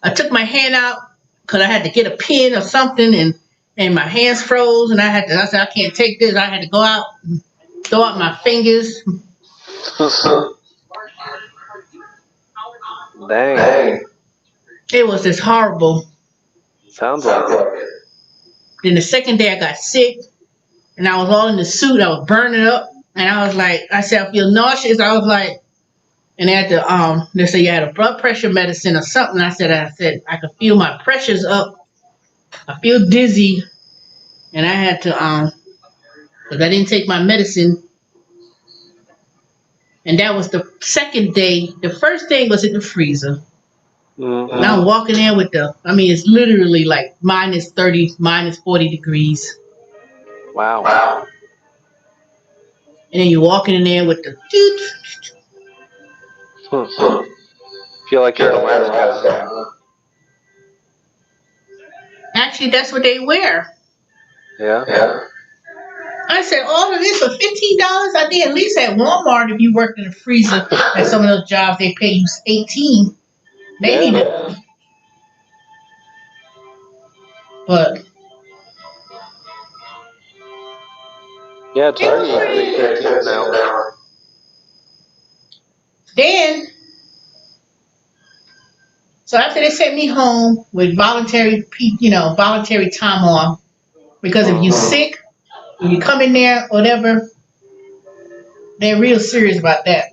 I took my hand out because I had to get a pin or something, and my hands froze, and I said, "I can't take this." I had to go out, and throw out my fingers. Dang. It was just horrible. Sounds like it. Then the second day I got sick, and I was all in the suit. I was burning up, and I was like, I said, I feel nauseous. I was like, and they said you had a blood pressure medicine or something. I said I could feel my pressures up. I feel dizzy, and I had to because I didn't take my medicine. And that was the second day. The first day was in the freezer. Mm-hmm. And I'm walking in with it's literally like minus 30, minus 40 degrees. Wow. And then you're walking in there with the Feel like you're in Alaska. Actually, that's what they wear. Yeah. I said, all of this for $15? I think at least at Walmart, if you work in the freezer, at some of those jobs, they pay you $18. Maybe. Yeah. But Yeah, it's already 13 now. then, so after they sent me home with voluntary time off, Because if you're sick, if you come in there, whatever, they're real serious about that.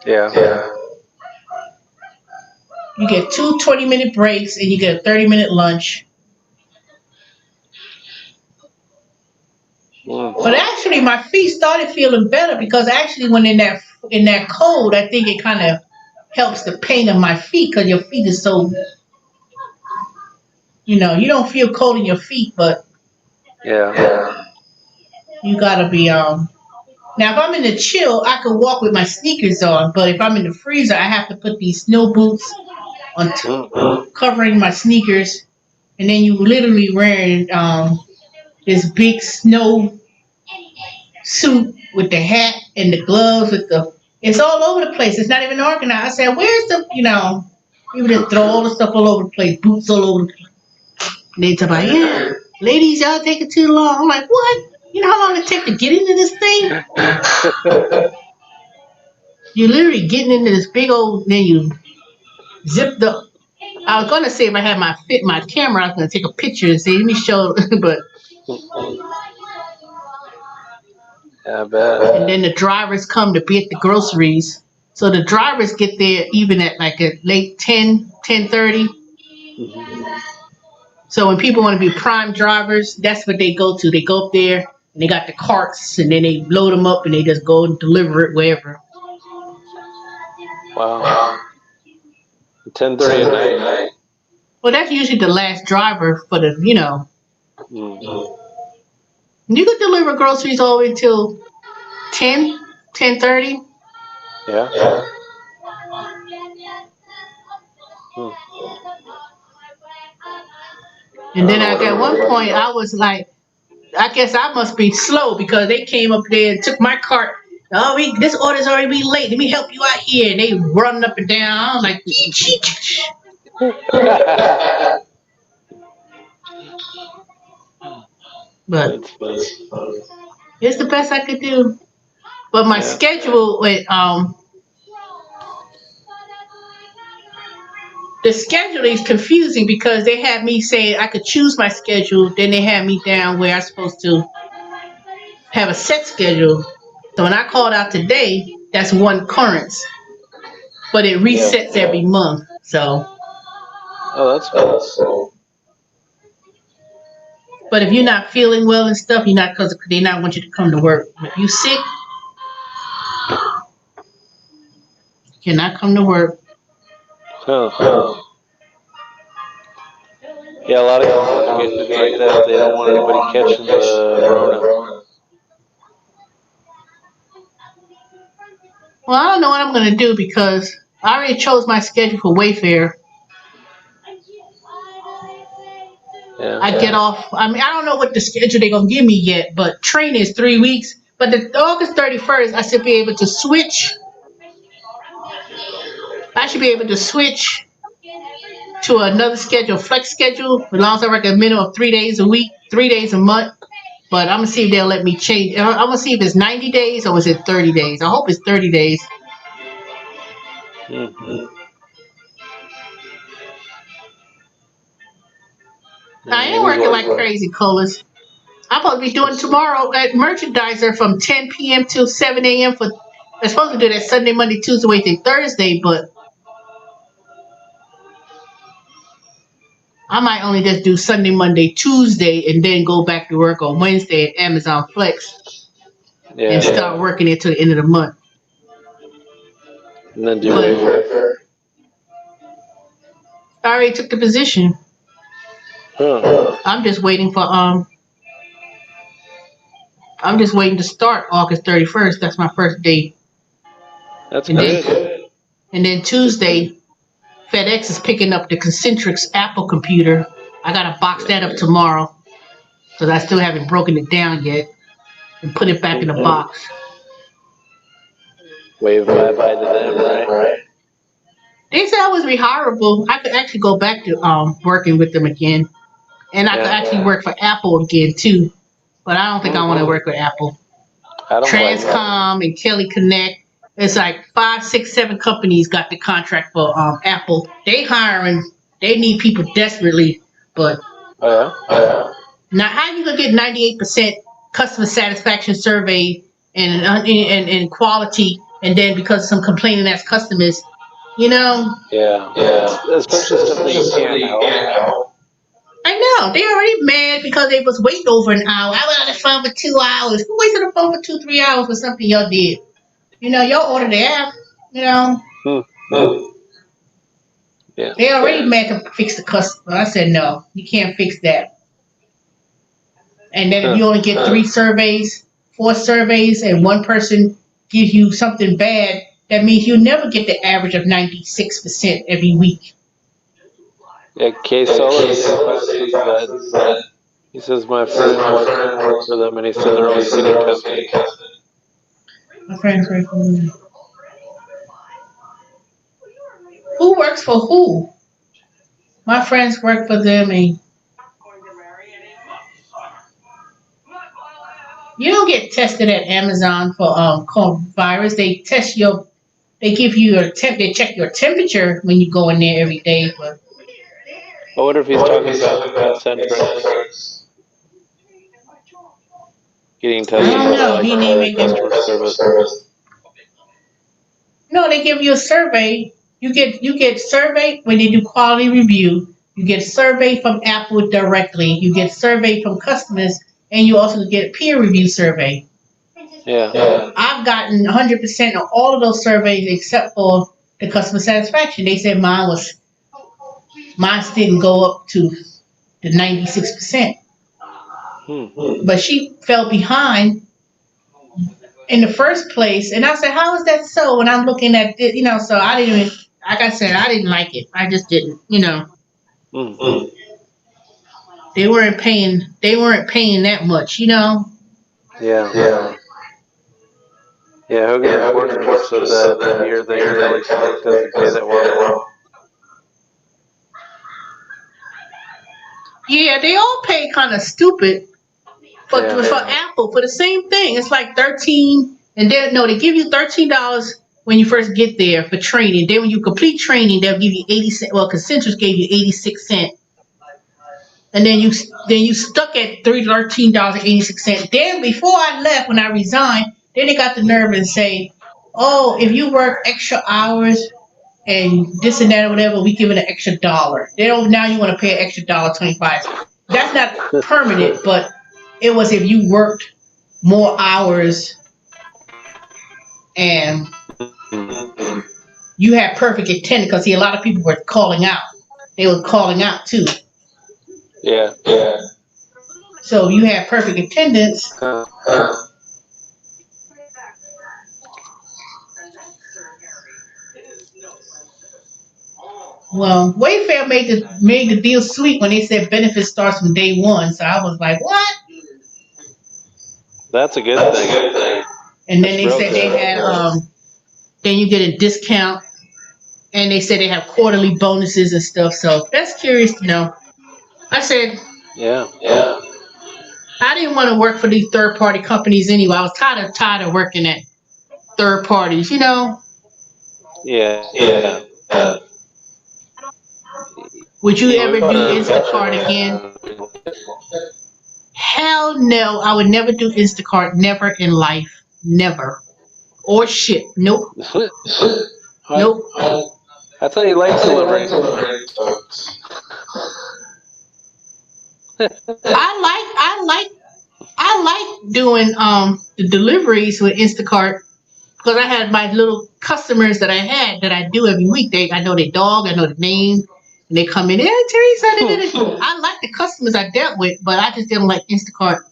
Yeah. You get 2 20-minute breaks and you get a 30-minute lunch. But actually, my feet started feeling better because actually, when in that cold, I think it kind of helps the pain of my feet because your feet is so, you don't feel cold in your feet, but Yeah. you gotta be Now, if I'm in the chill, I can walk with my sneakers on, but if I'm in the freezer, I have to put these snow boots on covering my sneakers, and then you literally wearing this big snow suit with the hat and the gloves it's all over the place. It's not even organized. I said, where's the, people just throw all the stuff all over the place, boots all over the place. And they talk about, yeah, ladies, y'all taking too long. I'm like, what? You know how long it takes to get into this thing? You're literally getting into this big old, then you zip the. I was gonna say if I had my camera, I was gonna take a picture and say, let me show, but. Yeah, I bet. And then the drivers come to get the groceries. So the drivers get there even at like at late 10:30. So when people want to be prime drivers, that's what they go to. They go up there and they got the carts and then they load them up and they just go and deliver it wherever. Wow. 10:30 at night. Well, that's usually the last driver for the, You could deliver groceries all the way until 10:30. Yeah. And then at one point, I was like, I guess I must be slow because they came up there and took my cart. Oh, this order's already be late. Let me help you out here. And they run up and down. I was like, but it's the best I could do. But my schedule with the scheduling is confusing because they had me saying I could choose my schedule. Then they had me down where I'm supposed to have a set schedule. So when I called out today, that's one occurrence, but it resets every month. So. Oh, that's cool. But if you're not feeling well and stuff, you're not, because they not want you to come to work. If you sick, you cannot come to work. Huh. Yeah, a lot of companies get like that. They don't want anybody catching the Rona. Well, I don't know what I'm going to do because I already chose my schedule for Wayfair. I get off. I mean, I don't know what the schedule they're going to give me yet, but training is 3 weeks. But the August 31st, I should be able to switch. I should be able to switch to another schedule, flex schedule, as long as I work a minimum of 3 days a week, 3 days a month. But I'm going to see if they'll let me change. I'm going to see if it's 90 days or is it 30 days. I hope it's 30 days. I ain't working like crazy, Colas. I'm supposed to be doing tomorrow at Merchandiser from 10 p.m. till 7 a.m. I'm supposed to do that Sunday, Monday, Tuesday, Wednesday, Thursday, but I might only just do Sunday, Monday, Tuesday, and then go back to work on Wednesday at Amazon Flex and start working it to the end of the month. And then do Wayfair. I already took the position. I'm just waiting for I'm just waiting to start August 31st. That's my first day. That's good. And then Tuesday, FedEx is picking up the Concentrix Apple computer. I gotta box that up tomorrow because I still haven't broken it down yet and put it back in the box. Wave bye-bye to them, right? They said I was rehirable. I could actually go back to working with them again. And I could actually work for Apple again, too. But I don't think I want to work with Apple. Transcom and Kelly Connect. It's like 5, 6, 7 companies got the contract for Apple. They hiring. They need people desperately. But Now, how you gonna get 98% customer satisfaction survey and quality, and then because of some complaining as customers, you know? Yeah. Especially stuff that you can't help. I know they already mad because they was waiting over an hour. I was on the phone for 2 hours. Who wasted the phone for 2-3 hours for something y'all did? You know, y'all ordered the app. You know, Yeah. they already mad to fix the customer. I said no, you can't fix that. And then if you only get 3 surveys, 4 surveys, and one person gives you something bad, that means you'll never get the average of 96% every week. Yeah, K-Solo says that. He says my friend works for them, and he said they're always getting tested. My friends work for who? Who works for who? My friends work for them, and you don't get tested at Amazon for virus. They test your, they give you your they check your temperature when you go in there every day. But I wonder if he's talking about Concentrix getting tested I don't know. by He didn't even customer service. No, they give you a survey. You get survey when they do quality review. You get survey from Apple directly. You get survey from customers, and you also get a peer review survey. Yeah. I've gotten 100% of all of those surveys except for the customer satisfaction. They said mine didn't go up to the 96%. But she fell behind in the first place, and I said, "How is that so?" When I'm looking at it, you know, so I didn't even, like I said, I didn't like it. I just didn't, you know. They weren't paying that much, you know. Yeah. Hogan Enforcement said that here they doesn't pay that well. Yeah, they all pay kind of stupid for Apple for the same thing. It's like 13, and they give you $13 when you first get there for training. Then when you complete training, they'll give you 80 cents. Well, Concentrix gave you 86 cents. And then you stuck at $13.86. Then before I left, when I resigned, then they got the nerve and say, "Oh, if you work extra hours and this and that or whatever, we give it an extra $1." They don't now you want to pay an extra $1.25. That's not permanent, but it was if you worked more hours and you had perfect attendance, because a lot of people were calling out. They were calling out too. Yeah. So you had perfect attendance. Well, Wayfair made the deal sweet when they said benefits starts from day 1. So I was like, what? That's a good thing. And then they said they had then you get a discount, and they said they have quarterly bonuses and stuff. So that's curious to know. I said, yeah. I didn't want to work for these third-party companies anyway. I was tired of working at third parties, you know. Yeah. Would you ever do Instacart again? Hell no, I would never do Instacart. Never in life. Never. Or ship. Nope. Nope. I thought you liked delivering. I like doing the deliveries with Instacart, because I had my little customers that I do every week. I know their dog, I know the name, and they come in. Hey, Teresa, I like the customers I dealt with, but I just didn't like Instacart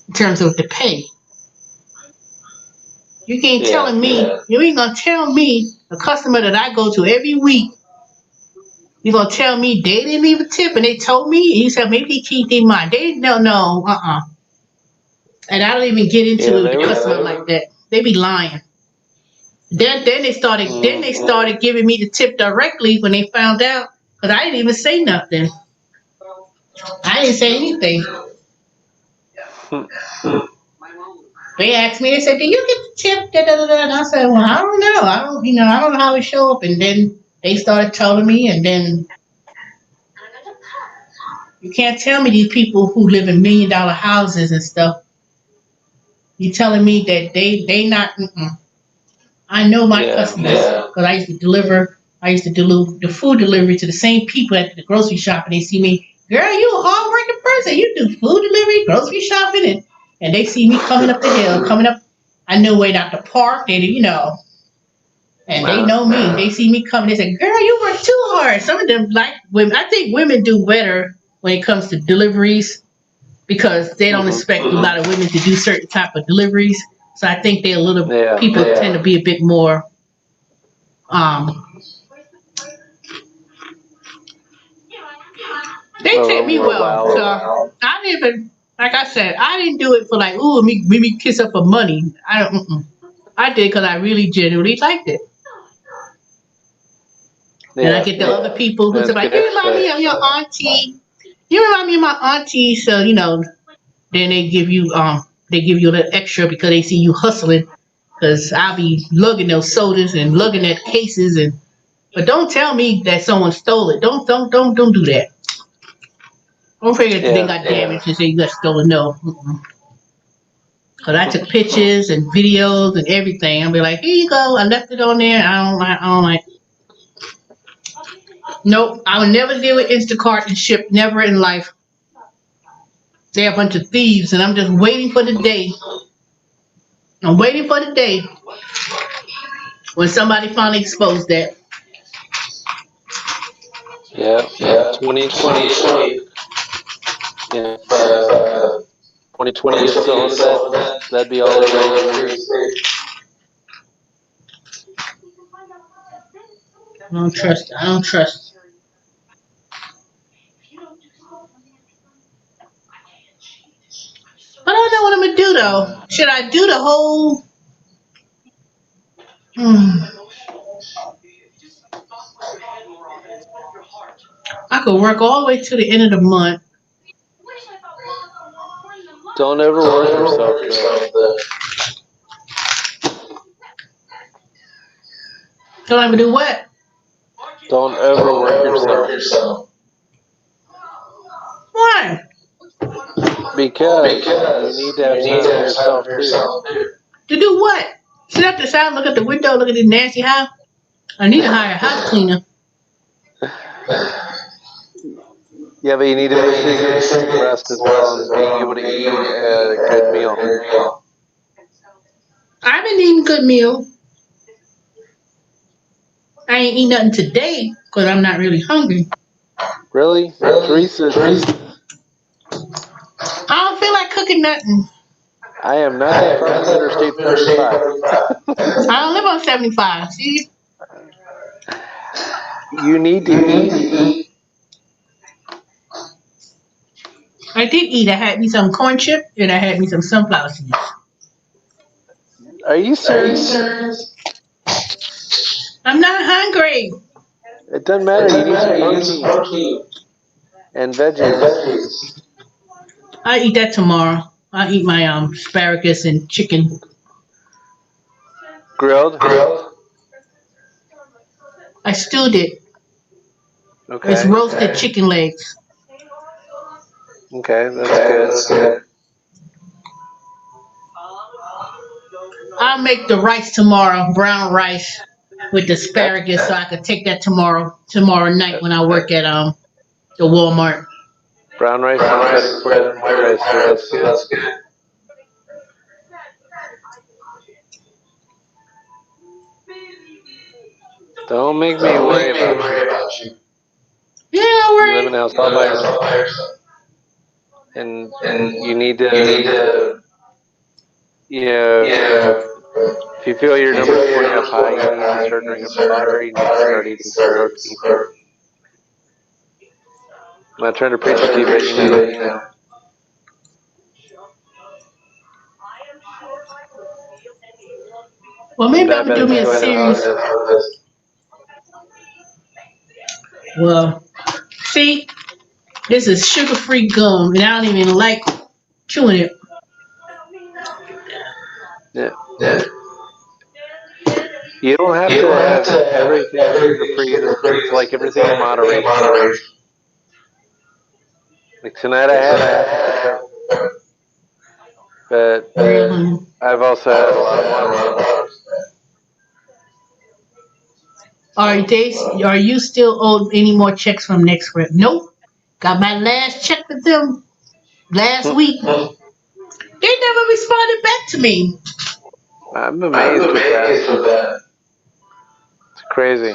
in terms of the pay. You ain't telling me, you ain't gonna tell me, a customer that I go to every week, you're gonna tell me they didn't leave a tip and they told me, and you said maybe they changed their mind. No. And I don't even get into the customer like that. They be lying. Then they started giving me the tip directly when they found out, because I didn't even say nothing. I didn't say anything. They asked me, they said, "Do you get the tip?" And I said, "Well, I don't know. I don't know how it show up." And then they started telling me, and then You can't tell me these people who live in $1 million houses and stuff. You telling me that they not? Mm-mm. I know my customers because I used to deliver. I used to do the food delivery to the same people at the grocery shop, and they see me, girl, you a hardworking person. You do food delivery, grocery shopping, and they see me coming up the hill, coming up. I know way out the park. And they know me. They see me coming. They say, girl, you work too hard. Some of them like women. I think women do better when it comes to deliveries because they don't expect a lot of women to do certain type of deliveries. So I think people tend to be a bit more they take me well. So I didn't even like I said, I didn't do it for like, ooh, me kiss up for money. I don't I did because I really genuinely liked it. And I get the other people who say like, you remind me of your auntie. You remind me of my auntie, so then they give you a little extra because they see you hustling. Because I'll be lugging those sodas and lugging that cases but don't tell me that someone stole it. Don't do that. Don't figure they got damaged and say you got stolen. No. Because I took pictures and videos and everything. I'll be like, here you go. I left it on there. I don't like. Nope. I would never deal with Instacart and ship. Never in life. They're a bunch of thieves, and I'm just waiting for the day. I'm waiting for the day when somebody finally exposed that. Yeah. 2020. Yeah. 2020 is still into that. That'd be all over. I don't trust. But I don't know what I'm gonna do though. Should I do the whole? I could work all the way to the end of the month. Don't overwork yourself. Don't ever do what? Don't overwork yourself. Why? Because you need to have time for yourself too. To do what? Sit up the side, look at the window, look at this nasty house. I need to hire a house cleaner. Yeah, but you need to make sure you get some rest as well as being able to eat a good meal. I've been eating good meal. I ain't eat nothing today because I'm not really hungry. Really? Teresa? I don't feel like cooking nothing. I am not that far from Interstate 35. I don't live on 75. See? You need to eat. I did eat. I had me some corn chip and I had me some sunflower seeds. Are you serious? I'm not hungry. It doesn't matter. You need some protein and veggies. I'll eat that tomorrow. I'll eat my asparagus and chicken. Grilled? I stewed it. Okay. It's roasted chicken legs. Okay, that's good. I'll make the rice tomorrow, brown rice with the asparagus, so I could take that tomorrow night when I work at the Walmart. Brown rice is better than white rice, so that's good. Don't make me worry about you. Yeah, don't worry. You live in a house all by yourself. And you need to, if you feel your numbers going up high, you need to start drinking water, you need to start eating some protein. I'm not trying to preach to you, but you know. Well, maybe I'm going to do me a series. Well, see, this is sugar-free gum, and I don't even like chewing it. Yeah. You don't have to have everything sugar-free. It's like everything in moderation. Like tonight I had, but Really? I've also had a lot more. Are you still owed any more checks from Next Rep? Nope. Got my last check with them last week. They never responded back to me. I'm amazed with that. It's crazy.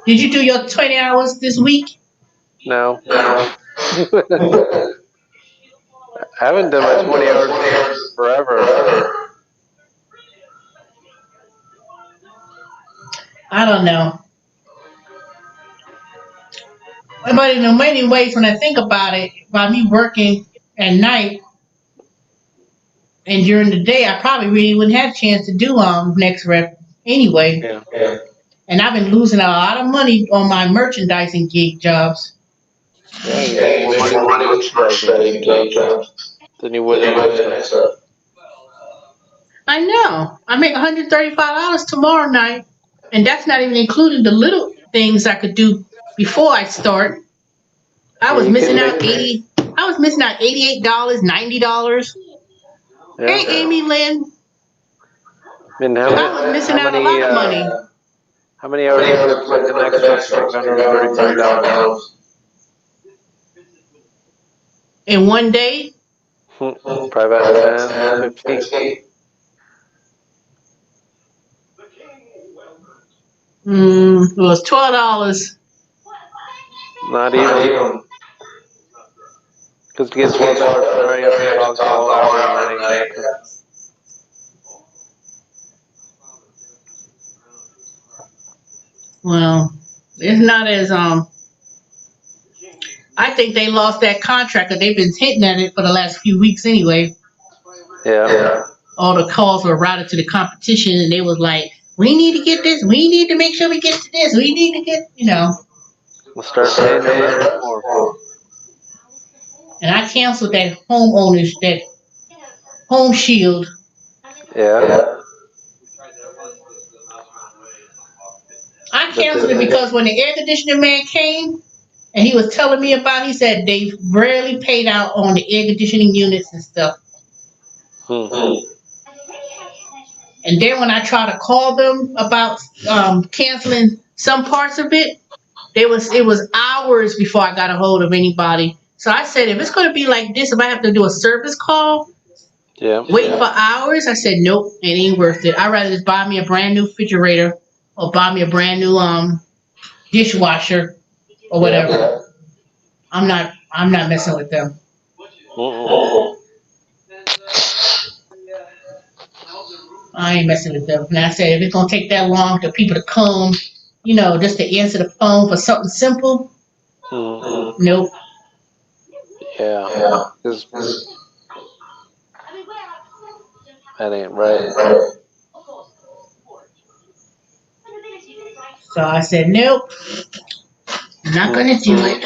Did you do your 20 hours this week? No. I haven't done my 20 hours forever. I don't know. But in many ways, when I think about it, by me working at night and during the day, I probably really wouldn't have a chance to do Next Rep anyway. Yeah. And I've been losing a lot of money on my merchandising gig jobs. Yeah, you make more money with merchandising jobs than you would in Next Rep. I know. I make $135 tomorrow night, and that's not even including the little things I could do before I start. I was missing out $88, $90. Yeah. Hey, Amy Lynn. I mean, I was missing out a lot of money. How many hours did you put the Next Rep for $135? In one day? Probably about 10, 15. It was $12. Not even. Because to get $12 an hour, you have to talk all hour and night. Well, it's not as I think they lost that contract, because they've been hitting at it for the last few weeks anyway. Yeah. All the calls were routed to the competition, and they was like, we need to get this, we need to make sure we get to this, we need to get, We'll start paying them more. And I canceled that that home shield. Yeah. I canceled it because when the air conditioning man came and he was telling me about it, he said they rarely paid out on the air conditioning units and stuff. And then when I tried to call them about canceling some parts of it, it was hours before I got a hold of anybody. So I said, if it's going to be like this, if I have to do a service call, wait for hours, I said, nope, it ain't worth it. I'd rather just buy me a brand new refrigerator or buy me a brand new dishwasher or whatever. Yeah. I'm not messing with them. I ain't messing with them. And I said, if it's gonna take that long for people to come, just to answer the phone for something simple, nope. Yeah. That ain't right. So I said, nope, I'm not gonna do it.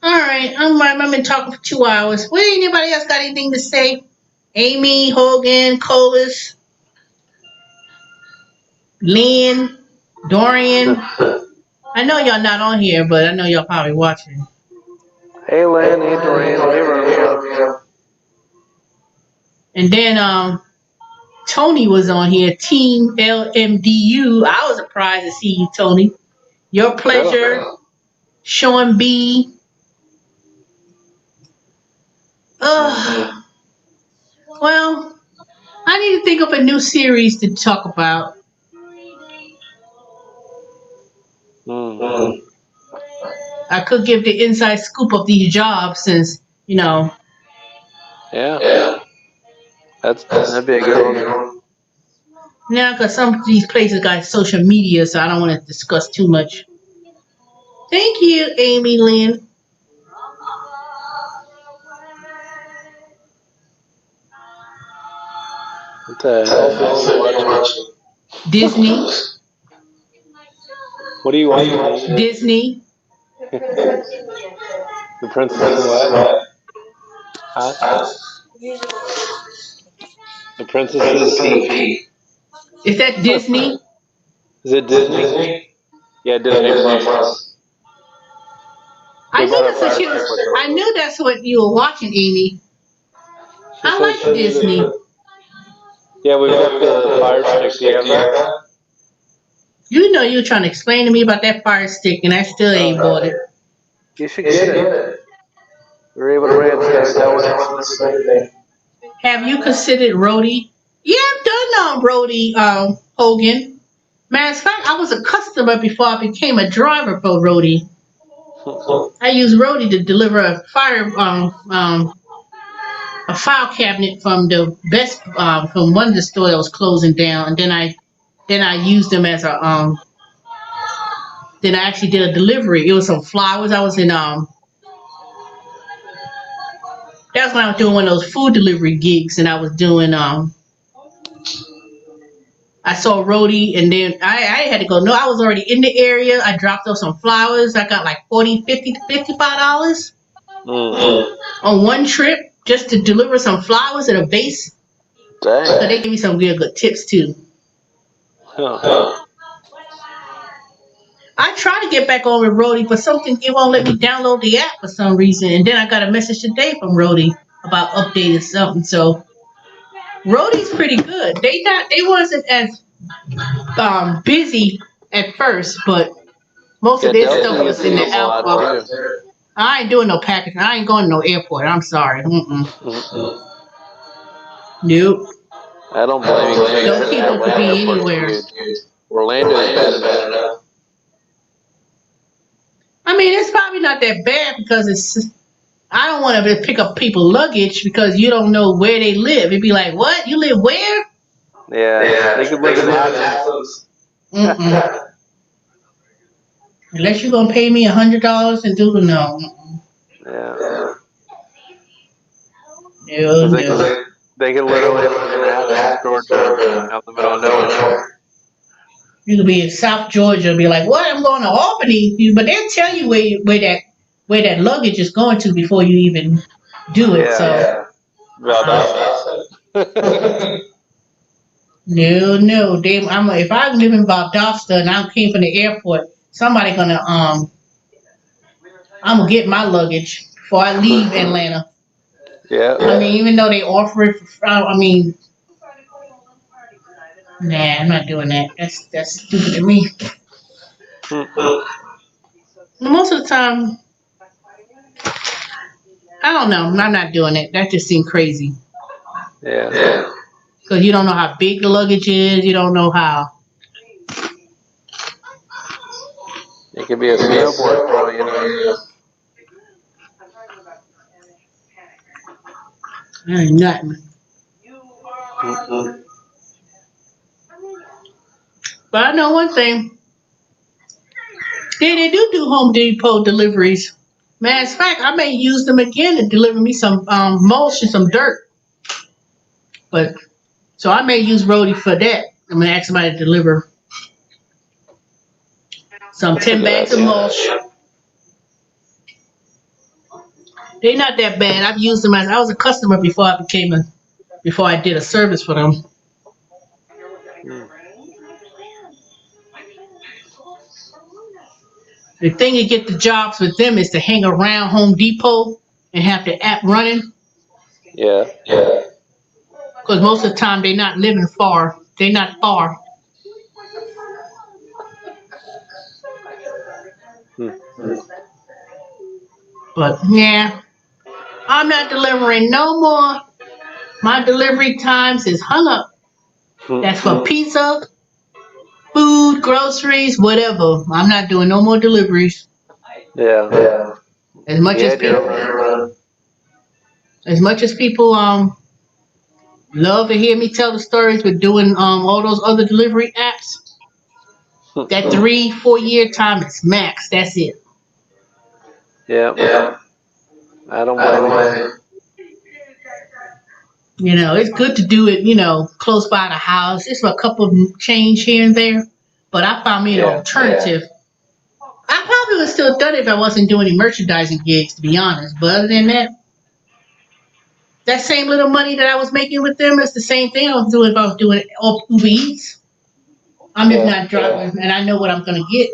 All right, I've been talking for 2 hours. Well, anybody else got anything to say? Amy, Hogan, Colas, Lynn, Dorian. I know y'all not on here, but I know y'all probably watching. Hey, Lynn. Hey, Dorian. Hey, Romeo. And then Tony was on here, Team LMDU. I was surprised to see you, Tony. Your pleasure, Sean B. Well, I need to think of a new series to talk about. I could give the inside scoop of these jobs since, Yeah. That'd be a good one. Now, because some of these places got social media, so I don't want to discuss too much. Thank you, Amy Lynn. What the hell? Disney. What do you watch? Disney. The Princess of what? Huh? The Princess of the Peak. Is that Disney? Is it Disney? Yeah, Disney Plus. I They bought knew a that's what Fire she was. Stick with her. I knew that's what you were watching, Amy. She I said like she needed Disney. it. Yeah, we got the Fire Stick. Do you have that? You know you were trying to explain to me about that Fire Stick, and I still ain't bought it. You should get it. We're able to rent that was the same thing. Have you considered Rody? Yeah, I've done Rody Hogan. Matter of fact, I was a customer before I became a driver for Rody. I used Rody to deliver a file cabinet from the best from one of the stores that was closing down, and then I used them as a then I actually did a delivery. It was some flowers. I was in that was when I was doing one of those food delivery gigs, and I was doing I saw Rody, and then I had to go. No, I was already in the area. I dropped off some flowers. I got like $40, $50, $55 on one trip just to deliver some flowers at a base. Dang. So they gave me some real good tips too. I tried to get back on with Rody, but something it won't let me download the app for some reason. And then I got a message today from Rody about updating something. So Rody's pretty good. They wasn't as busy at first, but most of their stuff was in the app. I ain't doing no packaging. I ain't going to no airport. I'm sorry. Nope. I don't blame you. Those people could be anywhere. Orlando is bad enough. I mean, it's probably not that bad because I don't want to pick up people's luggage because you don't know where they live. It'd be like, what? You live where? Yeah. They could live in Athens. Unless you're going to pay me $100 and do the no. Yeah. No. They can literally live in Athens, Georgia, out in the middle of nowhere. You could be in South Georgia and be like, what? I'm going to Albany. But they'll tell you where that luggage is going to before you even do it. Yeah. No. If I live in Valdosta and I came from the airport, somebody gonna I'm gonna get my luggage before I leave Atlanta. Yeah. I mean, even though they offer it for, nah, I'm not doing that. That's stupid to me. Most of the time, I don't know. I'm not doing it. That just seemed crazy. Yeah. Because you don't know how big the luggage is. You don't know how. It could be a snowboard throw, you know. That ain't nothing. But I know one thing. They do Home Depot deliveries. Matter of fact, I may use them again to deliver me some mulch and some dirt. So I may use Rody for that. I'm gonna ask somebody to deliver some 10 bags of mulch. They're not that bad. I've used them I was a customer before I did a service for them. The thing to get the jobs with them is to hang around Home Depot and have the app running. Yeah. Because most of the time they're not living far. They're not far. But yeah, I'm not delivering no more. My delivery times is hung up. That's for pizza, food, groceries, whatever. I'm not doing no more deliveries. Yeah. As much as people love to hear me tell the stories with doing all those other delivery apps, that 3-4 year time is max. That's it. Yeah. I don't blame you. You know, it's good to do it, close by the house. It's a couple of change here and there. But I found me an alternative. I probably would have still done it if I wasn't doing any merchandising gigs, to be honest. But other than that same little money that I was making with them is the same thing I was doing if I was doing it off Uber Eats. I'm just not driving, and I know what I'm going to get.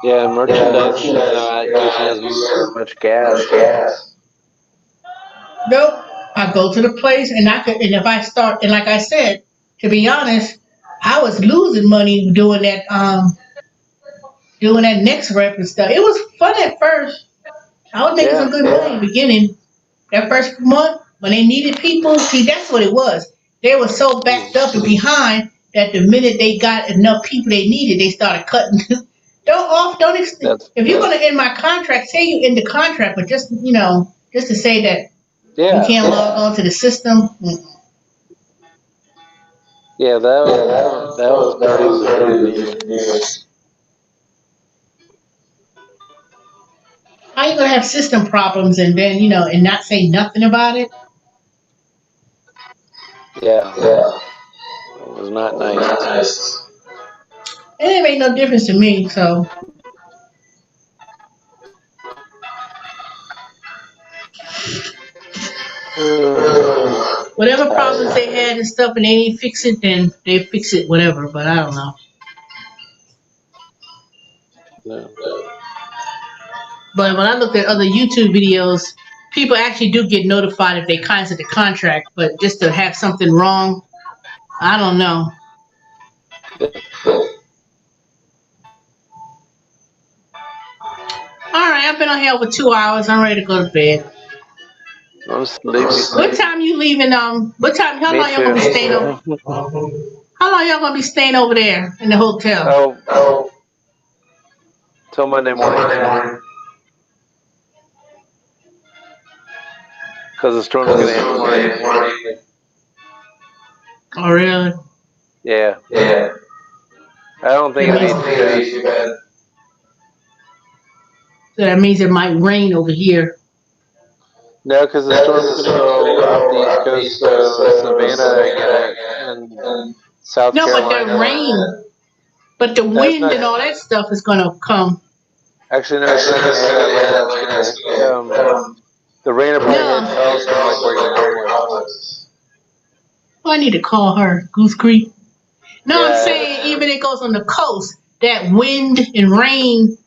Yeah, merchandise not using as much gas. Nope. I go to the place and and if I start, and like I said, to be honest, I was losing money doing that next rep and stuff. It was fun at first. I was making some good money in the beginning. That first month when they needed people, see that's what it was. They were so backed up and behind that the minute they got enough people they needed, they started cutting. If you're gonna end my contract, say you end the contract, but just just to say that you can't log on to the system. Yeah, that was pretty neat. How you gonna have system problems and then and not say nothing about it? Yeah, it was not nice. It didn't make no difference to me. So whatever problems they had and stuff, and they didn't fix it, then they fix it, whatever. But I don't know. No. But when I looked at other YouTube videos, people actually do get notified if they cancel the contract. But just to have something wrong, I don't know. All right, I've been on here over 2 hours. I'm ready to go to bed. I'm sleepy. What time you leaving? What time? How long y'all gonna be staying over? How long y'all gonna be staying over there in the hotel? Oh, till Monday morning. Because the storm's gonna end tomorrow. Oh, really? Yeah. I don't think it'll be too bad. So that means it might rain over here. No, because the storm's gonna go off the East Coast, Savannah again, and South Carolina. No, but the rain, but the wind and all that stuff is gonna come. Actually, no, it's not gonna hit. The rain will probably hit Charleston, like where your mom was. Oh, I need to call her, Goose Creek. No, I'm saying even it goes on the coast, that wind and rain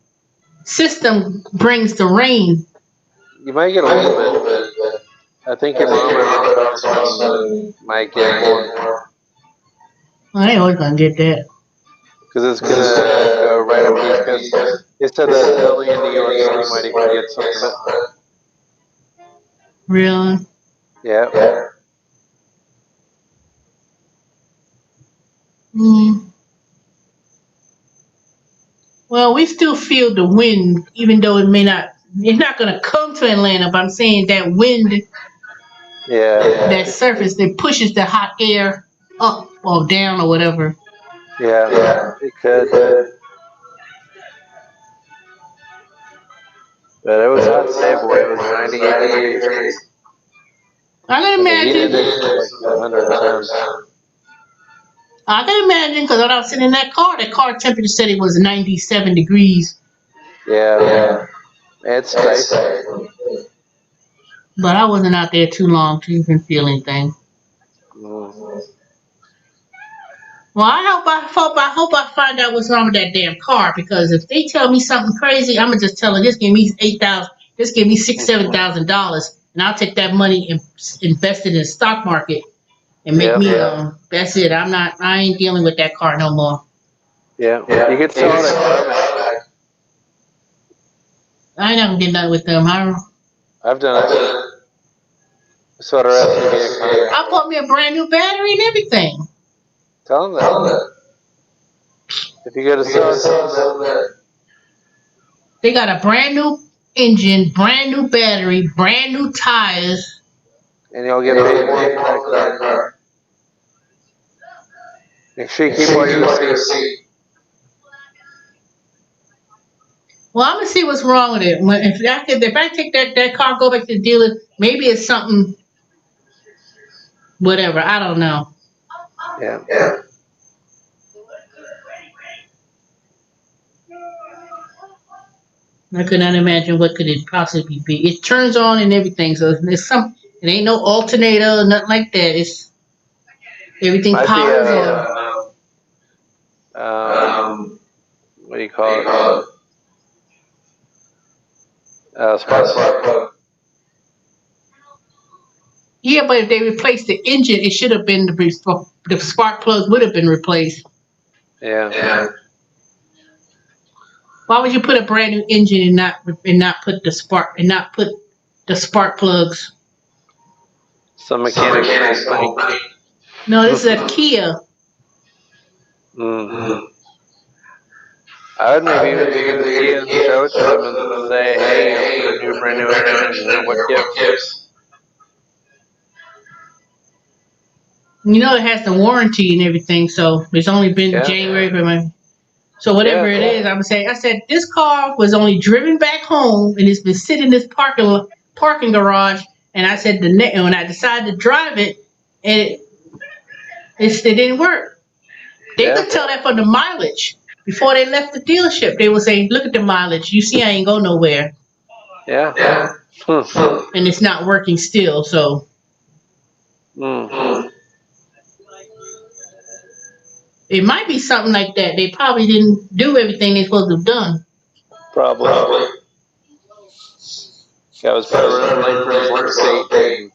system brings the rain. You might get a little bit. I think your mom might get more. Well, I always gonna get that. Because it's gonna go right up East Coast. It said that Philly and New York City might even get some of it. Really? Yeah. Well, we still feel the wind, even though it's not going to come to Atlanta, but I'm saying that wind, that surface that pushes the hot air up or down or whatever. Yeah, it could. But it was hot today, boy. It was 98 degrees. I can imagine. I can imagine because when I was sitting in that car temperature said it was 97 degrees. Yeah. It's nice. But I wasn't out there too long to even feel anything. Well, I hope I find out what's wrong with that damn car, because if they tell me something crazy, I'm gonna just tell them, just give me $6,000-$7,000, and I'll take that money and invest it in the stock market and make me. That's it. I ain't dealing with that car no more. Yeah. You could sell it at CarMax. I ain't never get nothing with them. I've done it. Sold her SUV at CarMax. I bought me a brand new battery and everything. Tell them that. If you go to sell, they got a brand new engine, brand new battery, brand new tires. And you'll get paid more for that car. Make sure you keep all your receipts. Well, I'm gonna see what's wrong with it. If I take that car, go back to the dealer, maybe it's something. Whatever, I don't know. Yeah. I could not imagine what could it possibly be. It turns on and everything, so it ain't no alternator or nothing like that. It's everything powers on. What do you call it? Spark plug. Yeah, but if they replaced the engine, it should have been the spark plugs would have been replaced. Yeah. Why would you put a brand new engine and not put the spark plugs? Some mechanics money. No, this is a Kia. Mm. I would maybe even take it to Kia and show it to them and say, hey, I'm putting a brand new engine in. What gives? You know, it has the warranty and everything, so it's only been January for my. So whatever it is, I said this car was only driven back home and it's been sitting in this parking garage. And I said and when I decided to drive it, and it didn't work. They could tell that from the mileage. Before they left the dealership, they would say, "Look at the mileage. You see, I ain't go nowhere." Yeah. And it's not working still. So. It might be something like that. They probably didn't do everything they're supposed to have done. Probably. I was put really late for his work date and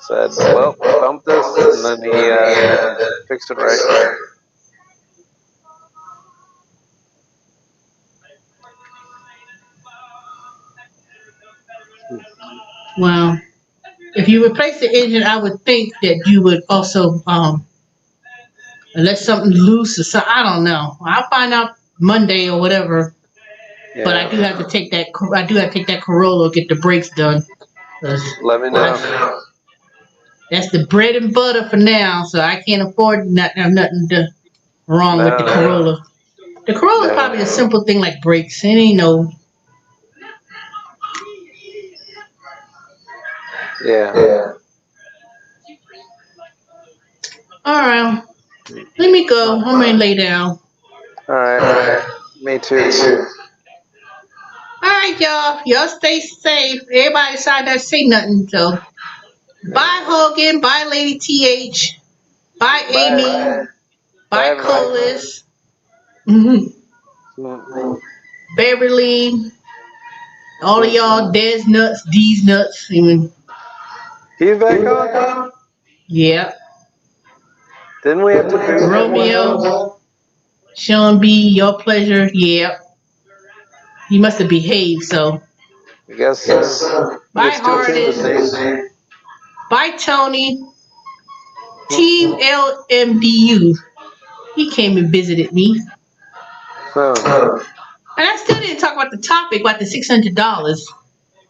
said, well, bump this, and then he fixed it right. Well, if you replace the engine, I would think that you would also, unless something loose or something, I don't know. I'll find out Monday or whatever. Yeah. But I do have to take that. I do have to take that Corolla, get the brakes done. Let me know. That's the bread and butter for now, so I can't afford nothing wrong with the Corolla. The Corolla is probably a simple thing like brakes. It ain't no. Yeah. All right. Let me go. I'm going to lay down. All right. Me too. All right, y'all. Y'all stay safe. Everybody decided not to say nothing. So, bye, Hogan. Bye, Lady TH. Bye, Amy. Bye, Colas. Beverly. All of y'all, Des nuts, D's nuts. Even. He's back on? Yeah. Didn't we have to do Romeo, Sean B, your pleasure. Yeah. He must have behaved, so. I guess so. Bye, Hardest. Bye, Tony. Team LMDU. He came and visited me. And I still didn't talk about the topic, about the $600.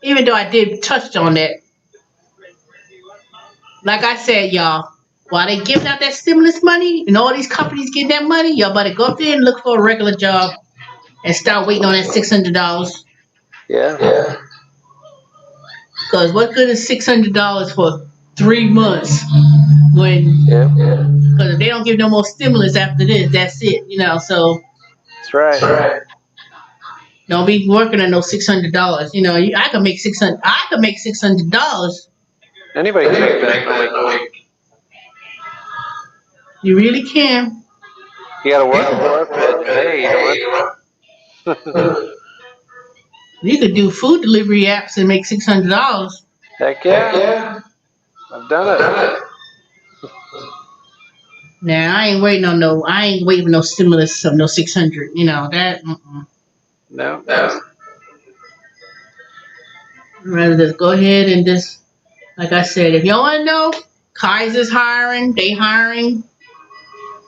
Even though I did touch on that. Like I said, y'all, while they giving out that stimulus money and all these companies getting that money, y'all better go up there and look for a regular job and start waiting on that $600. Yeah. Because what good is $600 for 3 months when? Because if they don't give no more stimulus after this, that's it. So. That's right. Don't be working on no $600. I could make $600. I could make $600. Anybody can make that. You really can. You gotta work for it. Hey, You could do food delivery apps and make $600. Heck yeah. I've done it. Nah, I ain't waiting for no stimulus of no 600. That. No. I'd rather just go ahead and just, like I said, if you want to know, Kaiser's hiring. They hiring.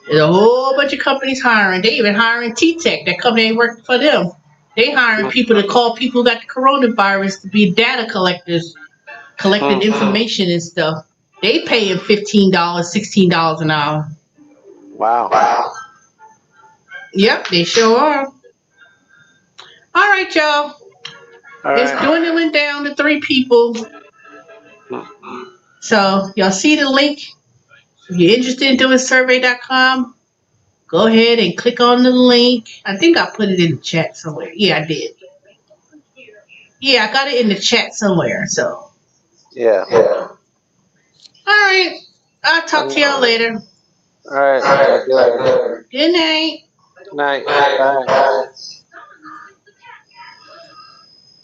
There's a whole bunch of companies hiring. They even hiring T-Tech. That company ain't working for them. They hiring people to call people who got the coronavirus to be data collectors, collecting information and stuff. They paying $15, $16 an hour. Wow. Yep, they sure are. All right, y'all. It's dwindling down to 3 people. So, y'all see the link? If you're interested in doing survey.com, go ahead and click on the link. I think I put it in the chat somewhere. Yeah, I did. Yeah, I got it in the chat somewhere. So. Yeah. All right. I'll talk to y'all later. All right. Good night. Night. Bye.